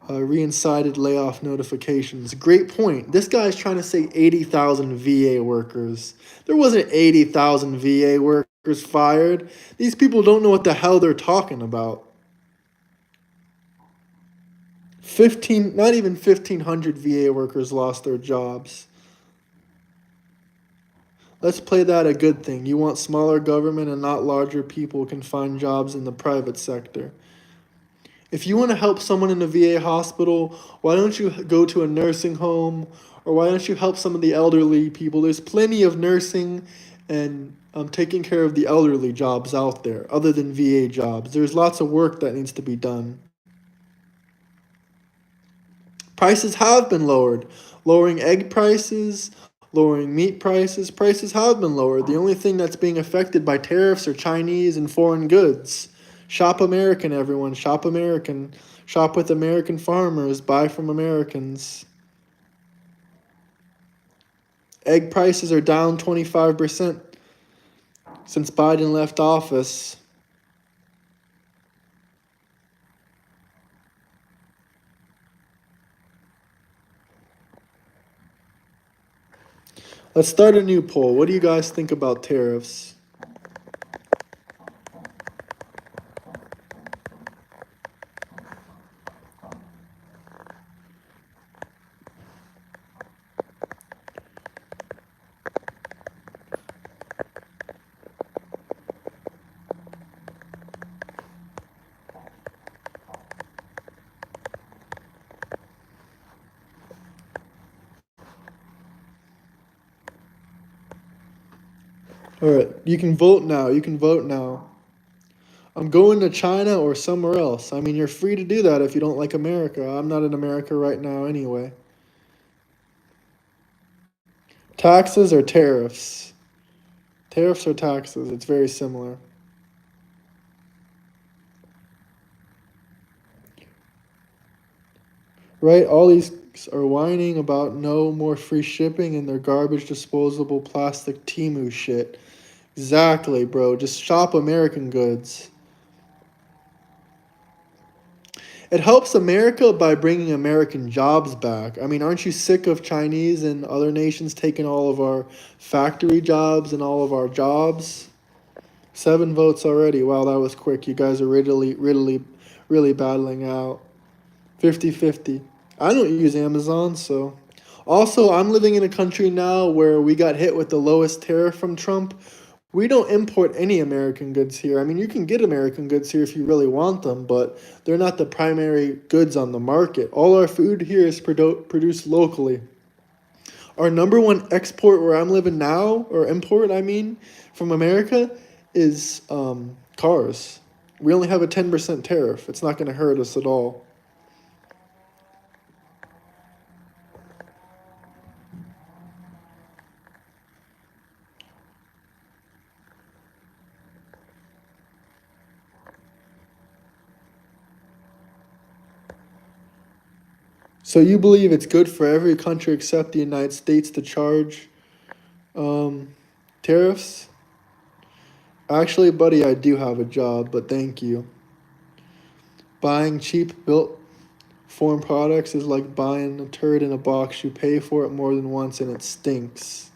reincited layoff notifications. Great point. This guy's trying to say 80,000 VA workers. There wasn't 80,000 VA workers fired. These people don't know what the hell they're talking about. not even 1,500 VA workers lost their jobs. Let's play that a good thing. You want smaller government and not larger people can find jobs in the private sector. If you want to help someone in a VA hospital, why don't you go to a nursing home, or why don't you help some of the elderly people? There's plenty of nursing and taking care of the elderly jobs out there other than VA jobs. There's lots of work that needs to be done. Prices have been lowered. Lowering egg prices, lowering meat prices. Prices have been lowered. The only thing that's being affected by tariffs are Chinese and foreign goods. Shop American, everyone. Shop American. Shop with American farmers. Buy from Americans. Egg prices are down 25% since Biden left office. Let's start a new poll. What do you guys think about tariffs? All right, you can vote now. You can vote now. I'm going to China or somewhere else. I mean, you're free to do that if you don't like America. I'm not in America right now anyway. Taxes or tariffs? Tariffs or taxes? It's very similar. Right? All these are whining about no more free shipping and their garbage disposable plastic Temu shit. Exactly, bro. Just shop American goods. It helps America by bringing American jobs back. I mean, aren't you sick of Chinese and other nations taking all of our factory jobs and all of our jobs? 7 votes already. Wow, that was quick. You guys are really battling out. 50-50. I don't use Amazon, so. Also, I'm living in a country now where we got hit with the lowest tariff from Trump. We don't import any American goods here. I mean, you can get American goods here if you really want them, but they're not the primary goods on the market. All our food here is produced locally. Our number one export where I'm living now, or import, I mean, from America, is cars. We only have a 10% tariff. It's not going to hurt us at all. So you believe it's good for every country except the United States to charge tariffs? Actually, buddy, I do have a job, but thank you. Buying cheap built foreign products is like buying a turd in a box. You pay for it more than once and it stinks.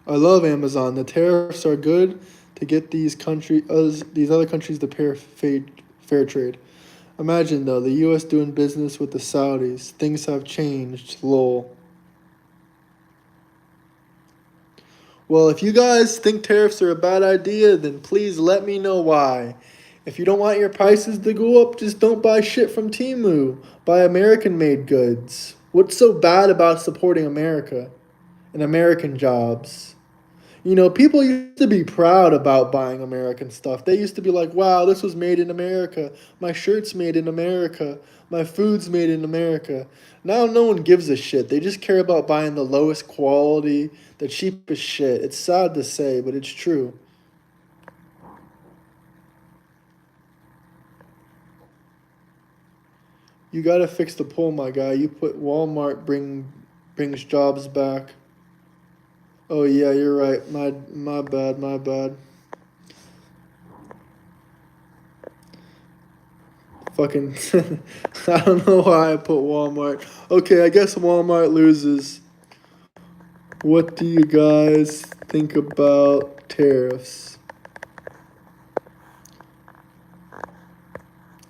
I love Amazon. The tariffs are good to get these other countries to pay fair trade. Imagine though, the U.S. doing business with the Saudis. Things have changed. Lol. Well, if you guys think tariffs are a bad idea, then please let me know why. If you don't want your prices to go up, just don't buy shit from Temu. Buy American made goods. What's so bad about supporting America and American jobs? You know, people used to be proud about buying American stuff. They used to be like, wow, this was made in America. My shirt's made in America. My food's made in America. Now no one gives a shit. They just care about buying the lowest quality, the cheapest shit. It's sad to say, but it's true. You gotta fix the poll, my guy. You put Walmart brings jobs back. Oh yeah, you're right. My bad, my bad. Fucking I don't know why I put Walmart. Okay, I guess Walmart loses. What do you guys think about tariffs?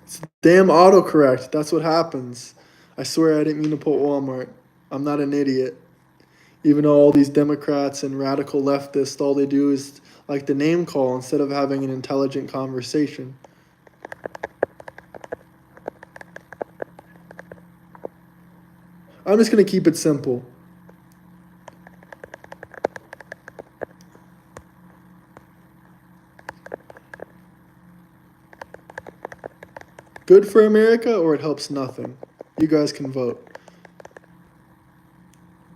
It's damn autocorrect. That's what happens. I swear I didn't mean to put Walmart. I'm not an idiot. Even though all these Democrats and radical leftists, all they do is like the name call instead of having an intelligent conversation. I'm just going to keep it simple. Good for America or it helps nothing? You guys can vote.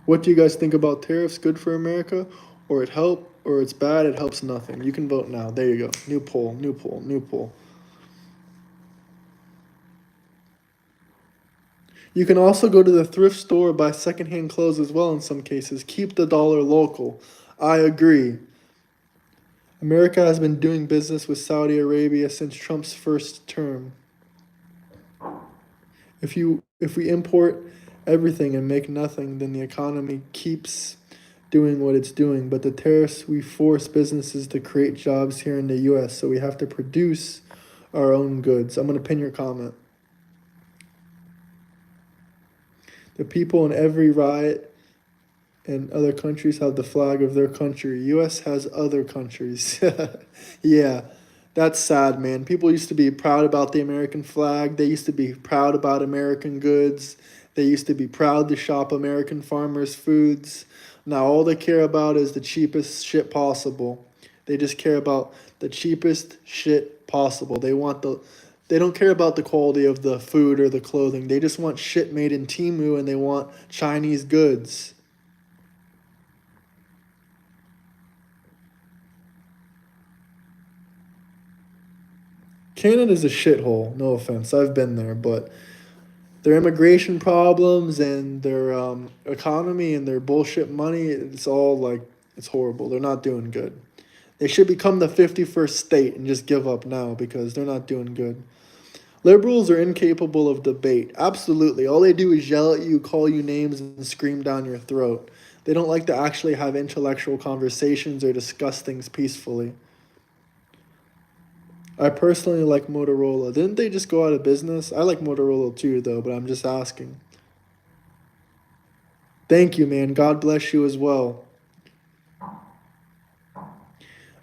What do you guys think about tariffs? Good for America or it's bad, it helps nothing? You can vote now. There you go. New poll, new poll, new poll. You can also go to the thrift store, buy secondhand clothes as well in some cases. Keep the dollar local. I agree. America has been doing business with Saudi Arabia since Trump's first term. If we import everything and make nothing, then the economy keeps doing what it's doing. But the tariffs, we force businesses to create jobs here in the US, so we have to produce our own goods. I'm going to pin your comment. The people in every riot in other countries have the flag of their country. US has other countries. Yeah, that's sad, man. People used to be proud about the American flag. They used to be proud about American goods. They used to be proud to shop American farmers' foods. Now all they care about is the cheapest shit possible. They just care about the cheapest shit possible. They don't care about the quality of the food or the clothing. They just want shit made in Temu and they want Chinese goods. Canada's a shithole, no offense. I've been there, but their immigration problems and their economy and their bullshit money, it's all like, it's horrible. They're not doing good. They should become the 51st state and just give up now because they're not doing good. Liberals are incapable of debate. Absolutely. All they do is yell at you, call you names, and scream down your throat. They don't like to actually have intellectual conversations or discuss things peacefully. I personally like Motorola. Didn't they just go out of business? I like Motorola too, though, but I'm just asking. Thank you, man. God bless you as well.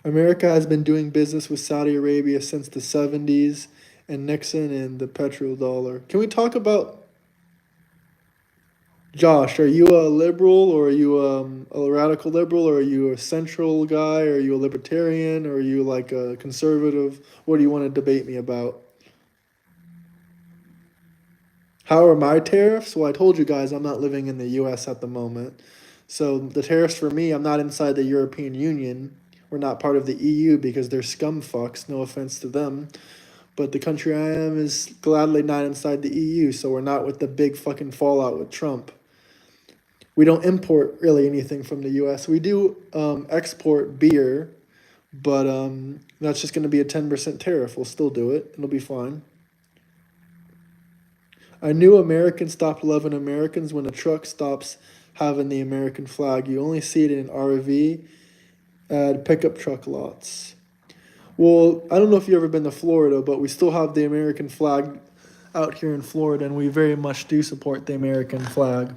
America has been doing business with Saudi Arabia since the 70s and Nixon and the petrodollar. Can we talk about Josh? Are you a liberal or are you a radical liberal or are you a central guy or are you a libertarian or are you like a conservative? What do you want to debate me about? How are my tariffs? Well, I told you guys I'm not living in the US at the moment. So the tariffs for me, I'm not inside the European Union. We're not part of the EU because they're scum fucks, no offense to them. But the country I am is gladly not inside the EU, so we're not with the big fucking fallout with Trump. We don't import really anything from the US. We do export beer, but that's just going to be a 10% tariff. We'll still do it. It'll be fine. I knew Americans stopped loving Americans when a truck stops having the American flag. You only see it in RV and pickup truck lots. Well, I don't know if you've ever been to Florida, but we still have the American flag out here in Florida, and we very much do support the American flag.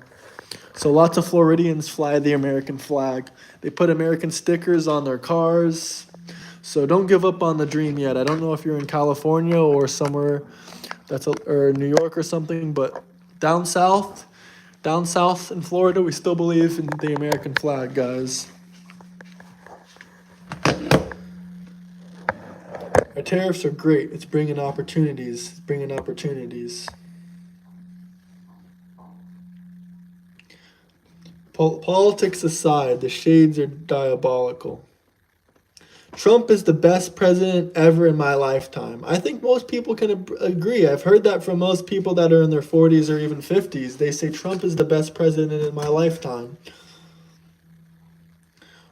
So lots of Floridians fly the American flag. They put American stickers on their cars. So don't give up on the dream yet. I don't know if you're in California or somewhere or New York or something, but down south, down south in Florida, we still believe in the American flag, guys. Our tariffs are great. It's bringing opportunities. It's bringing opportunities. Politics aside, the shades are diabolical. Trump is the best president ever in my lifetime. I think most people can agree. I've heard that from most people that are in their 40s or even 50s. They say Trump is the best president in my lifetime.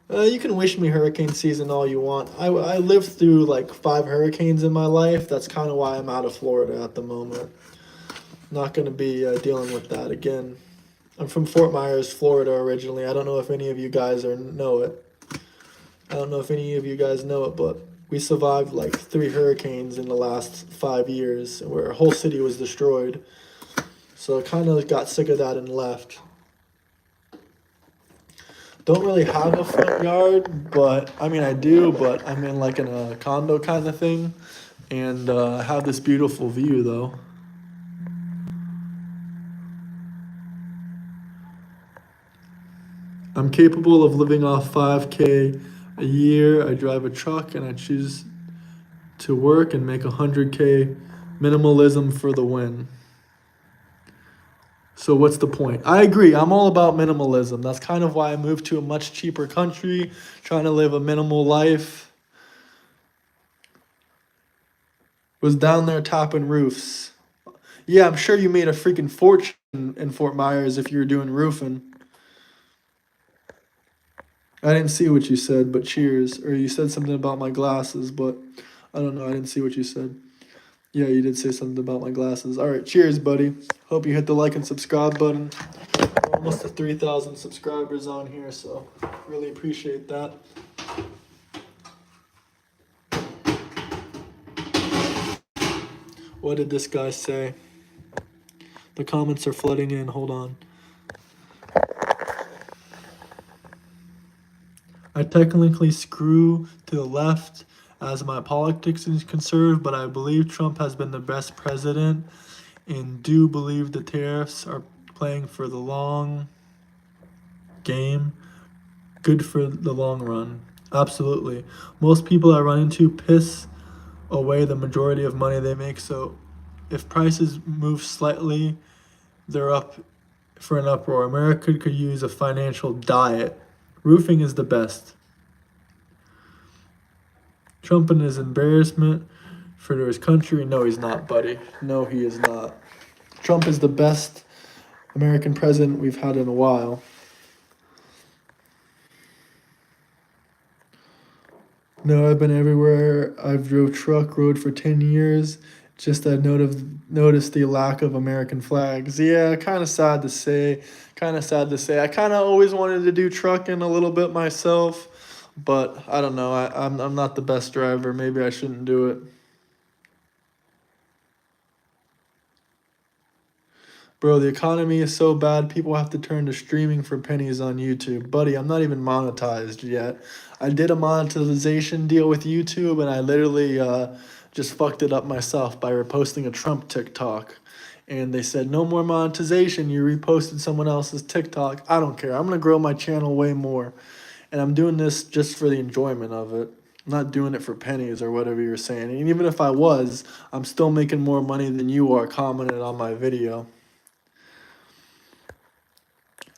You can wish me hurricane season all you want. I lived through like 5 hurricanes in my life. That's kind of why I'm out of Florida at the moment. Not going to be dealing with that again. I'm from Fort Myers, Florida originally. I don't know if any of you guys know it. I don't know if any of you guys know it, but we survived like 3 hurricanes in the last 5 years where a whole city was destroyed. So I kind of got sick of that and left. Don't really have a front yard, but I mean I do, but I'm in like in a condo kind of thing, and I have this beautiful view though. I'm capable of living off 5K a year. I drive a truck and I choose to work and make 100K. Minimalism for the win. So what's the point? I agree. I'm all about minimalism. That's kind of why I moved to a much cheaper country, trying to live a minimal life. Was down there topping roofs. Yeah, I'm sure you made a freaking fortune in Fort Myers if you were doing roofing. I didn't see what you said, but cheers. Or you said something about my glasses, but I don't know. I didn't see what you said. Yeah, you did say something about my glasses. All right, cheers, buddy. Hope you hit the like and subscribe button. We're almost to 3,000 subscribers on here, so really appreciate that. What did this guy say? The comments are flooding in. Hold on. I technically screw to the left as my politics is concerned, but I believe Trump has been the best president and do believe the tariffs are playing for the long game, good for the long run. Absolutely. Most people I run into piss away the majority of money they make, so if prices move slightly, they're up for an uproar. America could use a financial diet. Roofing is the best. Trump and his embarrassment for his country. No, he's not, buddy. No, he is not. Trump is the best American president we've had in a while. No, I've been everywhere. I've drove truck road for 10 years. Just I noticed the lack of American flags. Yeah, kind of sad to say. Kind of sad to say. I kind of always wanted to do trucking a little bit myself, but I don't know. I'm not the best driver. Maybe I shouldn't do it. Bro, the economy is so bad, people have to turn to streaming for pennies on YouTube. Buddy, I'm not even monetized yet. I did a monetization deal with YouTube, and I literally just fucked it up myself by reposting a Trump TikTok. And they said, no more monetization. You reposted someone else's TikTok. I don't care. I'm going to grow my channel way more. And I'm doing this just for the enjoyment of it. I'm not doing it for pennies or whatever you're saying. And even if I was, I'm still making more money than you are commenting on my video.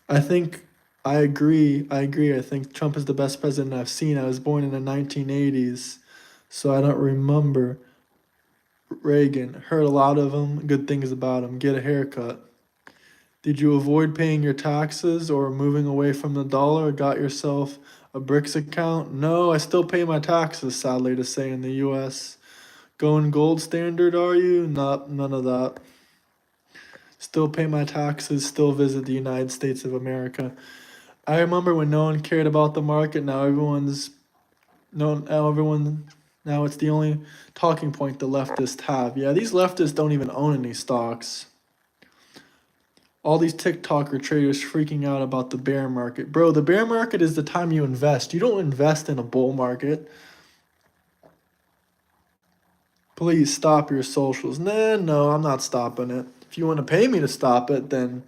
I think I agree. I think Trump is the best president I've seen. I was born in the 1980s, so I don't remember Reagan. Heard a lot of him, good things about him. Get a haircut. Did you avoid paying your taxes or moving away from the dollar? Got yourself a BRICS account? No, I still pay my taxes, sadly to say, in the U.S. Going gold standard, are you? Not none of that. Still pay my taxes, still visit the United States of America. I remember when no one cared about the market. Now now it's the only talking point the leftists have. Yeah, these leftists don't even own any stocks. All these TikToker traders freaking out about the bear market. Bro, the bear market is the time you invest. You don't invest in a bull market. Please stop your socials. No, I'm not stopping it. If you want to pay me to stop it, then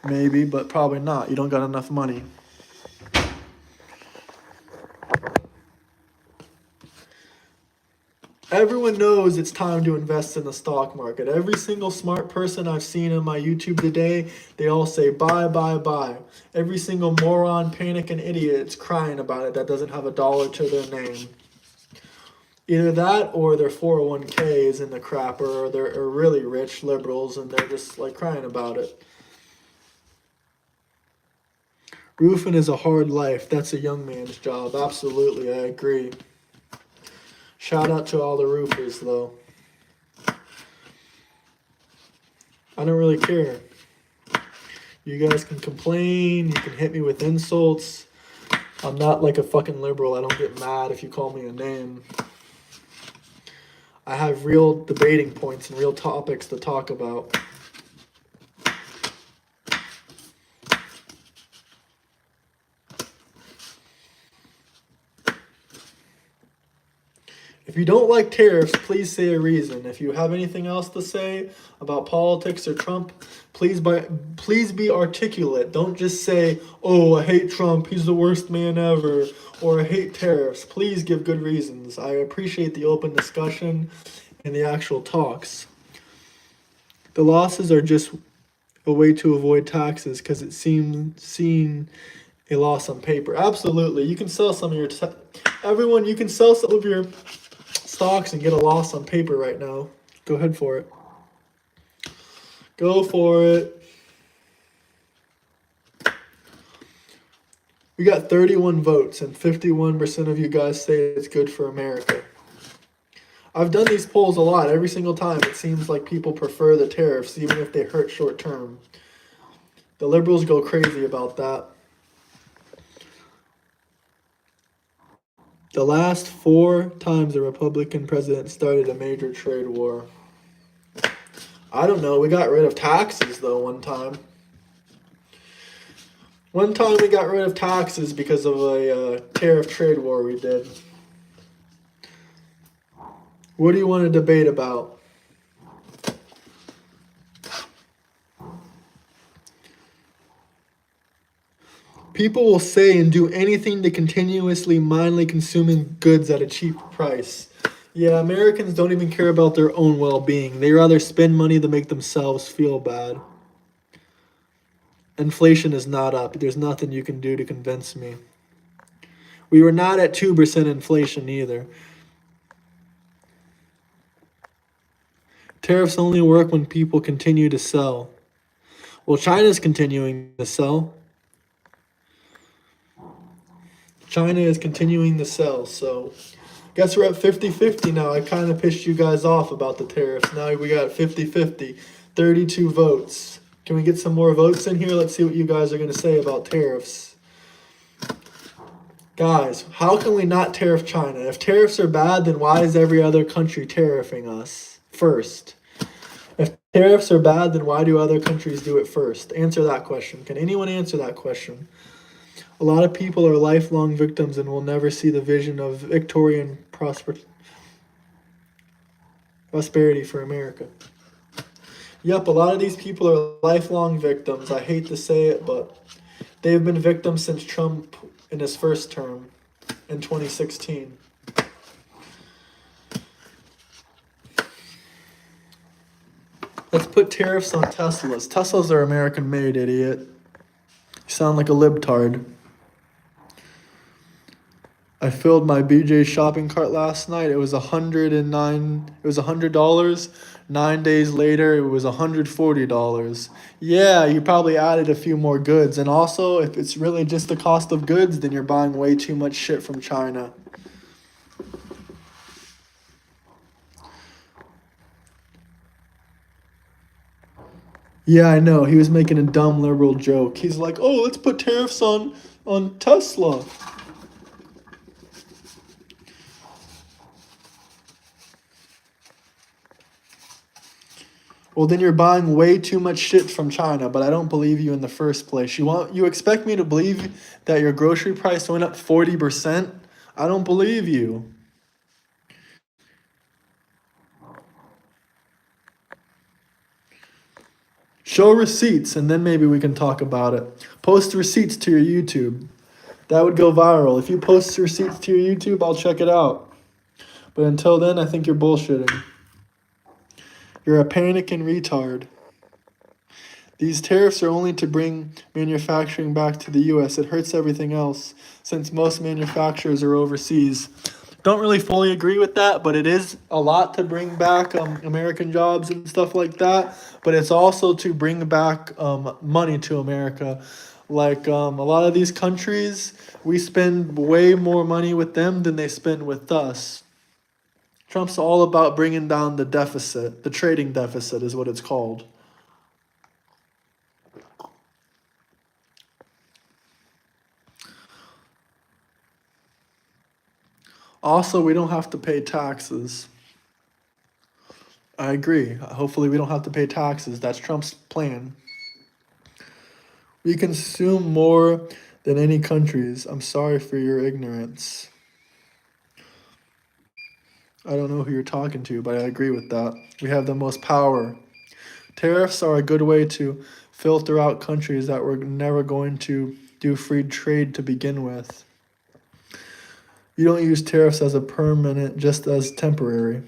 maybe, but probably not. You don't got enough money. Everyone knows it's time to invest in the stock market. Every single smart person I've seen on my YouTube today, they all say buy, buy, buy. Every single moron, panic, and idiot is crying about it that doesn't have a dollar to their name. Either that or their 401k is in the crapper, or they're really rich liberals and they're just like crying about it. Roofing is a hard life. That's a young man's job. Absolutely, I agree. Shout out to all the roofers, though. I don't really care. You guys can complain. You can hit me with insults. I'm not like a fucking liberal. I don't get mad if you call me a name. I have real debating points and real topics to talk about. If you don't like tariffs, please say a reason. If you have anything else to say about politics or Trump, please be articulate. Don't just say, oh, I hate Trump, he's the worst man ever, or I hate tariffs. Please give good reasons. I appreciate the open discussion and the actual talks. The losses are just a way to avoid taxes because it seems seen a loss on paper. Absolutely. You can sell some of your... Everyone, you can sell some of your stocks and get a loss on paper right now. Go ahead for it. Go for it. We got 31 votes and 51% of you guys say it's good for America. I've done these polls a lot. Every single time it seems like people prefer the tariffs even if they hurt short term. The liberals go crazy about that. The last 4 times a Republican president started a major trade war. I don't know. We got rid of taxes, though, one time. One time we got rid of taxes because of a tariff trade war we did. What do you want to debate about? People will say and do anything to continuously mindlessly consuming goods at a cheap price. Yeah, Americans don't even care about their own well-being. They rather spend money to make themselves feel bad. Inflation is not up. There's nothing you can do to convince me. We were not at 2% inflation either. Tariffs only work when people continue to sell. Well, China's continuing to sell. China is continuing to sell, so guess we're at 50-50 now. I kind of pissed you guys off about the tariffs. Now we got 50-50, 32 votes. Can we get some more votes in here? Let's see what you guys are going to say about tariffs. Guys, how can we not tariff China? If tariffs are bad, then why is every other country tariffing us first? If tariffs are bad, then why do other countries do it first? Answer that question. Can anyone answer that question? A lot of people are lifelong victims and will never see the vision of Victorian prosperity for America. Yep, a lot of these people are lifelong victims. I hate to say it, but they've been victims since Trump in his first term in 2016. Let's put tariffs on Teslas. Teslas are American made, idiot. You sound like a libtard. I filled my BJ shopping cart last night. It was $109. It was $100. 9 days later, it was $140. Yeah, you probably added a few more goods. And also, if it's really just the cost of goods, then you're buying way too much shit from China. Yeah, I know. He was making a dumb liberal joke. He's like, oh, let's put tariffs on Tesla. Well, then you're buying way too much shit from China, but I don't believe you in the first place. You expect me to believe that your grocery price went up 40%? I don't believe you. Show receipts and then maybe we can talk about it. Post receipts to your YouTube. That would go viral. If you post receipts to your YouTube, I'll check it out. But until then, I think you're bullshitting. You're a panicking retard. These tariffs are only to bring manufacturing back to the US. It hurts everything else since most manufacturers are overseas. Don't really fully agree with that, but it is a lot to bring back American jobs and stuff like that. But it's also to bring back money to America. Like a lot of these countries, we spend way more money with them than they spend with us. Trump's all about bringing down the deficit. The trading deficit is what it's called. Also, we don't have to pay taxes. I agree. Hopefully, we don't have to pay taxes. That's Trump's plan. We consume more than any countries. I'm sorry for your ignorance. I don't know who you're talking to, but I agree with that. We have the most power. Tariffs are a good way to filter out countries that were never going to do free trade to begin with. You don't use tariffs as a permanent, just as temporary.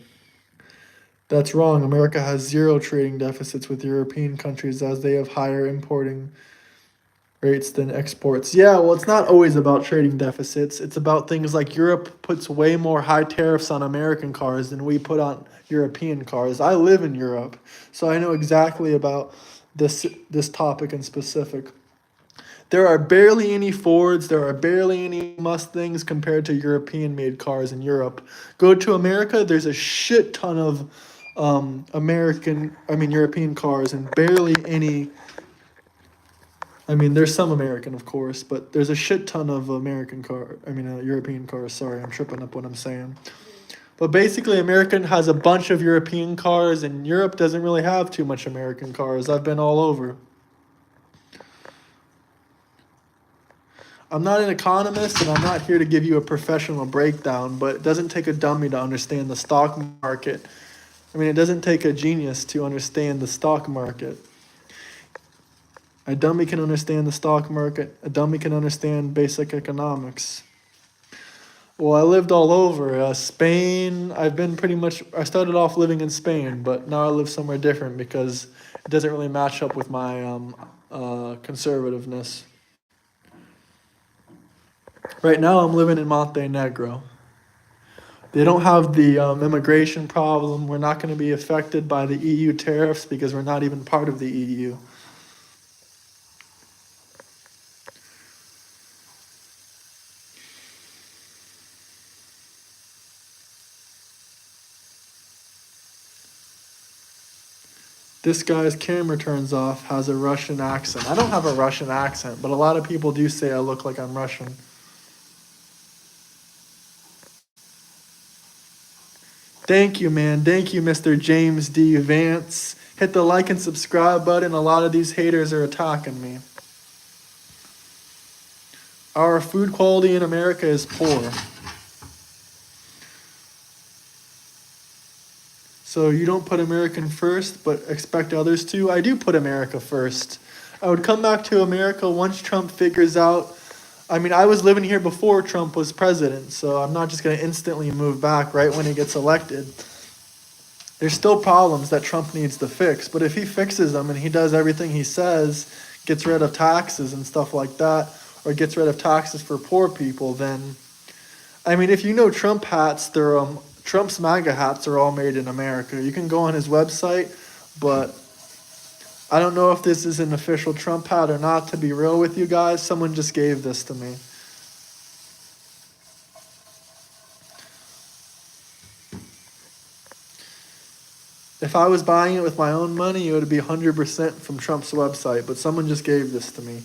That's wrong. America has zero trading deficits with European countries as they have higher importing rates than exports. Yeah, well, it's not always about trading deficits. It's about things like Europe puts way more high tariffs on American cars than we put on European cars. I live in Europe, so I know exactly about this topic in specific. There are barely any Fords, there are barely any Mustangs compared to European-made cars in Europe. Go to America, there's a shit ton of European cars and barely any. There's some American, of course, but there's a shit ton of European cars. Sorry, I'm tripping up what I'm saying. But basically, American has a bunch of European cars, and Europe doesn't really have too much American cars. I've been all over. I'm not an economist, and I'm not here to give you a professional breakdown, but it doesn't take a dummy to understand the stock market. It doesn't take a genius to understand the stock market. A dummy can understand the stock market. A dummy can understand basic economics. Well, I lived all over. Spain, I started off living in Spain, but now I live somewhere different because it doesn't really match up with my conservativeness. Right now, I'm living in Montenegro. They don't have the immigration problem. We're not going to be affected by the EU tariffs because we're not even part of the EU. This guy's camera turns off, has a Russian accent. I don't have a Russian accent, but a lot of people do say I look like I'm Russian. Thank you, man. Thank you, Mr. James D. Vance. Hit the like and subscribe button. A lot of these haters are attacking me. Our food quality in America is poor. So you don't put American first, but expect others to? I do put America first. I would come back to America once Trump figures out. I was living here before Trump was president, so I'm not just going to instantly move back right when he gets elected. There's still problems that Trump needs to fix, but if he fixes them and he does everything he says, gets rid of taxes and stuff like that, or gets rid of taxes for poor people, then, if you know Trump hats, Trump's MAGA hats are all made in America. You can go on his website, but I don't know if this is an official Trump hat or not, to be real with you guys. Someone just gave this to me. If I was buying it with my own money, it would be 100% from Trump's website, but someone just gave this to me.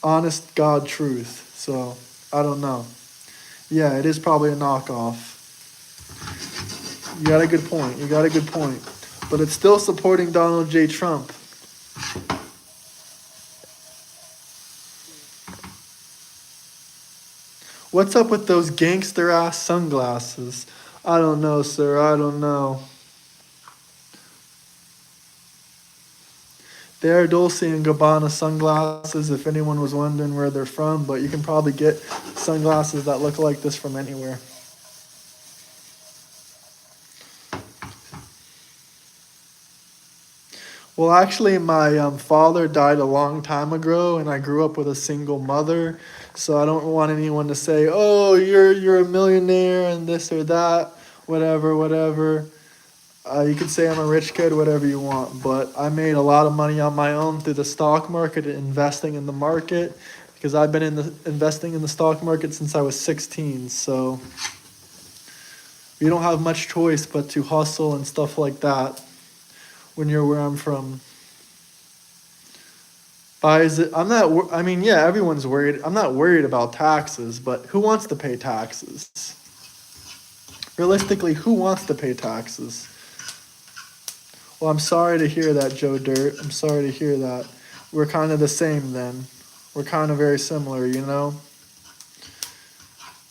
Honest God truth. So, I don't know. Yeah, it is probably a knockoff. You got a good point. But it's still supporting Donald J. Trump. What's up with those gangster ass sunglasses? I don't know, sir. I don't know. They're Dolce & Gabbana sunglasses, if anyone was wondering where they're from, but you can probably get sunglasses that look like this from anywhere. Well, actually, my father died a long time ago, and I grew up with a single mother, so I don't want anyone to say, "Oh, you're a millionaire and this or that, whatever." You could say I'm a rich kid, whatever you want, but I made a lot of money on my own through the stock market and investing in the market, because I've been investing in the stock market since I was 16. So you don't have much choice but to hustle and stuff like that when you're where I'm from. I mean, yeah, everyone's worried. I'm not worried about taxes, but who wants to pay taxes? Realistically, who wants to pay taxes? Well, I'm sorry to hear that, Joe Dirt. I'm sorry to hear that. We're kind of the same then. We're kind of very similar, you know?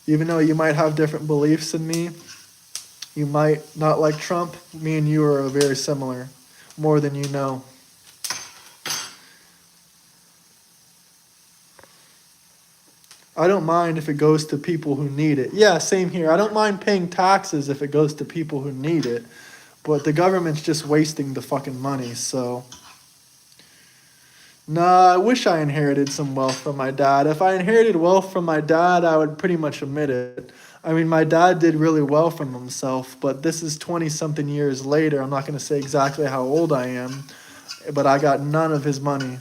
Even though you might have different beliefs than me, you might not like Trump, me and you are very similar, more than you know. I don't mind if it goes to people who need it. Yeah, same here. I don't mind paying taxes if it goes to people who need it. But the government's just wasting the fucking money, so. Nah, I wish I inherited some wealth from my dad. If I inherited wealth from my dad, I would pretty much admit it. I mean, my dad did really well for himself, but this is 20-something years later. I'm not going to say exactly how old I am, but I got none of his money.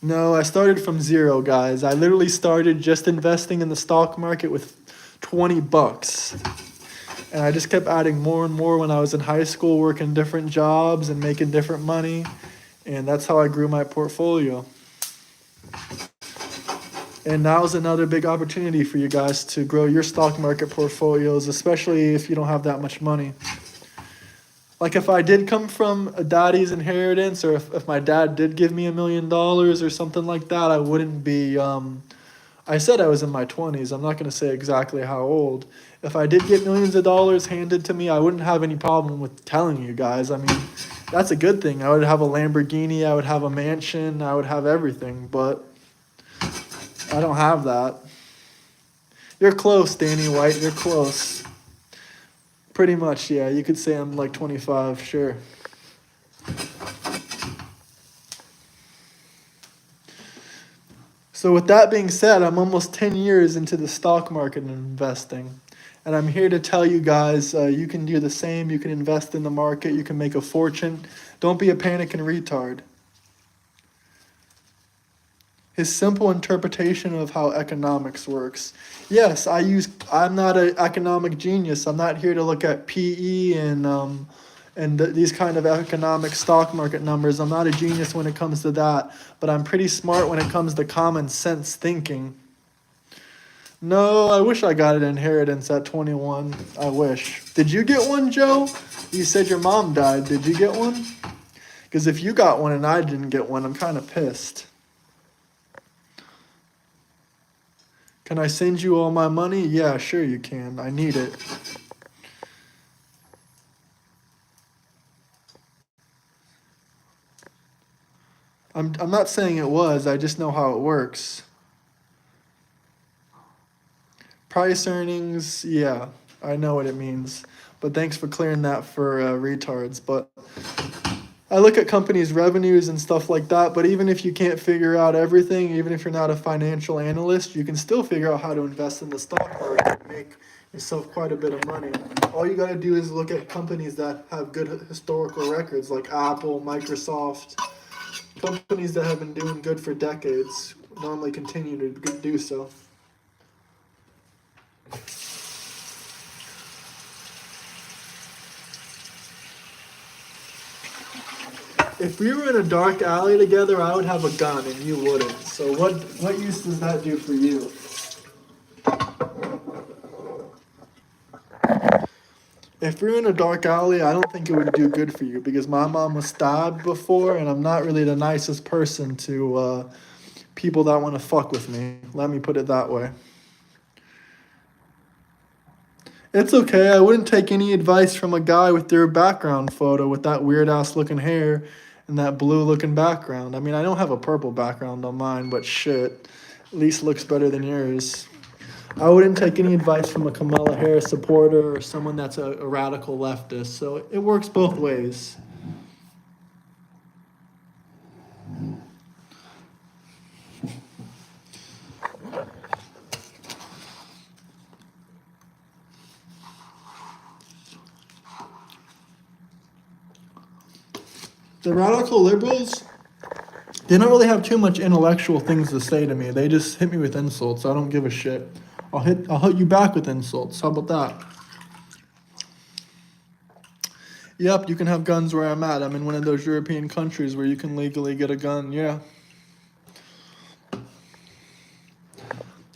No, I started from zero, guys. I literally started just investing in the stock market with $20. And I just kept adding more and more when I was in high school, working different jobs and making different money. And that's how I grew my portfolio. And now's another big opportunity for you guys to grow your stock market portfolios, especially if you don't have that much money. Like if I did come from a daddy's inheritance, or if my dad did give me $1 million or something like that, I wouldn't be, I said I was in my 20s. I'm not going to say exactly how old. If I did get millions of dollars handed to me, I wouldn't have any problem with telling you guys. I mean, that's a good thing. I would have a Lamborghini, I would have a mansion, I would have everything, but I don't have that. You're close, Danny White, you're close. Pretty much, yeah. You could say I'm like 25, sure. So with that being said, I'm almost 10 years into the stock market and investing. And I'm here to tell you guys, you can do the same. You can invest in the market. You can make a fortune. Don't be a panic and retard. His simple interpretation of how economics works. Yes, I'm not an economic genius. I'm not here to look at PE and these kind of economic stock market numbers. I'm not a genius when it comes to that, but I'm pretty smart when it comes to common sense thinking. No, I wish I got an inheritance at 21. I wish. Did you get one, Joe? You said your mom died. Did you get one? Because if you got one and I didn't get one, I'm kind of pissed. Can I send you all my money? Yeah, sure you can. I need it. I'm not saying it was. I just know how it works. Price earnings, yeah, I know what it means. But thanks for clearing that for retards. But I look at companies' revenues and stuff like that, but even if you can't figure out everything, even if you're not a financial analyst, you can still figure out how to invest in the stock market and make yourself quite a bit of money. All you gotta do is look at companies that have good historical records, like Apple, Microsoft. Companies that have been doing good for decades normally continue to do so. If we were in a dark alley together, I would have a gun and you wouldn't. So what use does that do for you? If you're in a dark alley, I don't think it would do good for you because my mom was stabbed before, and I'm not really the nicest person to people that want to fuck with me. Let me put it that way. It's okay. I wouldn't take any advice from a guy with their background photo with that weird ass looking hair and that blue looking background. I mean, I don't have a purple background on mine, but shit, at least looks better than yours. I wouldn't take any advice from a Kamala Harris supporter or someone that's a radical leftist. So it works both ways. The radical liberals, they don't really have too much intellectual things to say to me. They just hit me with insults. I don't give a shit. I'll hit you back with insults. How about that? Yep, you can have guns where I'm at. I'm in one of those European countries where you can legally get a gun. Yeah.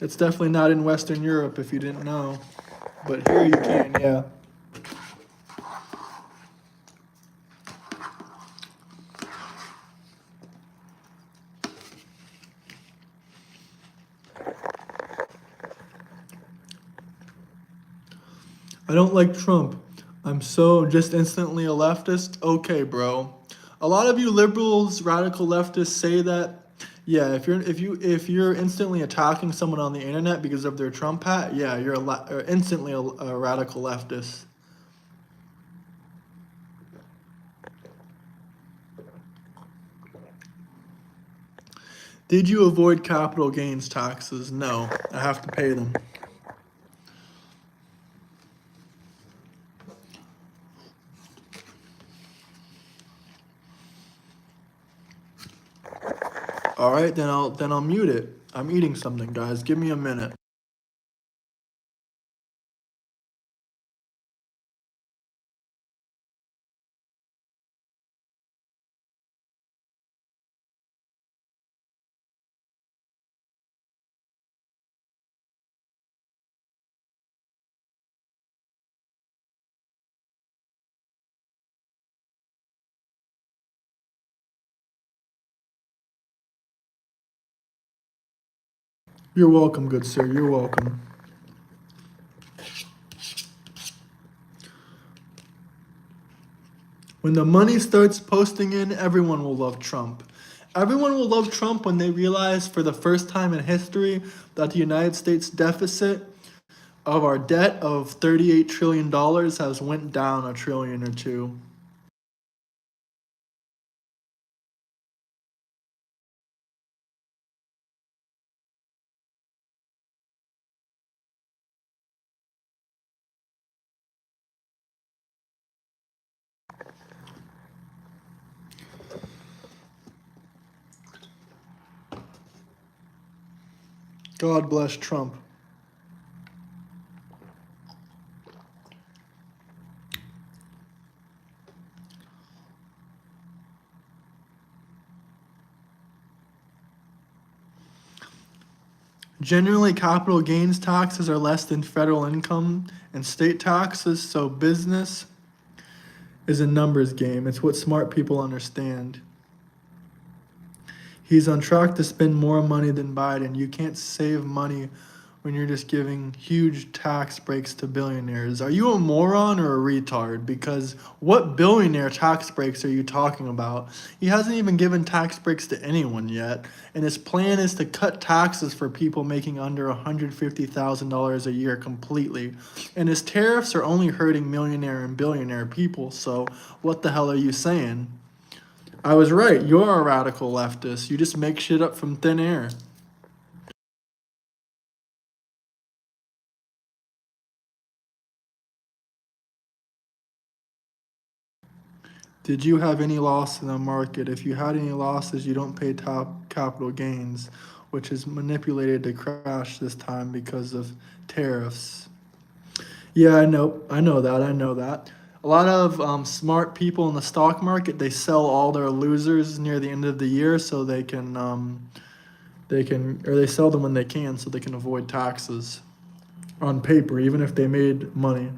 It's definitely not in Western Europe if you didn't know. But here you can, yeah. I don't like Trump. I'm so just instantly a leftist. Okay, bro. A lot of you liberals, radical leftists say that. Yeah, if you're instantly attacking someone on the internet because of their Trump hat, yeah, you're instantly a radical leftist. Did you avoid capital gains taxes? No, I have to pay them. All right, then I'll mute it. I'm eating something, guys. Give me a minute. You're welcome, good sir. You're welcome. When the money starts posting in, everyone will love Trump. Everyone will love Trump when they realize for the first time in history that the United States deficit of our debt of $38 trillion has went down a trillion or two. God bless Trump. Generally, capital gains taxes are less than federal income and state taxes, so business is a numbers game. It's what smart people understand. He's on track to spend more money than Biden. You can't save money when you're just giving huge tax breaks to billionaires. Are you a moron or a retard? Because what billionaire tax breaks are you talking about? He hasn't even given tax breaks to anyone yet. And his plan is to cut taxes for people making under $150,000 a year completely. And his tariffs are only hurting millionaire and billionaire people. So what the hell are you saying? I was right. You're a radical leftist. You just make shit up from thin air. Did you have any loss in the market? If you had any losses, you don't pay top capital gains, which is manipulated to crash this time because of tariffs. Yeah, I know that. A lot of smart people in the stock market, they sell all their losers near the end of the year so or they sell them when they can so they can avoid taxes on paper, even if they made money.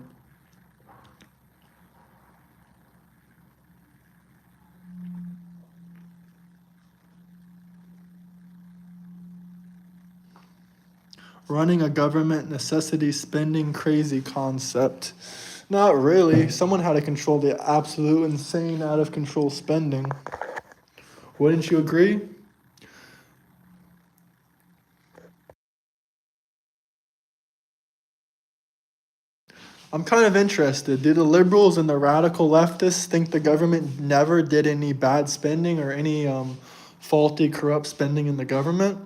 running a government necessity spending crazy concept. Not really. Someone had to control the absolute insane out of control spending. Wouldn't you agree? I'm kind of interested. Do the liberals and the radical leftists think the government never did any bad spending or any faulty, corrupt spending in the government?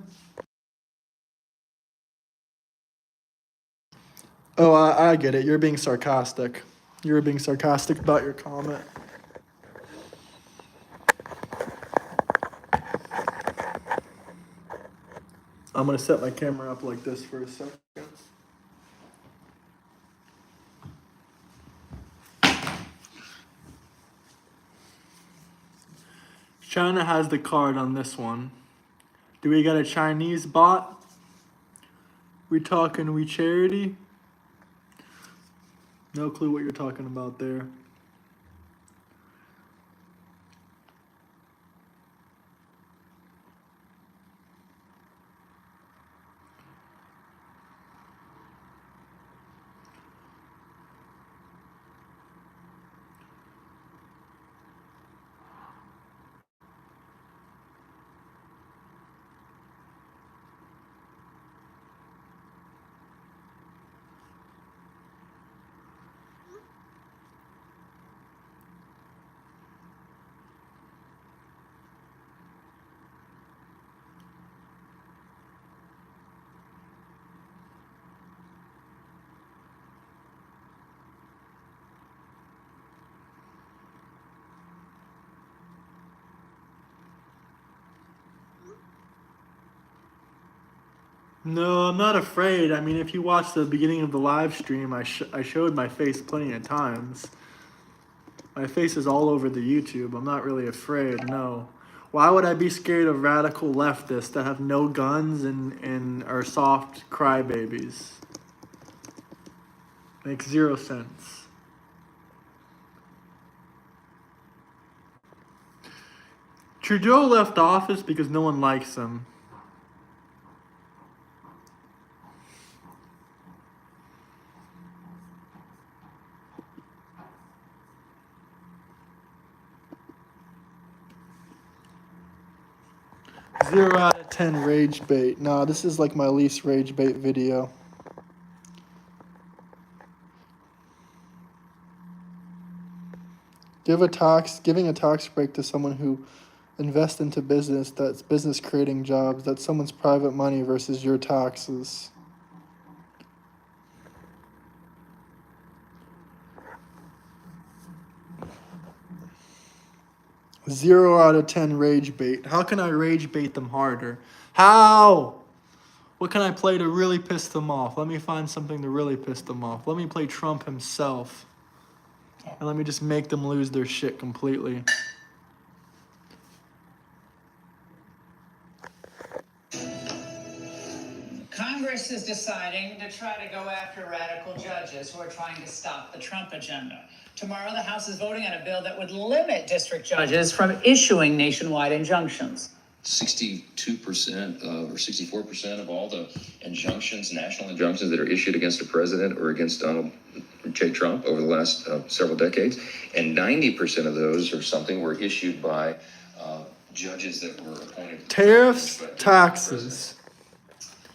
Oh, I get it. You're being sarcastic. You're being sarcastic about your comment. I'm going to set my camera up like this for a second. China has the card on this one. Do we got a Chinese bot? We talking we charity? No clue what you're talking about there. No, I'm not afraid. I mean, if you watch the beginning of the live stream, I showed my face plenty of times. My face is all over the YouTube. I'm not really afraid, no. Why would I be scared of radical leftists that have no guns and are soft crybabies? Makes zero sense. Trudeau left office because no one likes him. Zero out of 10 rage bait. Nah, this is like my least rage bait video. Giving a tax break to someone who invests into business, that's business creating jobs, that's someone's private money versus your taxes. Zero out of 10 rage bait. How can I rage bait them harder? How? What can I play to really piss them off? Let me find something to really piss them off. Let me play Trump himself. And let me just make them lose their shit completely. Congress is deciding to try to go after radical judges who are trying to stop the Trump agenda. Tomorrow, the House is voting on a bill that would limit district judges from issuing nationwide injunctions. 62% of, or 64% of all the injunctions, national injunctions that are issued against a president or against Donald J. Trump over the last several decades, and 90% of those or something were issued by judges that were appointed. Tariffs, taxes.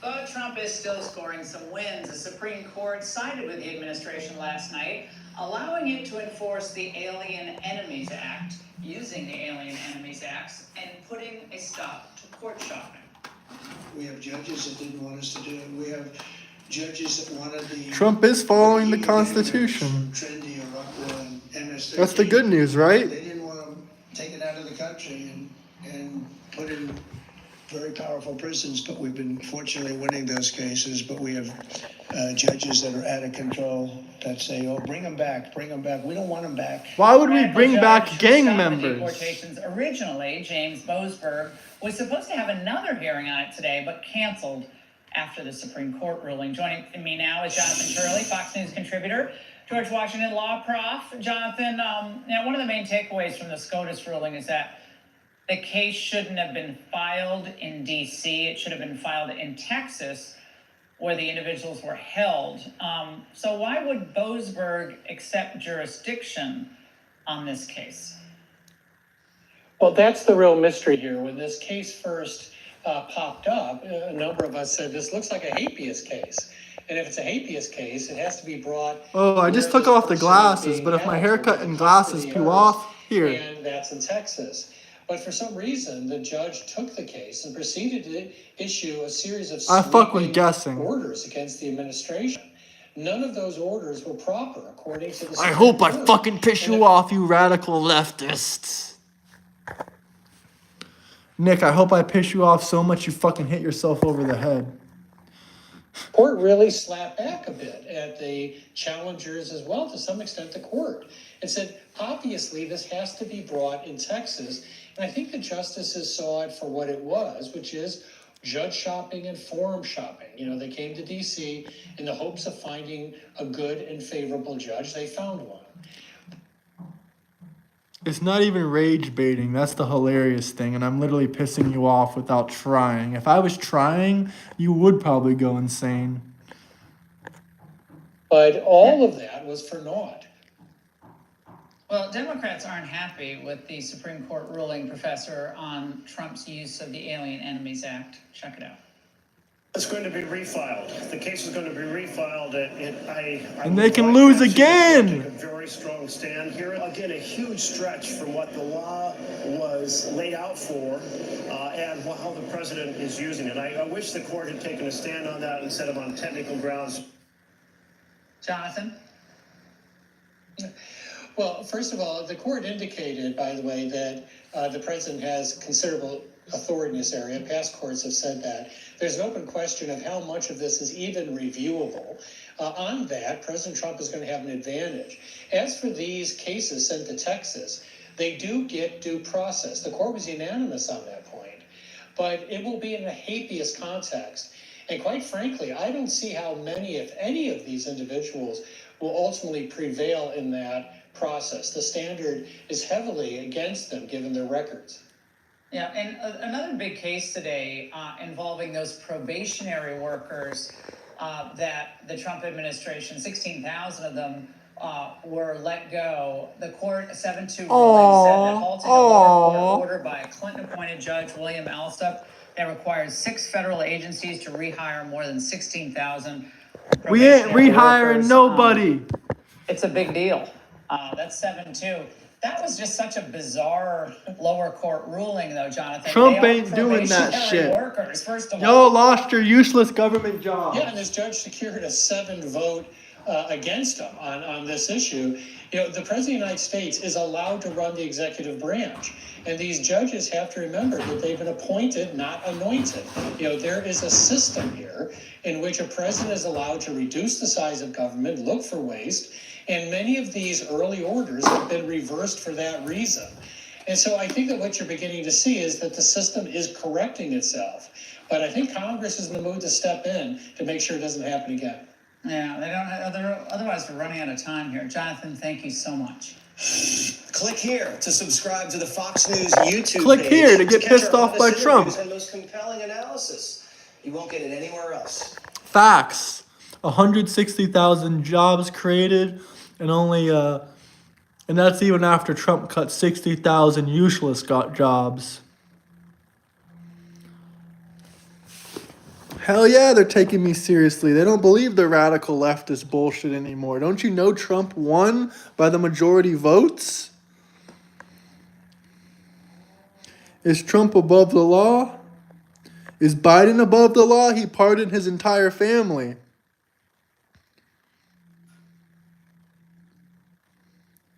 But Trump is still scoring some wins. The Supreme Court sided with the administration last night, allowing it to enforce the Alien Enemies Act, using the Alien Enemies Acts, and putting a stop to court shopping. We have judges that didn't want us to do it. We have judges that wanted the... Trump is following the Constitution. Trendy or Rockwell and MS-13. That's the good news, right? They didn't want to take it out of the country and put it in very powerful prisons, but we've been fortunately winning those cases. But we have judges that are out of control that say, oh, bring them back, bring them back. We don't want them back. Why would we bring back gang members? Deportations. Originally, James Boasberg was supposed to have another hearing on it today, but canceled after the Supreme Court ruling. Joining me now is Jonathan Turley, Fox News contributor, George Washington law prof. Jonathan, now one of the main takeaways from the SCOTUS ruling is that the case shouldn't have been filed in D.C. It should have been filed in Texas. where the individuals were held. So why would Boasberg accept jurisdiction on this case? Well, that's the real mystery here. When this case first popped up, a number of us said this looks like a habeas case. And if it's a habeas case, it has to be brought. Oh, I just took off the glasses, but if my haircut and glasses peel off, here. And that's in Texas. But for some reason, the judge took the case and proceeded to issue a series of guessing. orders against the administration. None of those orders were proper, according to the I hope I fucking piss you off, you radical leftists. Nick, I hope I piss you off so much you fucking hit yourself over the head. Court really slapped back a bit at the challengers as well, to some extent the court, and said, obviously this has to be brought in Texas. And I think the justices saw it for what it was, which is judge shopping and forum shopping. You know, they came to DC in the hopes of finding a good and favorable judge. They found one. It's not even rage baiting. That's the hilarious thing. And I'm literally pissing you off without trying. If I was trying, you would probably go insane. But all of that was for naught. Well, Democrats aren't happy with the Supreme Court ruling, Professor, on Trump's use of the Alien Enemies Act. Check it out. It's going to be refiled. The case is going to be refiled. And they can lose again. Take a very strong stand here. Again, a huge stretch from what the law was laid out for and how the president is using it. I wish the court had taken a stand on that instead of on technical grounds. Jonathan? Well, first of all, the court indicated, by the way, that the president has considerable authority in this area. Past courts have said that. There's an open question of how much of this is even reviewable. On that, President Trump is going to have an advantage. As for these cases sent to Texas, they do get due process. The court was unanimous on that point, but it will be in a habeas context. And quite frankly, I don't see how many, if any, of these individuals will ultimately prevail in that process. The standard is heavily against them, given their records. Yeah, and another big case today involving those probationary workers that the Trump administration, 16,000 of them were let go. The court, a 7-2 ruling, said that halting a lower court order by a Clinton-appointed judge, William Alsup, that required 6 federal agencies to rehire more than 16,000. We ain't rehiring nobody. It's a big deal. That's 7-2. That was just such a bizarre lower court ruling, though, Jonathan. Trump ain't doing that shit. Workers, first of Y'all all. lost your useless government job. Yeah, and this judge secured a 7-vote against him on this issue. You know, the President of the United States is allowed to run the executive branch. And these judges have to remember that they've been appointed, not anointed. You know, there is a system here in which a president is allowed to reduce the size of government, look for waste, and many of these early orders have been reversed for that reason. And so I think that what you're beginning to see is that the system is correcting itself. But I think Congress is in the mood to step in to make sure it doesn't happen again. Yeah, they don't have, otherwise we're running out of time here. Jonathan, thank you so much. Click here to subscribe to the Fox News YouTube Click page here to get catch pissed our off by hottest Trump. interviews and most compelling analysis. You won't get it anywhere else. Facts. 160,000 jobs created, and only and that's even after Trump cut 60,000 useless jobs. Hell yeah, they're taking me seriously. They don't believe the radical leftist bullshit anymore. Don't you know Trump won by the majority votes? Is Trump above the law? Is Biden above the law? He pardoned his entire family.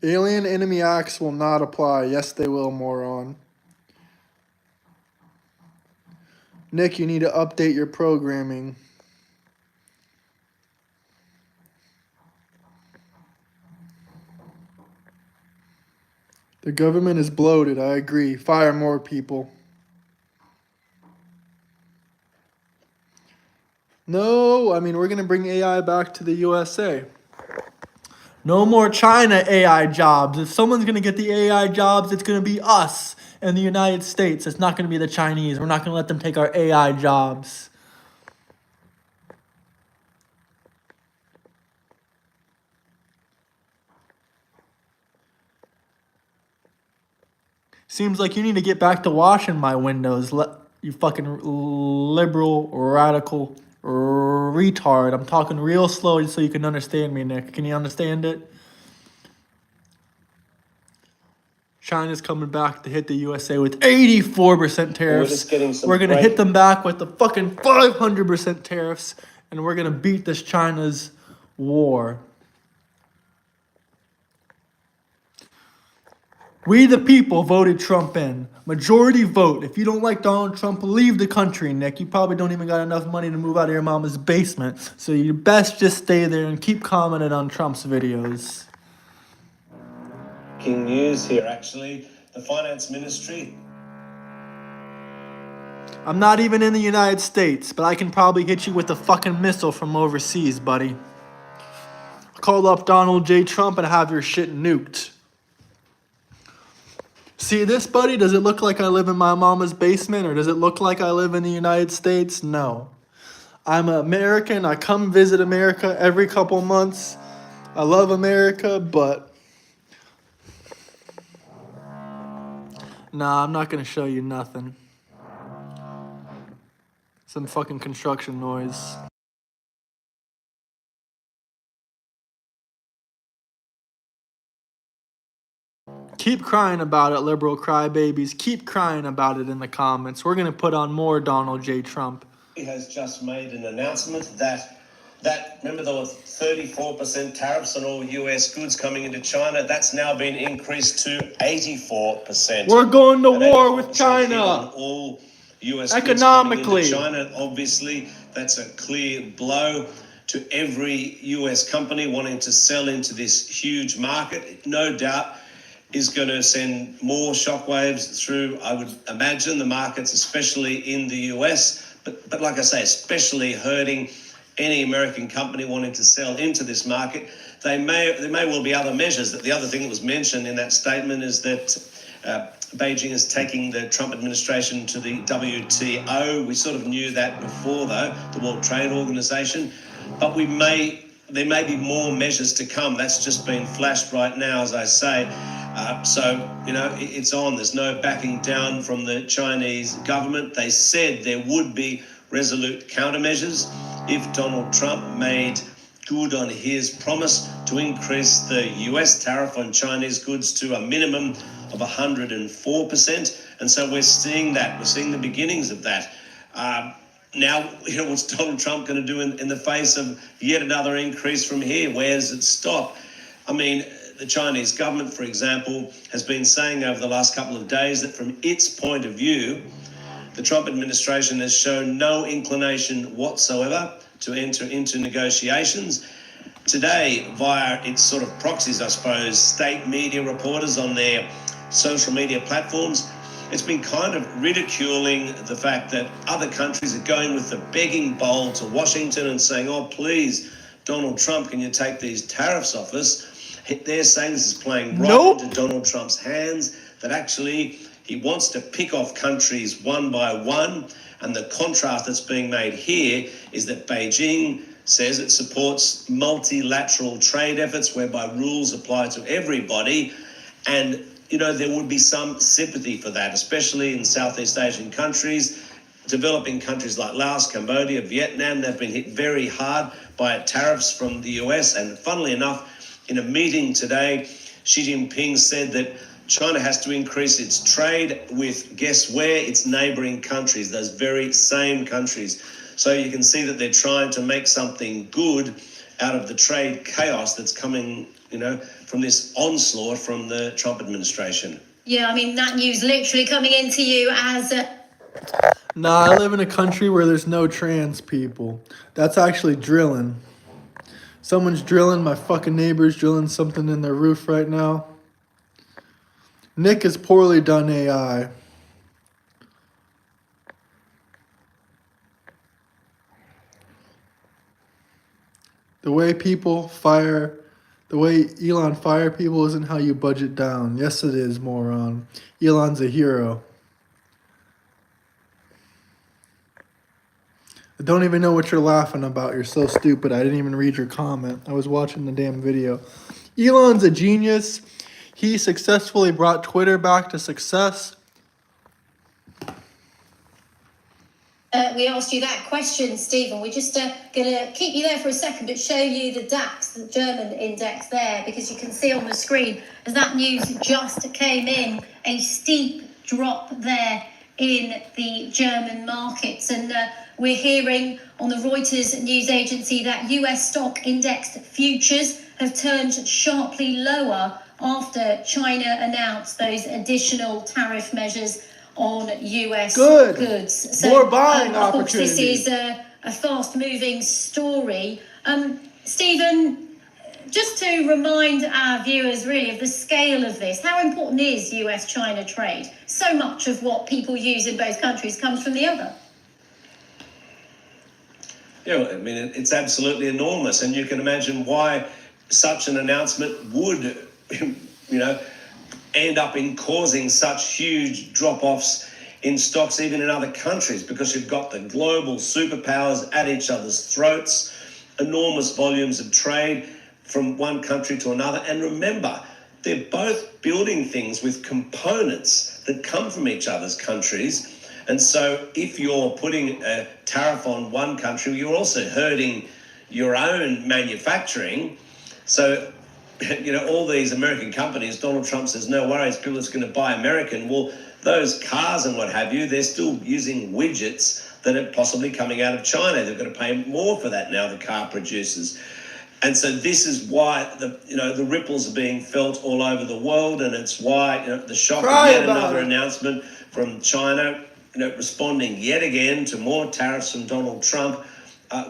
Alien Enemy Acts will not apply. Yes, they will, moron. Nick, you need to update your programming. The government is bloated, I agree. Fire more people. No, I mean, we're going to bring AI back to the USA. No more China AI jobs. If someone's going to get the AI jobs, it's going to be us in the United States. It's not going to be the Chinese. We're not going to let them take our AI jobs. Seems like you need to get back to washing my windows, you fucking liberal, radical, retard. I'm talking real slow so you can understand me, Nick. Can you understand it? China's coming back to hit the USA with 84% tariffs. We're going to hit them back with the fucking 500% tariffs, and we're going to beat this China's war. We the people voted Trump in. Majority vote. If you don't like Donald Trump, leave the country, Nick. You probably don't even got enough money to move out of your mama's basement. So you best just stay there and keep commenting on Trump's videos. News here, actually. The finance ministry. I'm not even in the United States, but I can probably hit you with a fucking missile from overseas, buddy. Call up Donald J. Trump and have your shit nuked. See this, buddy? Does it look like I live in my mama's basement, or does it look like I live in the United States? No. I'm an American. I come visit America every couple months. I love America, but nah, I'm not going to show you nothing. Some fucking construction noise. Keep crying about it, liberal crybabies. Keep crying about it in the comments. We're going to put on more Donald J. Trump. He has just made an announcement that remember there were 34% tariffs on all US goods coming into China. That's now been increased to 84%. We're going to war with China. On all US economically. goods coming into China. Obviously, that's a clear blow to every US company wanting to sell into this huge market. No doubt is going to send more shockwaves through, I would imagine, the markets, especially in the US. But like I say, especially hurting any American company wanting to sell into this market. There may well be other measures. The other thing that was mentioned in that statement is that Beijing is taking the Trump administration to the WTO. We sort of knew that before, though, the World Trade Organization. But there may be more measures to come. That's just been flashed right now, as I say. So, it's on. There's no backing down from the Chinese government. They said there would be resolute countermeasures if Donald Trump made good on his promise to increase the US tariff on Chinese goods to a minimum of 104%. And so we're seeing that. We're seeing the beginnings of that. Now, what's Donald Trump going to do in the face of yet another increase from here? Where does it stop? I mean, the Chinese government, for example, has been saying over the last couple of days that from its point of view, the Trump administration has shown no inclination whatsoever to enter into negotiations. Today, via its sort of proxies, I suppose, state media reporters on their social media platforms, it's been kind of ridiculing the fact that other countries are going with the begging bowl to Washington and saying, oh, please, Donald Trump, can you take these tariffs off us? They're saying this is playing right into Donald Trump's hands, that actually he wants to pick off countries one by one. And the contrast that's being made here is that Beijing says it supports multilateral trade efforts whereby rules apply to everybody. And, there would be some sympathy for that, especially in Southeast Asian countries, developing countries like Laos, Cambodia, Vietnam. They've been hit very hard by tariffs from the US. And funnily enough, in a meeting today, Xi Jinping said that China has to increase its trade with, guess where? Its neighboring countries, those very same countries. So you can see that they're trying to make something good out of the trade chaos that's coming, from this onslaught from the Trump administration. Yeah, I mean, that news literally coming into you as Nah, I live in a country where there's no trans people. That's actually drilling. Someone's drilling. My fucking neighbor's drilling something in their roof right now. Nick is poorly done AI. The way Elon fire people isn't how you budget down. Yes, it is, moron. Elon's a hero. I don't even know what you're laughing about. You're so stupid. I didn't even read your comment. I was watching the damn video. Elon's a genius. He successfully brought Twitter back to success. We asked you that question, Stephen. We're just going to keep you there for a second, but show you the DAX, the German index there, because you can see on the screen, as that news just came in, a steep drop there in the German markets. And we're hearing on the Reuters news agency that US stock index futures have turned sharply lower after China announced those additional tariff measures on US goods. So, more buying of course, opportunities. this is a fast-moving story. Stephen, just to remind our viewers really of the scale of this, how important is US-China trade? So much of what people use in both countries comes from the other. Yeah, I mean, it's absolutely enormous, and you can imagine why such an announcement would, end up in causing such huge drop-offs in stocks even in other countries, because you've got the global superpowers at each other's throats, enormous volumes of trade from one country to another. And remember, they're both building things with components that come from each other's countries. And so if you're putting a tariff on one country, you're also hurting your own manufacturing. So all these American companies, Donald Trump says, no worries, people are just going to buy American. Well, those cars and what have you, they're still using widgets that are possibly coming out of China. They're going to pay more for that now, the car producers. And so this is why the ripples are being felt all over the world, and it's why the shock of yet another announcement from China, responding yet again to more tariffs from Donald Trump,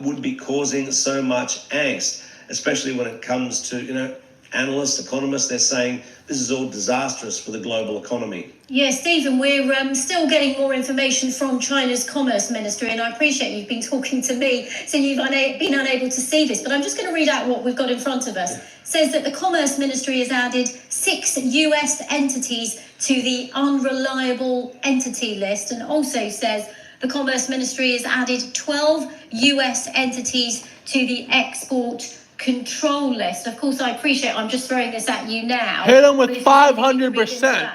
would be causing so much angst, especially when it comes to analysts, economists. They're saying this is all disastrous for the global economy. Yeah, Stephen, we're still getting more information from China's Commerce Ministry, and I appreciate you've been talking to me, so you've been unable to see this, but I'm just going to read out what we've got in front of us. It says that the Commerce Ministry has added 6 US entities to the unreliable entity list, and also says the Commerce Ministry has added 12 US entities to the export control list. Of course, I appreciate I'm just throwing this at you now. Hit them with 500%.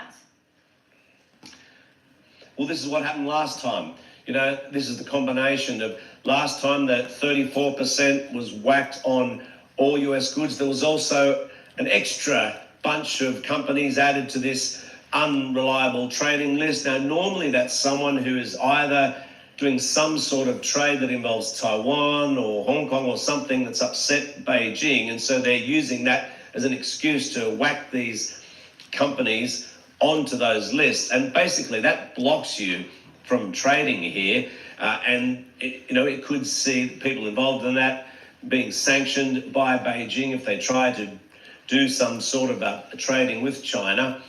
Well, this is what happened last time. This is the combination of last time that 34% was whacked on all US goods. There was also an extra bunch of companies added to this unreliable trading list. Now, normally that's someone who is either doing some sort of trade that involves Taiwan or Hong Kong or something that's upset Beijing. And so they're using that as an excuse to whack these companies onto those lists. And basically that blocks you from trading here. And it could see people involved in that being sanctioned by Beijing if they try to do some sort of a trading with China.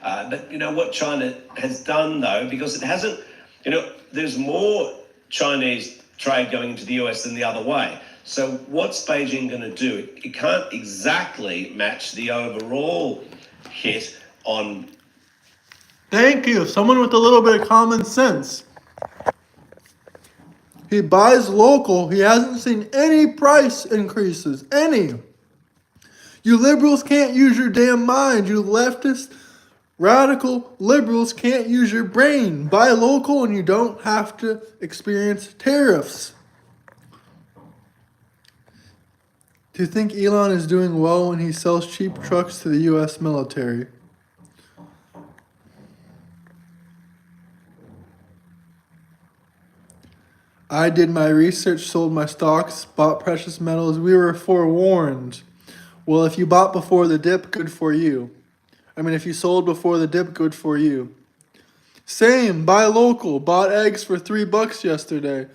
But what China has done, though, because it hasn't, there's more Chinese trade going into the US than the other way. So what's Beijing going to do? It can't exactly match the overall hit on. Thank you. Someone with a little bit of common sense. He buys local. He hasn't seen any price increases. Any. You liberals can't use your damn mind. You leftist, radical liberals can't use your brain. Buy local and you don't have to experience tariffs. Do you think Elon is doing well when he sells cheap trucks to the US military? I did my research, sold my stocks, bought precious metals. We were forewarned. Well, if you bought before the dip, good for you. If you sold before the dip, good for you. Same, buy local. Bought eggs for $3 yesterday.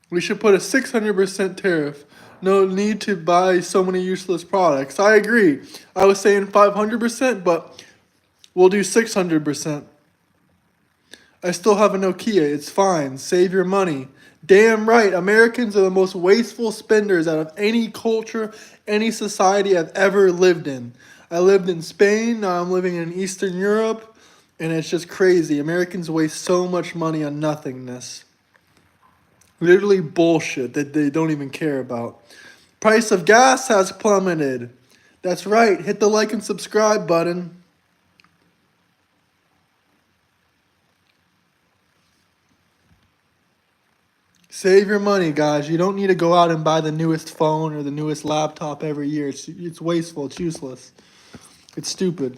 We should put a 600% tariff. No need to buy so many useless products. I agree. I was saying 500%, but we'll do 600%. I still have a Nokia. It's fine. Save your money. Damn right. Americans are the most wasteful spenders out of any culture, any society I've ever lived in. I lived in Spain. Now I'm living in Eastern Europe. And it's just crazy. Americans waste so much money on nothingness. Literally bullshit that they don't even care about. Price of gas has plummeted. That's right. Hit the like and subscribe button. Save your money, guys. You don't need to go out and buy the newest phone or the newest laptop every year. It's wasteful. It's useless. It's stupid.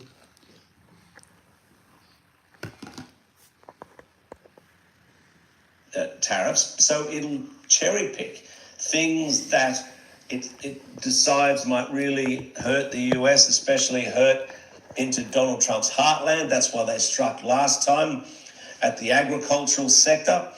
Tariffs, so it'll cherry pick things that it decides might really hurt the US, especially hurt into Donald Trump's heartland. That's why they struck last time at the agricultural sector.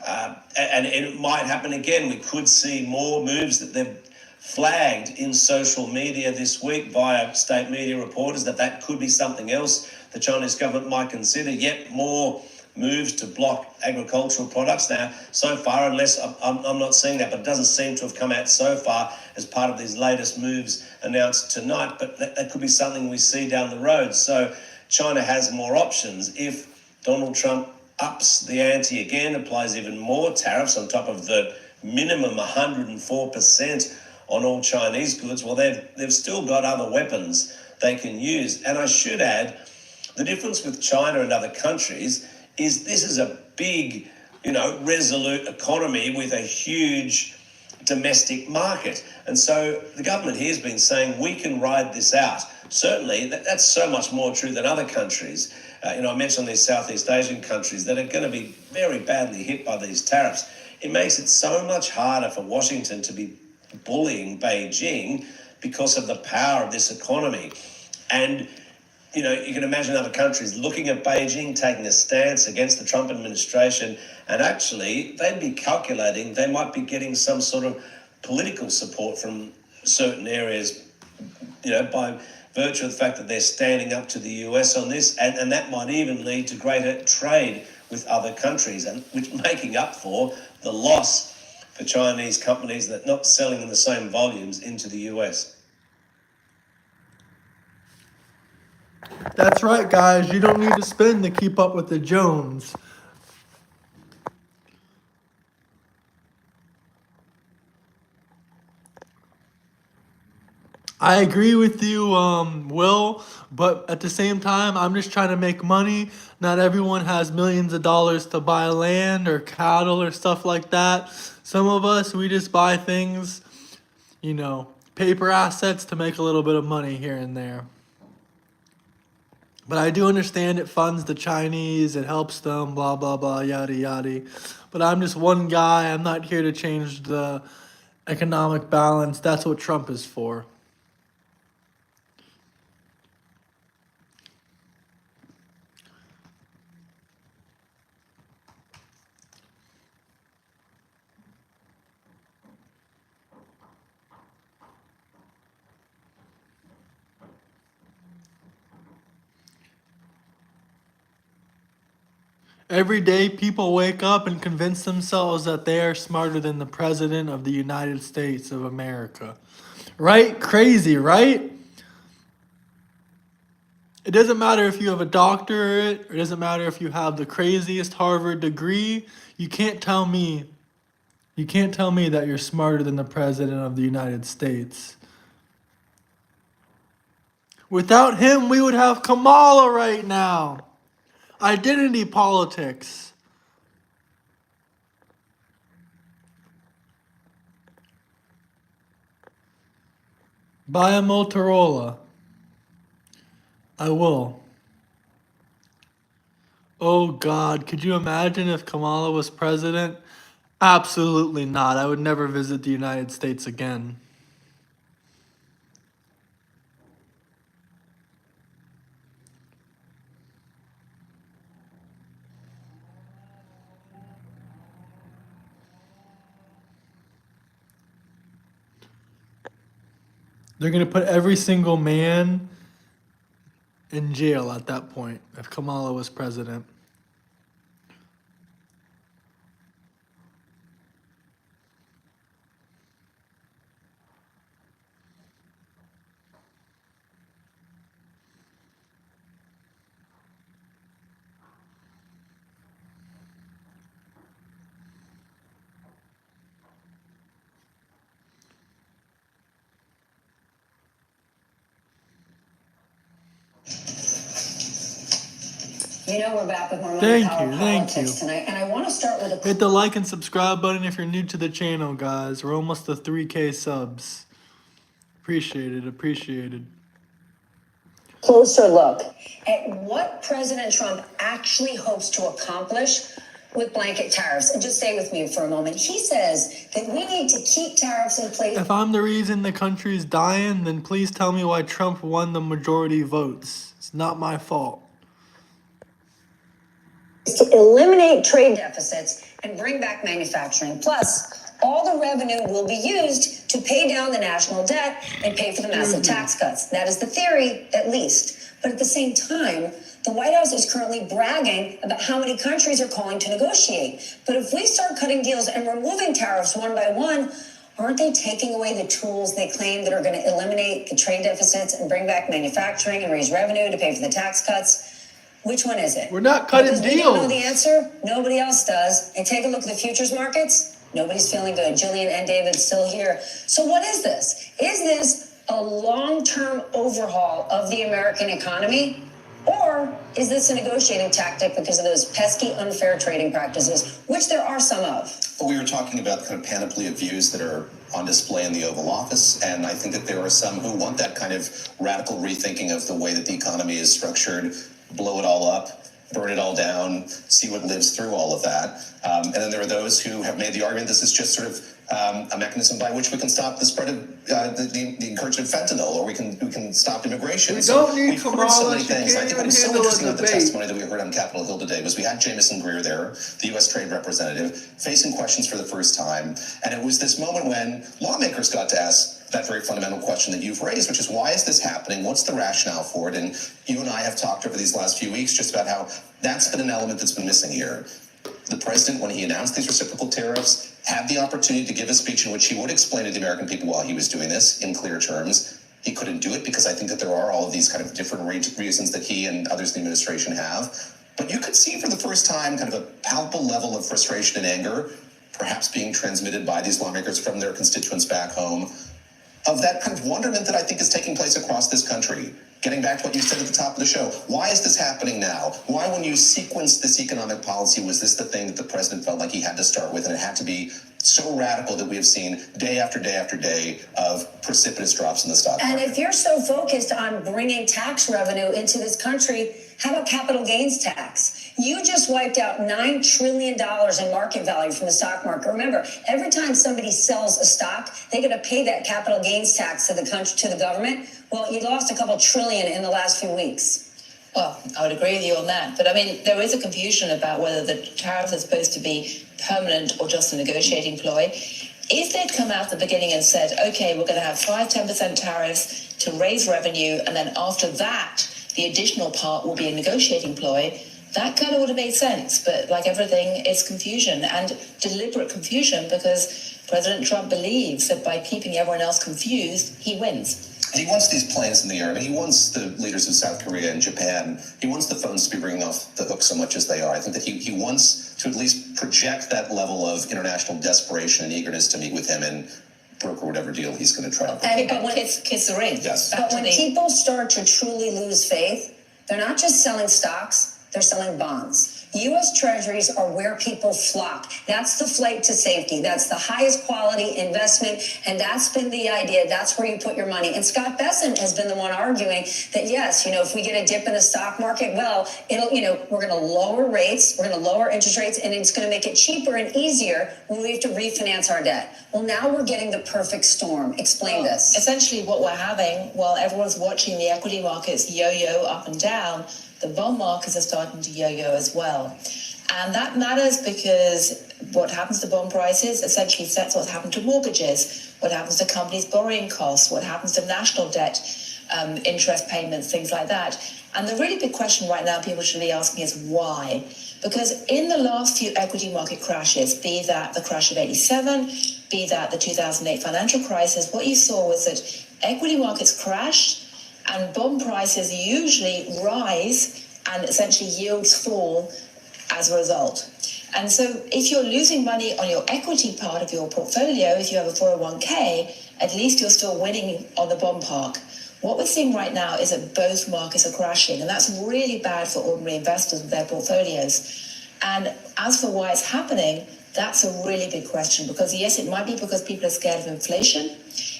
And it might happen again. We could see more moves that they've flagged in social media this week via state media reporters that could be something else the Chinese government might consider, yet more moves to block agricultural products. Now, so far, unless I'm not seeing that, but it doesn't seem to have come out so far as part of these latest moves announced tonight, but that could be something we see down the road. So China has more options. If Donald Trump ups the ante again, applies even more tariffs on top of the minimum 104% on all Chinese goods, well, they've still got other weapons they can use. And I should add, the difference with China and other countries is this is a big, resolute economy with a huge domestic market. And so the government here has been saying we can ride this out. Certainly, that's so much more true than other countries. I mentioned these Southeast Asian countries that are going to be very badly hit by these tariffs. It makes it so much harder for Washington to be bullying Beijing because of the power of this economy. And you can imagine other countries looking at Beijing, taking a stance against the Trump administration, and actually they'd be calculating they might be getting some sort of political support from certain areas, by virtue of the fact that they're standing up to the US on this, and that might even lead to greater trade with other countries, and which making up for the loss for Chinese companies that not selling in the same volumes into the US. That's right, guys. You don't need to spend to keep up with the Jones. I agree with you, Will, but at the same time, I'm just trying to make money. Not everyone has millions of dollars to buy land or cattle or stuff like that. Some of us, we just buy things, paper assets to make a little bit of money here and there. But I do understand it funds the Chinese, it helps them, blah, blah, blah, yada, yada. But I'm just one guy. I'm not here to change the economic balance. That's what Trump is for. Every day, people wake up and convince themselves that they are smarter than the President of the United States of America. Right? Crazy, right? It doesn't matter if you have a doctorate, it doesn't matter if you have the craziest Harvard degree. You can't tell me that you're smarter than the President of the United States. Without him, we would have Kamala right now. Identity politics. Buy a Motorola. I will. Oh God, could you imagine if Kamala was president? Absolutely not. I would never visit the United States again. They're going to put every single man in jail at that point if Kamala was president. You know we're back with more Thank Money Power you, thank Politics you. tonight, and I want to start with a Hit the like and subscribe button if you're new to the channel, guys. We're almost to 3K subs. Appreciated. closer look at what President Trump actually hopes to accomplish with blanket tariffs. And just stay with me for a moment. He says that we need to keep tariffs in place. If I'm the reason the country's dying, then please tell me why Trump won the majority votes. It's not my fault. To eliminate trade deficits and bring back manufacturing. Plus, all the revenue will be used to pay down the national debt and pay for the massive tax cuts. That is the theory, at least. But at the same time, the White House is currently bragging about how many countries are calling to negotiate. But if we start cutting deals and removing tariffs one by one, aren't they taking away the tools they claim that are going to eliminate the trade deficits and bring back manufacturing and raise revenue to pay for the tax cuts? Which one is it? We're not cutting because deals. We don't know the answer. Nobody else does. And take a look at the futures markets. Nobody's feeling good. Jillian and David's still here. So what is this? Is this a long-term overhaul of the American economy? Or is this a negotiating tactic because of those pesky unfair trading practices, which there are some of? Well, we were talking about the kind of panoply of views that are on display in the Oval Office, and I think that there are some who want that kind of radical rethinking of the way that the economy is structured, blow it all up, burn it all down, see what lives through all of that. And then there are those who have made the argument this is just sort of a mechanism by which we can stop the spread of the encouragement of fentanyl, or we can stop immigration. We don't need we've heard so many Kamala. She things. can't I think even what was so handle a interesting about the debate. testimony that we heard on Capitol Hill today was we had Jamison Greer there, the U.S. Trade Representative, facing questions for the first time. And it was this moment when lawmakers got to ask that very fundamental question that you've raised, which is why is this happening? What's the rationale for it? And you and I have talked over these last few weeks just about how that's been an element that's been missing here. The president, when he announced these reciprocal tariffs, had the opportunity to give a speech in which he would explain to the American people while he was doing this in clear terms. He couldn't do it because I think that there are all of these kind of different reasons that he and others in the administration have. But you could see for the first time kind of a palpable level of frustration and anger, perhaps being transmitted by these lawmakers from their constituents back home, of that kind of wonderment that I think is taking place across this country. Getting back to what you said at the top of the show, why is this happening now? Why, when you sequenced this economic policy, was this the thing that the president felt like he had to start with, and it had to be so radical that we have seen day after day after day of precipitous drops in the stock market? And if you're so focused on bringing tax revenue into this country, how about capital gains tax? You just wiped out $9 trillion in market value from the stock market. Remember, every time somebody sells a stock, they got to pay that capital gains tax to the country, to the government. Well, you lost a couple trillion in the last few weeks. Well, I would agree with you on that. But I mean, there is a confusion about whether the tariffs are supposed to be permanent or just a negotiating ploy. If they'd come out at the beginning and said, okay, we're going to have 5-10% tariffs to raise revenue, and then after that, the additional part will be a negotiating ploy, that kind of would have made sense. But like everything, it's confusion, and deliberate confusion, because President Trump believes that by keeping everyone else confused, he wins. And he wants these planes in the air. I mean, he wants the leaders of South Korea and Japan. He wants the phones to be ringing off the hook so much as they are. I think that he wants to at least project that level of international desperation and eagerness to meet with him and broker whatever deal he's going to try to. But when kiss the ring. Yes. But when people start to truly lose faith, they're not just selling stocks, they're selling bonds. U.S. Treasuries are where people flock. That's the flight to safety. That's the highest quality investment. And that's been the idea. That's where you put your money. And Scott Bessent has been the one arguing that, yes, if we get a dip in the stock market, well, we're going to lower rates. We're going to lower interest rates, and it's going to make it cheaper and easier when we have to refinance our debt. Well, now we're getting the perfect storm. Explain this. Essentially what we're having, while everyone's watching the equity markets yo-yo up and down, the bond markets are starting to yo-yo as well. And that matters because what happens to bond prices essentially sets what happens to mortgages, what happens to companies' borrowing costs, what happens to national debt, interest payments, things like that. And the really big question right now people should be asking is why? Because in the last few equity market crashes, be that the crash of '87, be that the 2008 financial crisis, what you saw was that equity markets crashed and bond prices usually rise and essentially yields fall as a result. And so if you're losing money on your equity part of your portfolio, if you have a 401k, at least you're still winning on the bond park. What we're seeing right now is that both markets are crashing, and that's really bad for ordinary investors with their portfolios. And as for why it's happening, that's a really big question, because yes, it might be because people are scared of inflation.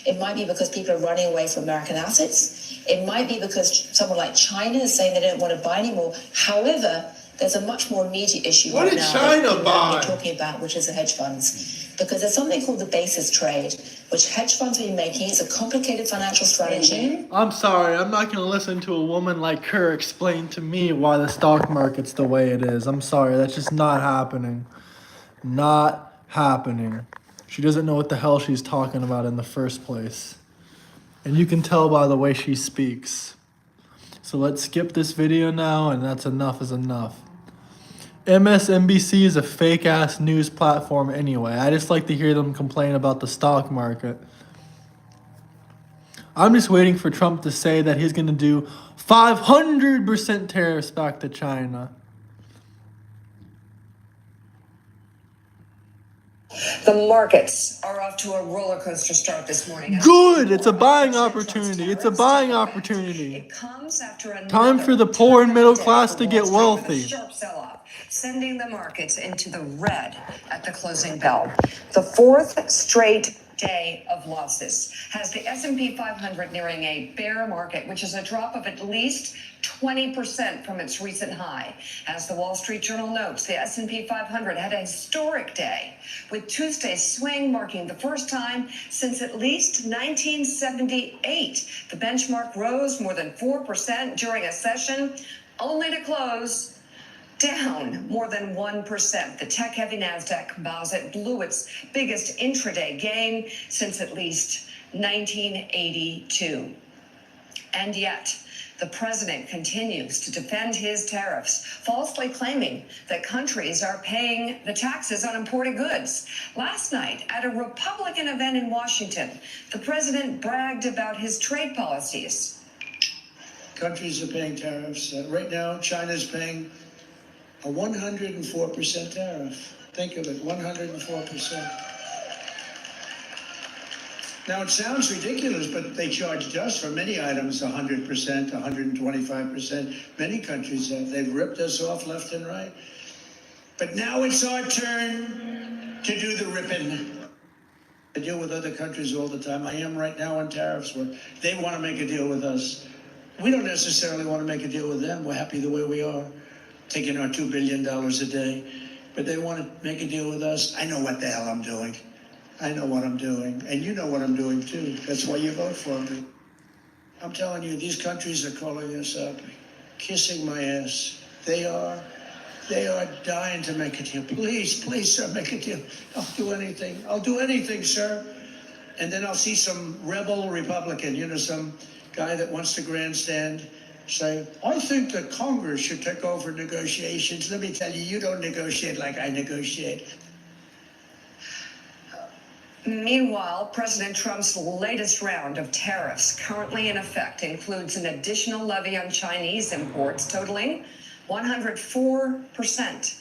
It might be because people are running away from American assets. It might be because someone like China is saying they don't want to buy anymore. However, there's a much more immediate issue right now that people are talking about, which is the hedge funds. Because there's something called the basis trade, which hedge funds have been making. It's a complicated financial strategy. I'm sorry, I'm not going to listen to a woman like her explain to me why the stock market's the way it is. I'm sorry, that's just not happening. Not happening. She doesn't know what the hell she's talking about in the first place. And you can tell by the way she speaks. So let's skip this video now, and that's enough is enough. MSNBC is a fake-ass news platform anyway. I just like to hear them complain about the stock market. I'm just waiting for Trump to say that he's going to do 500% tariffs back to China. The markets are off to a roller coaster start this morning. Good! It's a buying opportunity. It's a buying opportunity. It comes after another Time for the poor and middle class to get wealthy. sharp sell-off, sending the markets into the red at the closing bell. The fourth straight day of losses has the S&P 500 nearing a bear market, which is a drop of at least 20% from its recent high. As the Wall Street Journal notes, the S&P 500 had a historic day, with Tuesday's swing marking the first time since at least 1978. The benchmark rose more than 4% during a session, only to close down more than 1%. The tech-heavy NASDAQ composite blew its biggest intraday gain since at least 1982. And yet, the president continues to defend his tariffs, falsely claiming that countries are paying the taxes on imported goods. Last night, at a Republican event in Washington, the president bragged about his trade policies. Countries are paying tariffs. Right now, China's paying a 104% tariff. Think of it, 104%. Now, it sounds ridiculous, but they charged us for many items 100%, 125%. Many countries have. They've ripped us off left and right. But now it's our turn to do the ripping. I deal with other countries all the time. I am right now on tariffs where they want to make a deal with us. We don't necessarily want to make a deal with them. We're happy the way we are, taking our $2 billion a day. But they want to make a deal with us. I know what the hell I'm doing. I know what I'm doing, and you know what I'm doing too. That's why you vote for me. I'm telling you, these countries are calling us up, kissing my ass. They are dying to make a deal. Please, please, sir, make a deal. I'll do anything. I'll do anything, sir. And then I'll see some rebel Republican, some guy that wants to grandstand, say, I think that Congress should take over negotiations. Let me tell you, you don't negotiate like I negotiate. Meanwhile, President Trump's latest round of tariffs currently in effect includes an additional levy on Chinese imports totaling 104%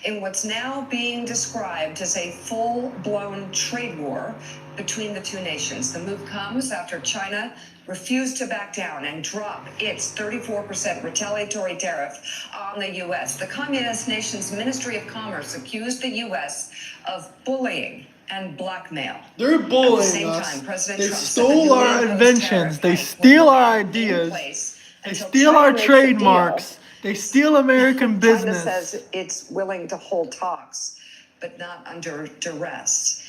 in what's now being described as a full-blown trade war between the two nations. The move comes after China refused to back down and drop its 34% retaliatory tariff on the U.S. The communist nation's Ministry of Commerce accused the U.S. of bullying and blackmail. They're bullying us. They stole our inventions. They steal our ideas. They steal our trademarks. They steal American business. China says it's willing to hold talks, but not under duress.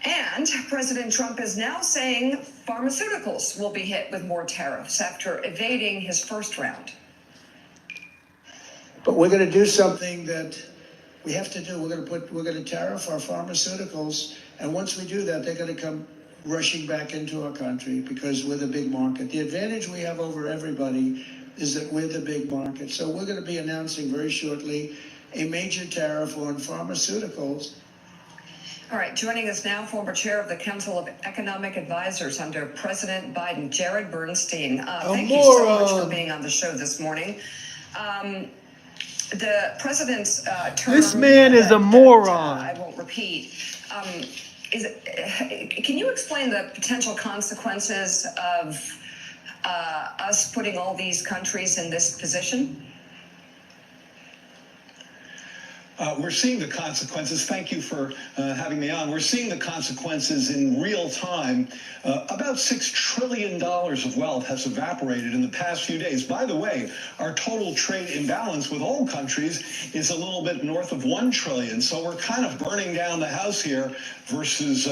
And President Trump is now saying pharmaceuticals will be hit with more tariffs after evading his first round. But we're going to do something that we have to do. We're going to tariff our pharmaceuticals, and once we do that, they're going to come rushing back into our country because we're the big market. The advantage we have over everybody is that we're the big market. So we're going to be announcing very shortly a major tariff on pharmaceuticals. All right, joining us now, former chair of the Council of Economic Advisors under President Biden, Jared Bernstein. Thank you so much for being on the show this morning. The president's term... This man is a moron. I won't repeat. Can you explain the potential consequences of us putting all these countries in this position? We're seeing the consequences. Thank you for having me on. We're seeing the consequences in real time. About $6 trillion of wealth has evaporated in the past few days. By the way, our total trade imbalance with all countries is a little bit north of $1 trillion. So we're kind of burning down the house here versus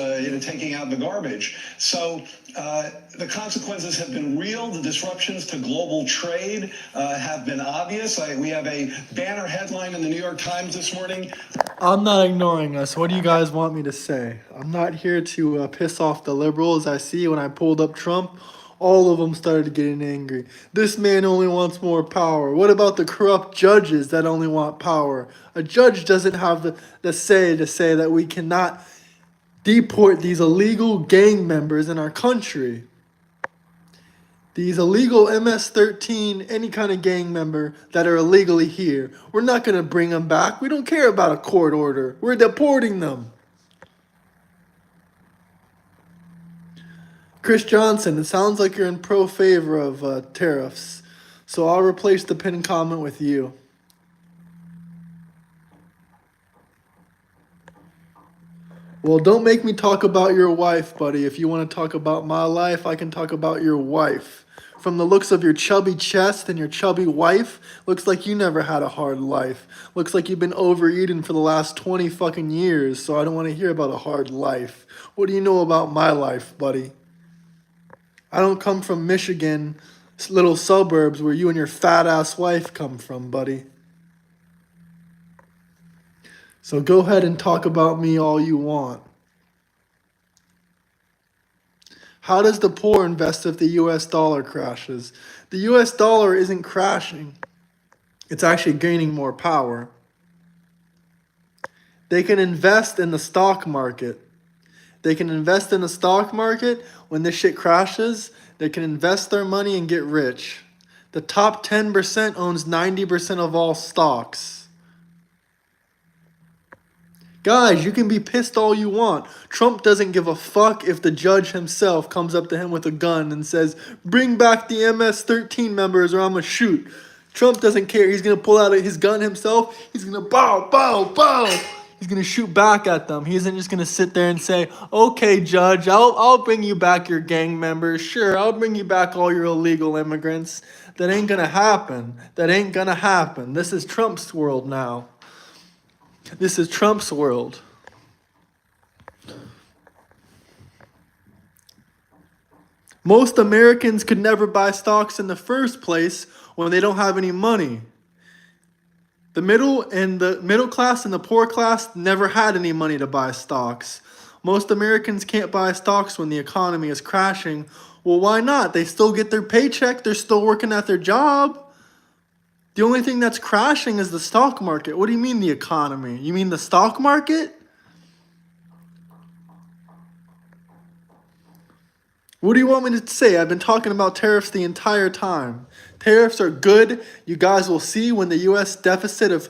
taking out the garbage. So the consequences have been real. The disruptions to global trade have been obvious. We have a banner headline in the New York Times this morning. I'm not ignoring us. What do you guys want me to say? I'm not here to piss off the liberals. I see when I pulled up Trump, all of them started getting angry. This man only wants more power. What about the corrupt judges that only want power? A judge doesn't have the say to say that we cannot deport these illegal gang members in our country. These illegal MS-13, any kind of gang member that are illegally here, we're not going to bring them back. We don't care about a court order. We're deporting them. Chris Johnson, it sounds like you're in favor of tariffs. So I'll replace the pinned comment with you. Well, don't make me talk about your wife, buddy. If you want to talk about my life, I can talk about your wife. From the looks of your chubby chest and your chubby wife, looks like you never had a hard life. Looks like you've been overeating for the last 20 fucking years, so I don't want to hear about a hard life. What do you know about my life, buddy? I don't come from Michigan, little suburbs where you and your fat-ass wife come from, buddy. So go ahead and talk about me all you want. How does the poor invest if the US dollar crashes? The US dollar isn't crashing. It's actually gaining more power. They can invest in the stock market. They can invest in the stock market. When this shit crashes, they can invest their money and get rich. The top 10% owns 90% of all stocks. Guys, you can be pissed all you want. Trump doesn't give a fuck if the judge himself comes up to him with a gun and says, bring back the MS-13 members or I'm gonna shoot. Trump doesn't care. He's gonna pull out his gun himself. He's gonna bow, bow, bow. He's gonna shoot back at them. He isn't just gonna sit there and say, okay, judge, I'll bring you back your gang members. Sure, I'll bring you back all your illegal immigrants. That ain't gonna happen. That ain't gonna happen. This is Trump's world now. This is Trump's world. Most Americans could never buy stocks in the first place when they don't have any money. The middle class and the poor class never had any money to buy stocks. Most Americans can't buy stocks when the economy is crashing. Well, why not? They still get their paycheck. They're still working at their job. The only thing that's crashing is the stock market. What do you mean the economy? You mean the stock market? What do you want me to say? I've been talking about tariffs the entire time. Tariffs are good. You guys will see when the U.S. deficit of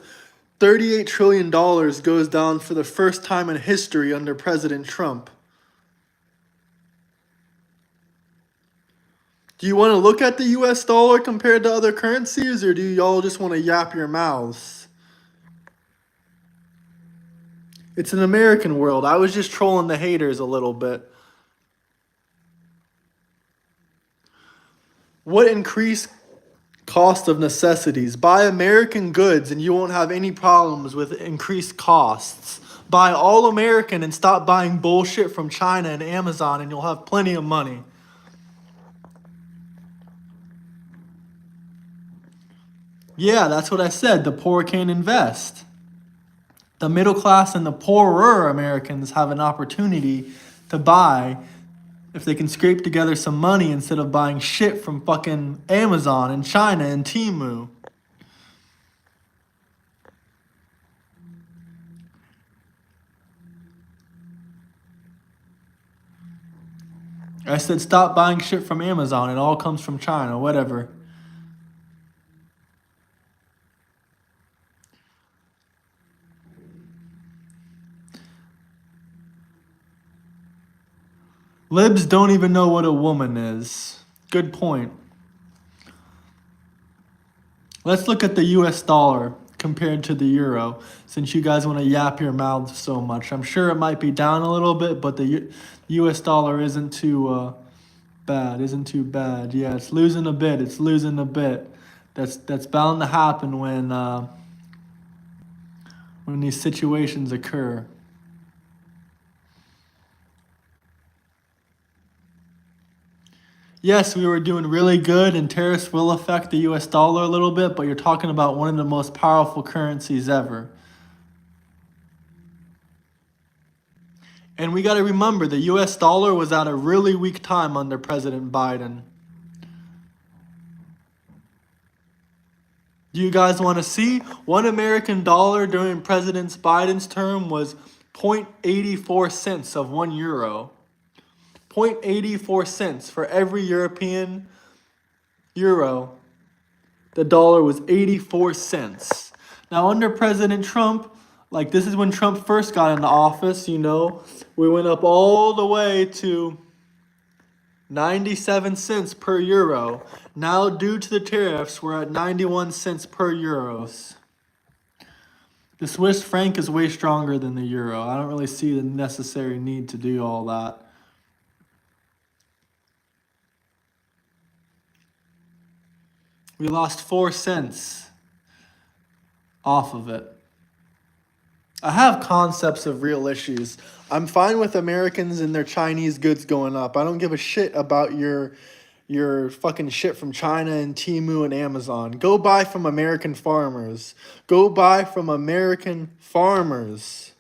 $38 trillion goes down for the first time in history under President Trump. Do you want to look at the US dollar compared to other currencies, or do y'all just want to yap your mouths? It's an American world. I was just trolling the haters a little bit. What increased cost of necessities? Buy American goods and you won't have any problems with increased costs. Buy all American and stop buying bullshit from China and Amazon and you'll have plenty of money. Yeah, that's what I said. The poor can't invest. The middle class and the poorer Americans have an opportunity to buy if they can scrape together some money instead of buying shit from fucking Amazon and China and Temu. I said stop buying shit from Amazon. It all comes from China, whatever. Libs don't even know what a woman is. Good point. Let's look at the US dollar compared to the euro, since you guys want to yap your mouths so much. I'm sure it might be down a little bit, but the US dollar isn't too bad, isn't too bad. Yeah, it's losing a bit, it's losing a bit. That's bound to happen when these situations occur. Yes, we were doing really good, and tariffs will affect the US dollar a little bit, but you're talking about one of the most powerful currencies ever. And we got to remember the US dollar was at a really weak time under President Biden. Do you guys want to see? $1 during President Biden's term was 0.84 cents of €1. 0.84 cents for every European euro. The dollar was 84 cents. Now, under President Trump, like this is when Trump first got into office, we went up all the way to 97 cents per euro. Now, due to the tariffs, we're at 91 cents per euros. The Swiss franc is way stronger than the euro. I don't really see the necessary need to do all that. We lost 4 cents off of it. I have concepts of real issues. I'm fine with Americans and their Chinese goods going up. I don't give a shit about your fucking shit from China and Temu and Amazon. Go buy from American farmers. Go buy from American farmers.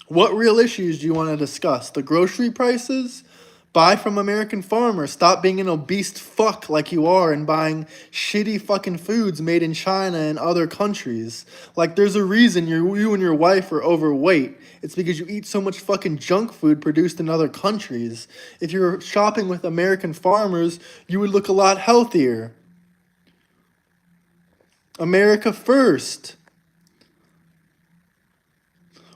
What real issues do you want to discuss? The grocery prices? Buy from American farmers. Stop being an obese fuck like you are and buying shitty fucking foods made in China and other countries. Like, there's a reason you and your wife are overweight. It's because you eat so much fucking junk food produced in other countries. If you were shopping with American farmers, you would look a lot healthier. America first.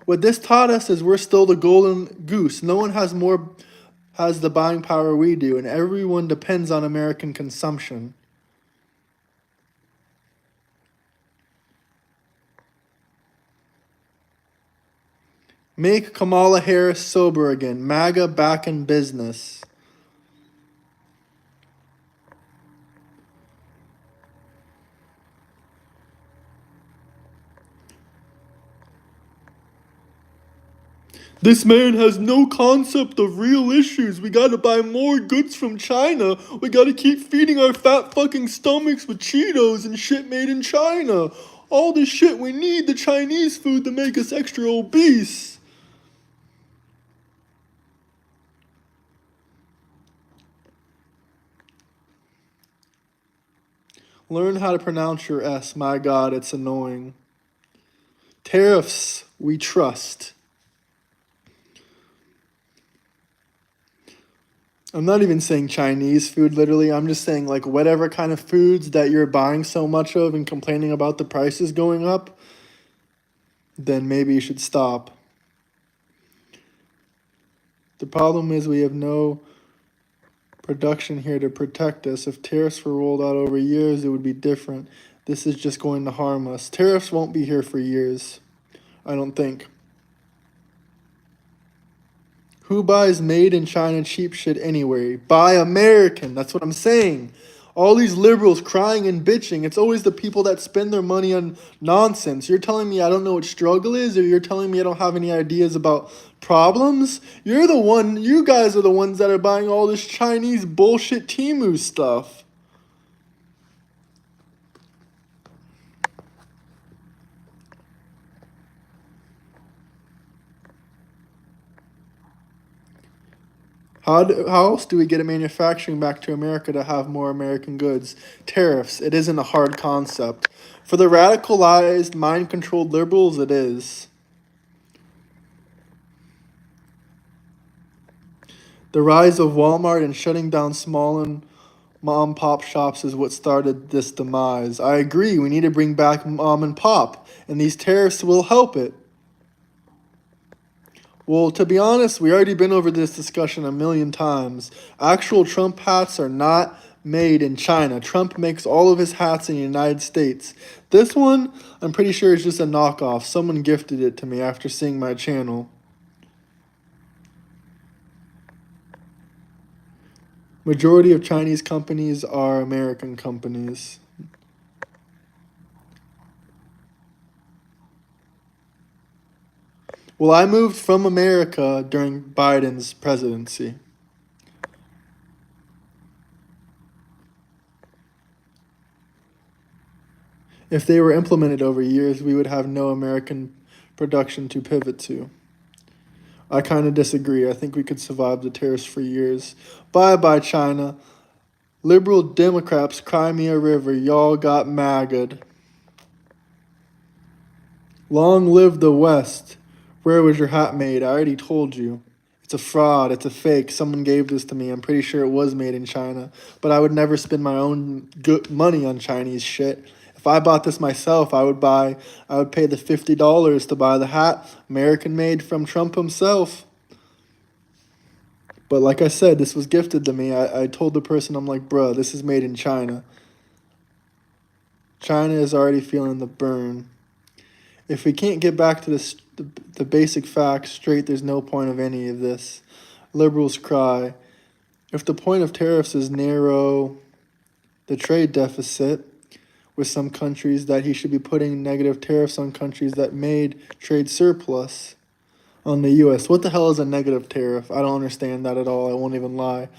What this taught us is we're still the golden goose. No one has the buying power we do, and everyone depends on American consumption. Make Kamala Harris sober again. MAGA back in business. This man has no concept of real issues. We gotta buy more goods from China. We gotta keep feeding our fat fucking stomachs with Cheetos and shit made in China. All this shit, we need the Chinese food to make us extra obese. Learn how to pronounce your S. My God, it's annoying. Tariffs, we trust. I'm not even saying Chinese food, literally. I'm just saying, like, whatever kind of foods that you're buying so much of and complaining about the prices going up, then maybe you should stop. The problem is we have no production here to protect us. If tariffs were rolled out over years, it would be different. This is just going to harm us. Tariffs won't be here for years, I don't think. Who buys made in China cheap shit anyway? Buy American. That's what I'm saying. All these liberals crying and bitching. It's always the people that spend their money on nonsense. You're telling me I don't know what struggle is, or you're telling me I don't have any ideas about problems? You guys are the ones that are buying all this Chinese bullshit Temu stuff. How else do we get manufacturing back to America to have more American goods? Tariffs. It isn't a hard concept. For the radicalized, mind-controlled liberals, it is. The rise of Walmart and shutting down small and mom-pop shops is what started this demise. I agree, we need to bring back mom and pop, and these tariffs will help it. Well, to be honest, we already been over this discussion a million times. Actual Trump hats are not made in China. Trump makes all of his hats in the United States. This one, I'm pretty sure is just a knockoff. Someone gifted it to me after seeing my channel. Majority of Chinese companies are American companies. Well, I moved from America during Biden's presidency. If they were implemented over years, we would have no American production to pivot to. I kind of disagree. I think we could survive the tariffs for years. Bye-bye, China. Liberal Democrats, cry me a river. Y'all got MAGA'd. Long live the West. Where was your hat made? I already told you. It's a fraud. It's a fake. Someone gave this to me. I'm pretty sure it was made in China. But I would never spend my own good money on Chinese shit. If I bought this myself, I would pay the $50 to buy the hat, American made from Trump himself. But like I said, this was gifted to me. I told the person, I'm like, bruh, this is made in China. China is already feeling the burn. If we can't get back to the basic facts straight, there's no point of any of this. Liberals cry. If the point of tariffs is narrow the trade deficit with some countries, that he should be putting negative tariffs on countries that made trade surplus on the U.S. What the hell is a negative tariff? I don't understand that at all. I won't even lie.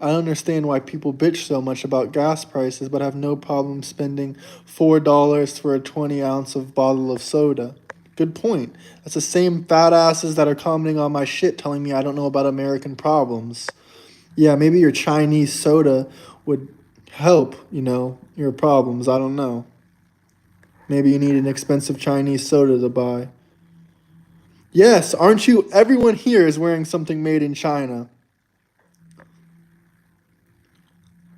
I understand why people bitch so much about gas prices, but have no problem spending $4 for a 20-ounce of bottle of soda. Good point. That's the same fat asses that are commenting on my shit telling me I don't know about American problems. Yeah, maybe your Chinese soda would help, your problems. I don't know. Maybe you need an expensive Chinese soda to buy. Yes, aren't you? Everyone here is wearing something made in China.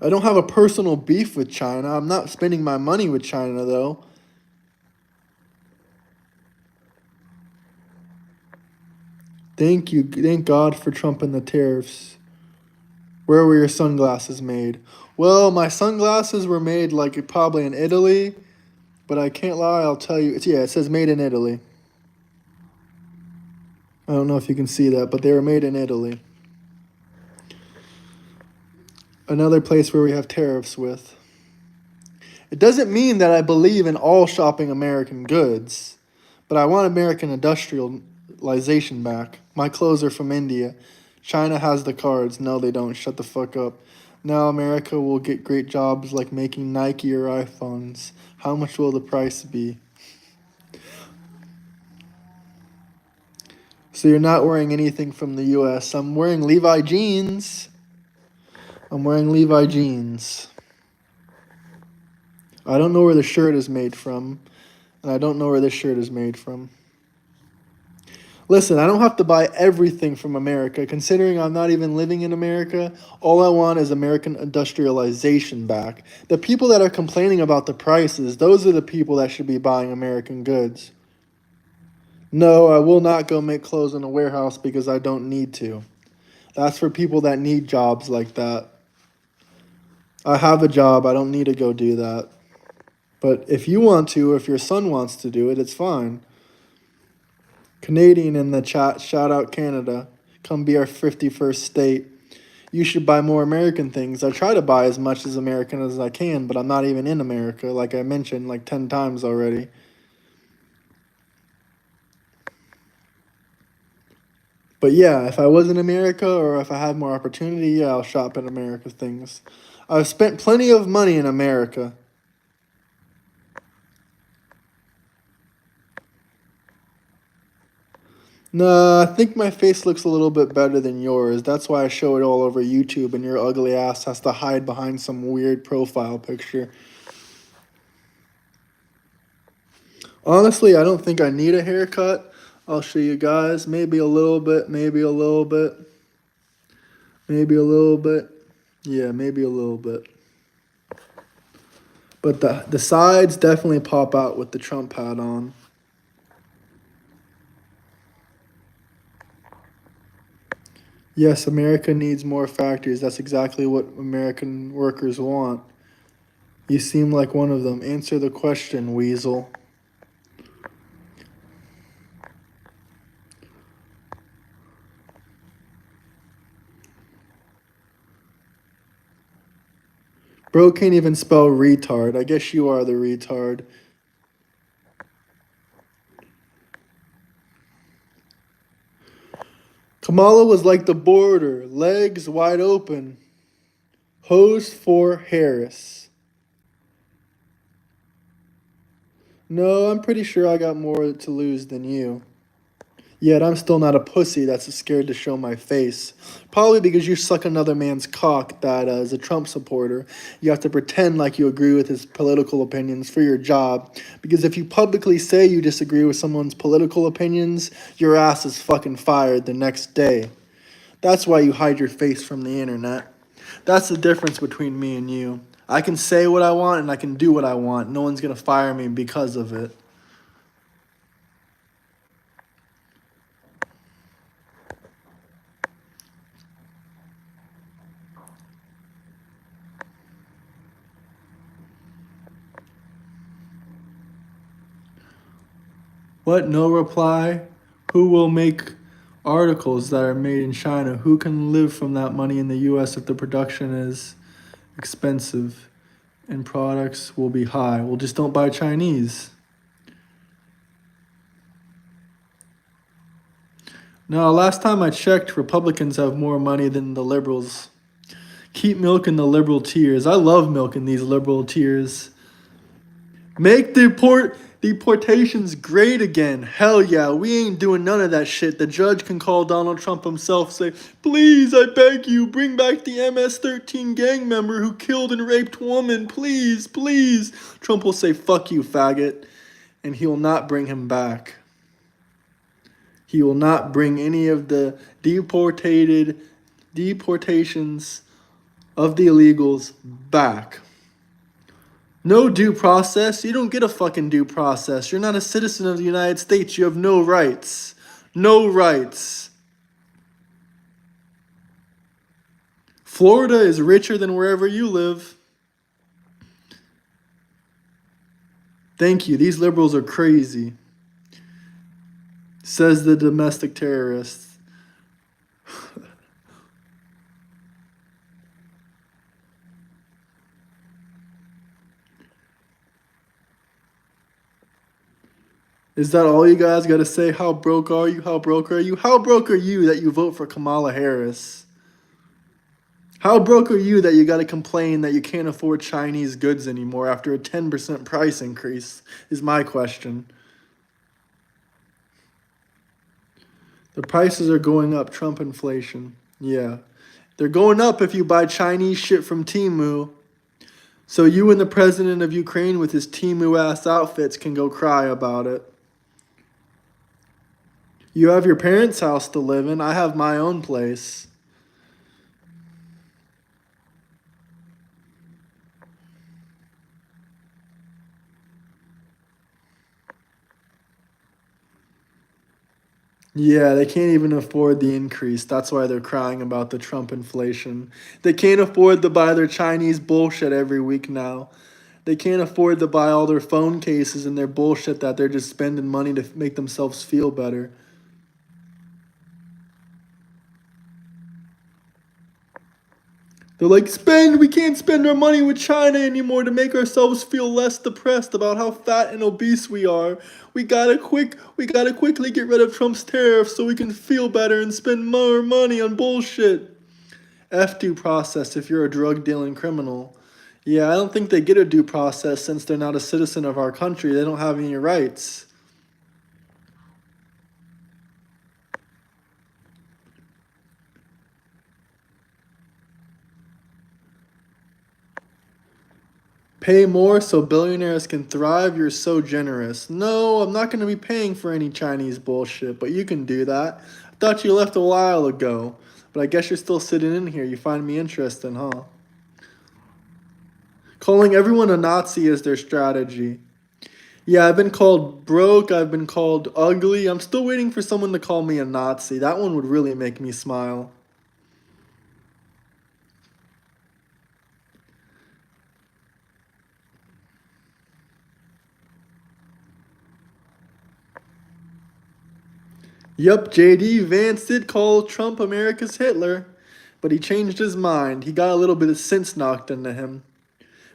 I don't have a personal beef with China. I'm not spending my money with China, though. Thank you. Thank God for Trump and the tariffs. Where were your sunglasses made? Well, my sunglasses were made probably in Italy, but I can't lie, I'll tell you. It says made in Italy. I don't know if you can see that, but they were made in Italy. Another place where we have tariffs with. It doesn't mean that I believe in all shopping American goods, but I want American industrialization back. My clothes are from India. China has the cards. No, they don't. Shut the fuck up. Now America will get great jobs like making Nike or iPhones. How much will the price be? So you're not wearing anything from the U.S. I'm wearing Levi jeans. I don't know where the shirt is made from, and I don't know where this shirt is made from. Listen, I don't have to buy everything from America. Considering I'm not even living in America, all I want is American industrialization back. The people that are complaining about the prices, those are the people that should be buying American goods. No, I will not go make clothes in a warehouse because I don't need to. That's for people that need jobs like that. I have a job. I don't need to go do that. But if you want to, if your son wants to do it, it's fine. Canadian in the chat, shout out Canada. Come be our 51st state. You should buy more American things. I try to buy as much as American as I can, but I'm not even in America, like I mentioned 10 times already. But yeah, if I was in America or if I had more opportunity, yeah, I'll shop at America things. I've spent plenty of money in America. No, I think my face looks a little bit better than yours. That's why I show it all over YouTube and your ugly ass has to hide behind some weird profile picture. Honestly, I don't think I need a haircut. I'll show you guys. Maybe a little bit, maybe a little bit. Maybe a little bit. Yeah, maybe a little bit. But the sides definitely pop out with the Trump hat on. Yes, America needs more factories. That's exactly what American workers want. You seem like one of them. Answer the question, Weasel. Bro can't even spell retard. I guess you are the retard. Kamala was like the border, legs wide open. Hosed for Harris. No, I'm pretty sure I got more to lose than you. Yet I'm still not a pussy that's scared to show my face. Probably because you suck another man's cock that is a Trump supporter. You have to pretend like you agree with his political opinions for your job. Because if you publicly say you disagree with someone's political opinions, your ass is fucking fired the next day. That's why you hide your face from the internet. That's the difference between me and you. I can say what I want and I can do what I want. No one's gonna fire me because of it. What? No reply? Who will make articles that are made in China? Who can live from that money in the US if the production is expensive and products will be high? Well, just don't buy Chinese. No, last time I checked, Republicans have more money than the liberals. Keep milking the liberal tears. I love milking these liberal tears. Make deportations great again. Hell yeah, we ain't doing none of that shit. The judge can call Donald Trump himself, say, please, I beg you, bring back the MS-13 gang member who killed and raped woman. Please, please. Trump will say, fuck you, faggot. And he will not bring him back. He will not bring any of the deportations of the illegals back. No due process. You don't get a fucking due process. You're not a citizen of the United States. You have no rights. No rights. Florida is richer than wherever you live. Thank you. These liberals are crazy. Says the domestic terrorist. Is that all you guys got to say? How broke are you? How broke are you? How broke are you that you vote for Kamala Harris? How broke are you that you got to complain that you can't afford Chinese goods anymore after a 10% price increase? Is my question. The prices are going up. Trump inflation. Yeah. They're going up if you buy Chinese shit from Temu. So you and the president of Ukraine with his Temu ass outfits can go cry about it. You have your parents' house to live in. I have my own place. Yeah, they can't even afford the increase. That's why they're crying about the Trump inflation. They can't afford to buy their Chinese bullshit every week now. They can't afford to buy all their phone cases and their bullshit that they're just spending money to make themselves feel better. They're like, we can't spend our money with China anymore to make ourselves feel less depressed about how fat and obese we are. We gotta quickly get rid of Trump's tariffs so we can feel better and spend more money on bullshit. F due process if you're a drug dealing criminal. Yeah, I don't think they get a due process since they're not a citizen of our country. They don't have any rights. Pay more so billionaires can thrive? You're so generous. No, I'm not going to be paying for any Chinese bullshit, but you can do that. I thought you left a while ago, but I guess you're still sitting in here. You find me interesting, huh? Calling everyone a Nazi is their strategy. Yeah, I've been called broke, I've been called ugly. I'm still waiting for someone to call me a Nazi. That one would really make me smile. Yup, JD Vance did call Trump America's Hitler, but he changed his mind. He got a little bit of sense knocked into him.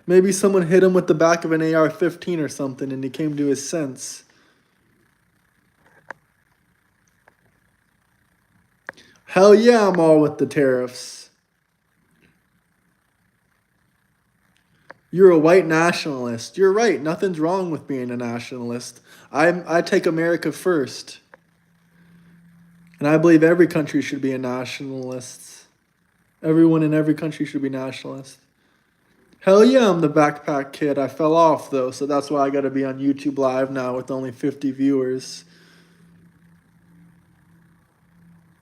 Maybe someone hit him with the back of an AR-15 or something and he came to his sense. Hell yeah, I'm all with the tariffs. You're a white nationalist. You're right. Nothing's wrong with being a nationalist. I take America first. And I believe every country should be a nationalist. Everyone in every country should be nationalist. Hell yeah, I'm the backpack kid. I fell off though, so that's why I gotta be on YouTube Live now with only 50 viewers.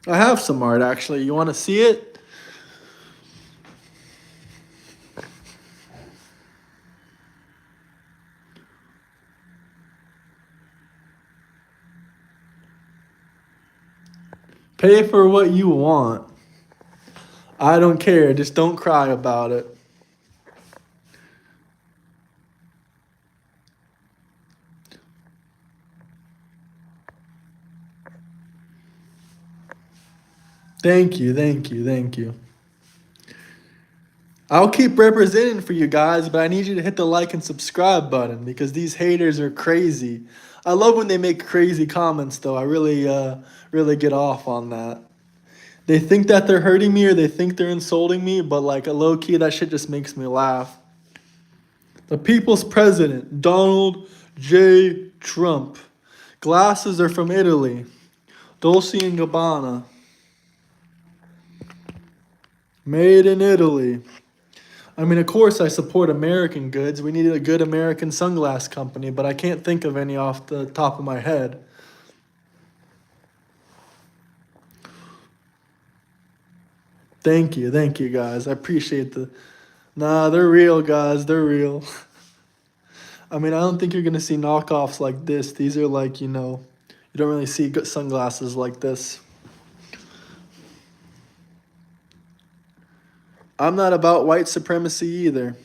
I have some art actually. You wanna see it? Pay for what you want. I don't care. Just don't cry about it. Thank you, thank you, thank you. I'll keep representing for you guys, but I need you to hit the like and subscribe button because these haters are crazy. I love when they make crazy comments though. I really get off on that. They think that they're hurting me or they think they're insulting me, but like a low key, that shit just makes me laugh. The people's president, Donald J. Trump. Glasses are from Italy. Dolce & Gabbana. Made in Italy. I mean, of course I support American goods. We need a good American sunglass company, but I can't think of any off the top of my head. Thank you guys. I appreciate the... Nah, they're real, guys. They're real. I mean, I don't think you're going to see knockoffs like this. These are like, you know, you don't really see good sunglasses like this. I'm not about white supremacy either.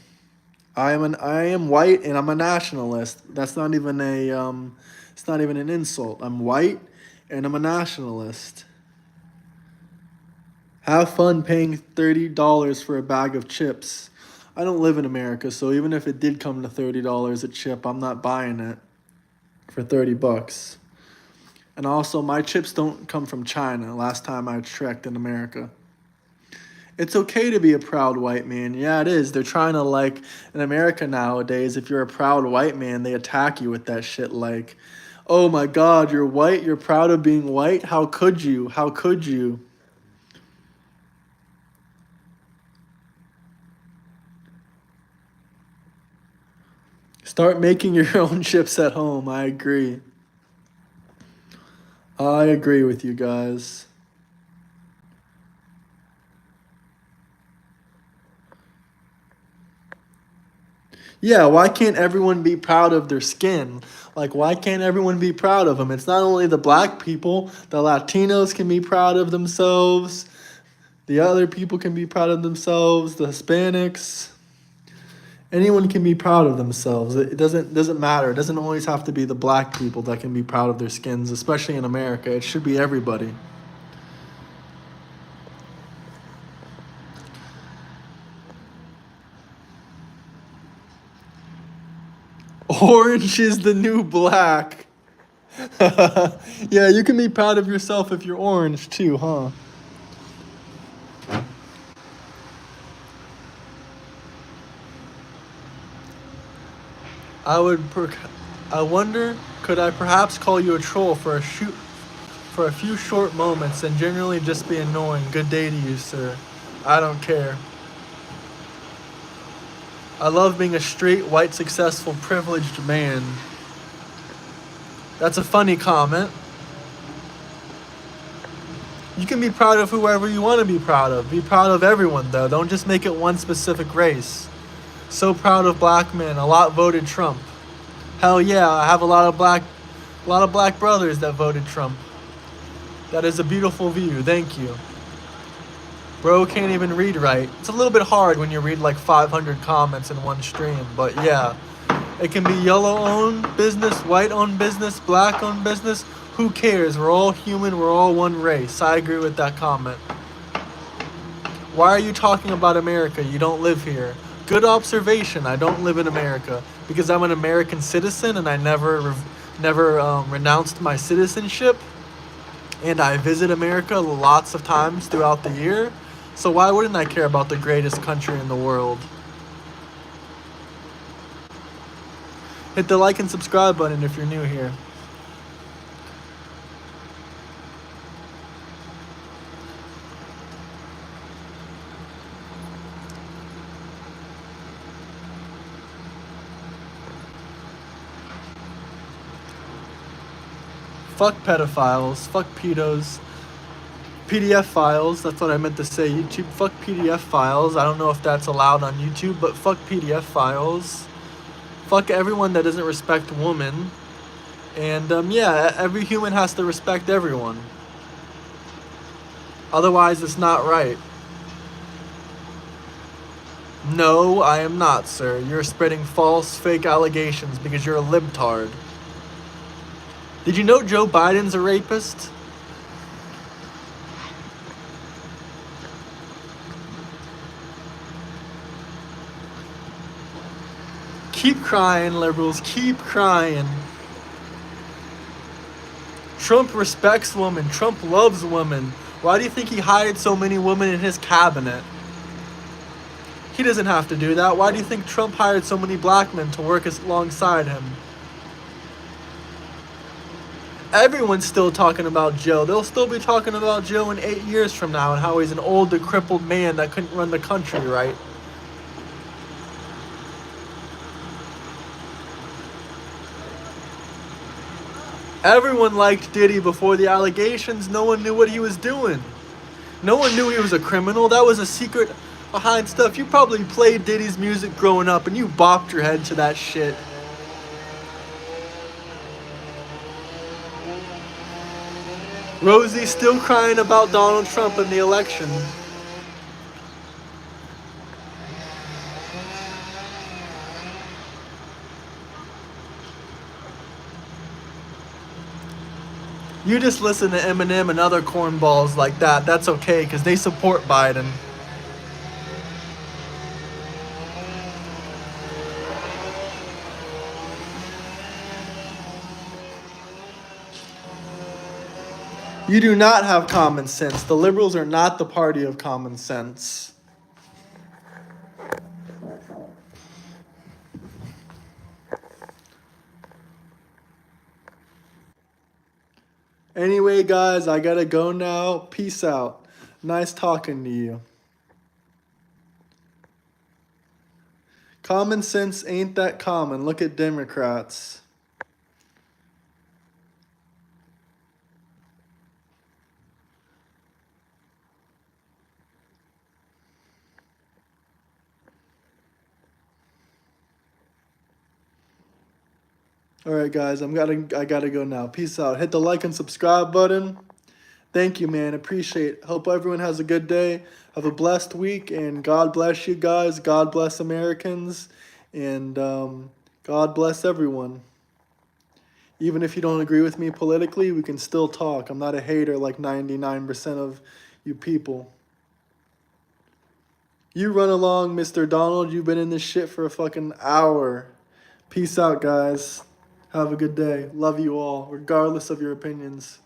I am white and I'm a nationalist. That's not even it's not even an insult. I'm white and I'm a nationalist. Have fun paying $30 for a bag of chips. I don't live in America, so even if it did come to $30 a chip, I'm not buying it for 30 bucks. And also, my chips don't come from China, last time I checked in America. It's okay to be a proud white man. Yeah, it is. They're trying to, like, in America nowadays, if you're a proud white man, they attack you with that shit like, oh my God, you're white? You're proud of being white? How could you? How could you? Start making your own chips at home. I agree. I agree with you guys. Yeah, why can't everyone be proud of their skin? Like, why can't everyone be proud of them? It's not only the black people, the Latinos can be proud of themselves. The other people can be proud of themselves, the Hispanics. Anyone can be proud of themselves. It doesn't matter. It doesn't always have to be the black people that can be proud of their skins, especially in America. It should be everybody. Orange is the new black. Yeah, you can be proud of yourself if you're orange too, huh? I wonder, could I perhaps call you a troll for a few short moments and generally just be annoying? Good day to you, sir. I don't care. I love being a straight, white, successful, privileged man. That's a funny comment. You can be proud of whoever you want to be proud of. Be proud of everyone, though. Don't just make it one specific race. So proud of black men. A lot voted Trump. Hell yeah, I have a lot of black brothers that voted Trump. That is a beautiful view. Thank you. Bro can't even read right. It's a little bit hard when you read like 500 comments in one stream, but yeah. It can be yellow-owned business, white-owned business, black-owned business. Who cares? We're all human. We're all one race. I agree with that comment. Why are you talking about America? You don't live here. Good observation. I don't live in America because I'm an American citizen and I never renounced my citizenship. And I visit America lots of times throughout the year. So why wouldn't I care about the greatest country in the world? Hit the like and subscribe button if you're new here. Fuck pedophiles. Fuck pedos. PDF files. That's what I meant to say. YouTube. Fuck PDF files. I don't know if that's allowed on YouTube, but fuck PDF files. Fuck everyone that doesn't respect women. And yeah, every human has to respect everyone. Otherwise, it's not right. No, I am not, sir. You're spreading false, fake allegations because you're a libtard. Did you know Joe Biden's a rapist? Keep crying, liberals. Keep crying. Trump respects women. Trump loves women. Why do you think he hired so many women in his cabinet? He doesn't have to do that. Why do you think Trump hired so many black men to work alongside him? Everyone's still talking about Joe. They'll still be talking about Joe in 8 years from now and how he's an old, decrepit man that couldn't run the country right. Everyone liked Diddy before the allegations. No one knew what he was doing. No one knew he was a criminal. That was a secret behind stuff. You probably played Diddy's music growing up and you bopped your head to that shit. Rosie's still crying about Donald Trump in the election. You just listen to Eminem and other cornballs like that. That's okay, because they support Biden. You do not have common sense. The liberals are not the party of common sense. Anyway, guys, I gotta go now. Peace out. Nice talking to you. Common sense ain't that common. Look at Democrats. Alright, guys, I gotta go now. Peace out. Hit the like and subscribe button. Thank you, man. Appreciate it. Hope everyone has a good day. Have a blessed week, and God bless you guys. God bless Americans, and God bless everyone. Even if you don't agree with me politically, we can still talk. I'm not a hater like 99% of you people. You run along, Mr. Donald. You've been in this shit for a fucking hour. Peace out, guys. Have a good day. Love you all, regardless of your opinions.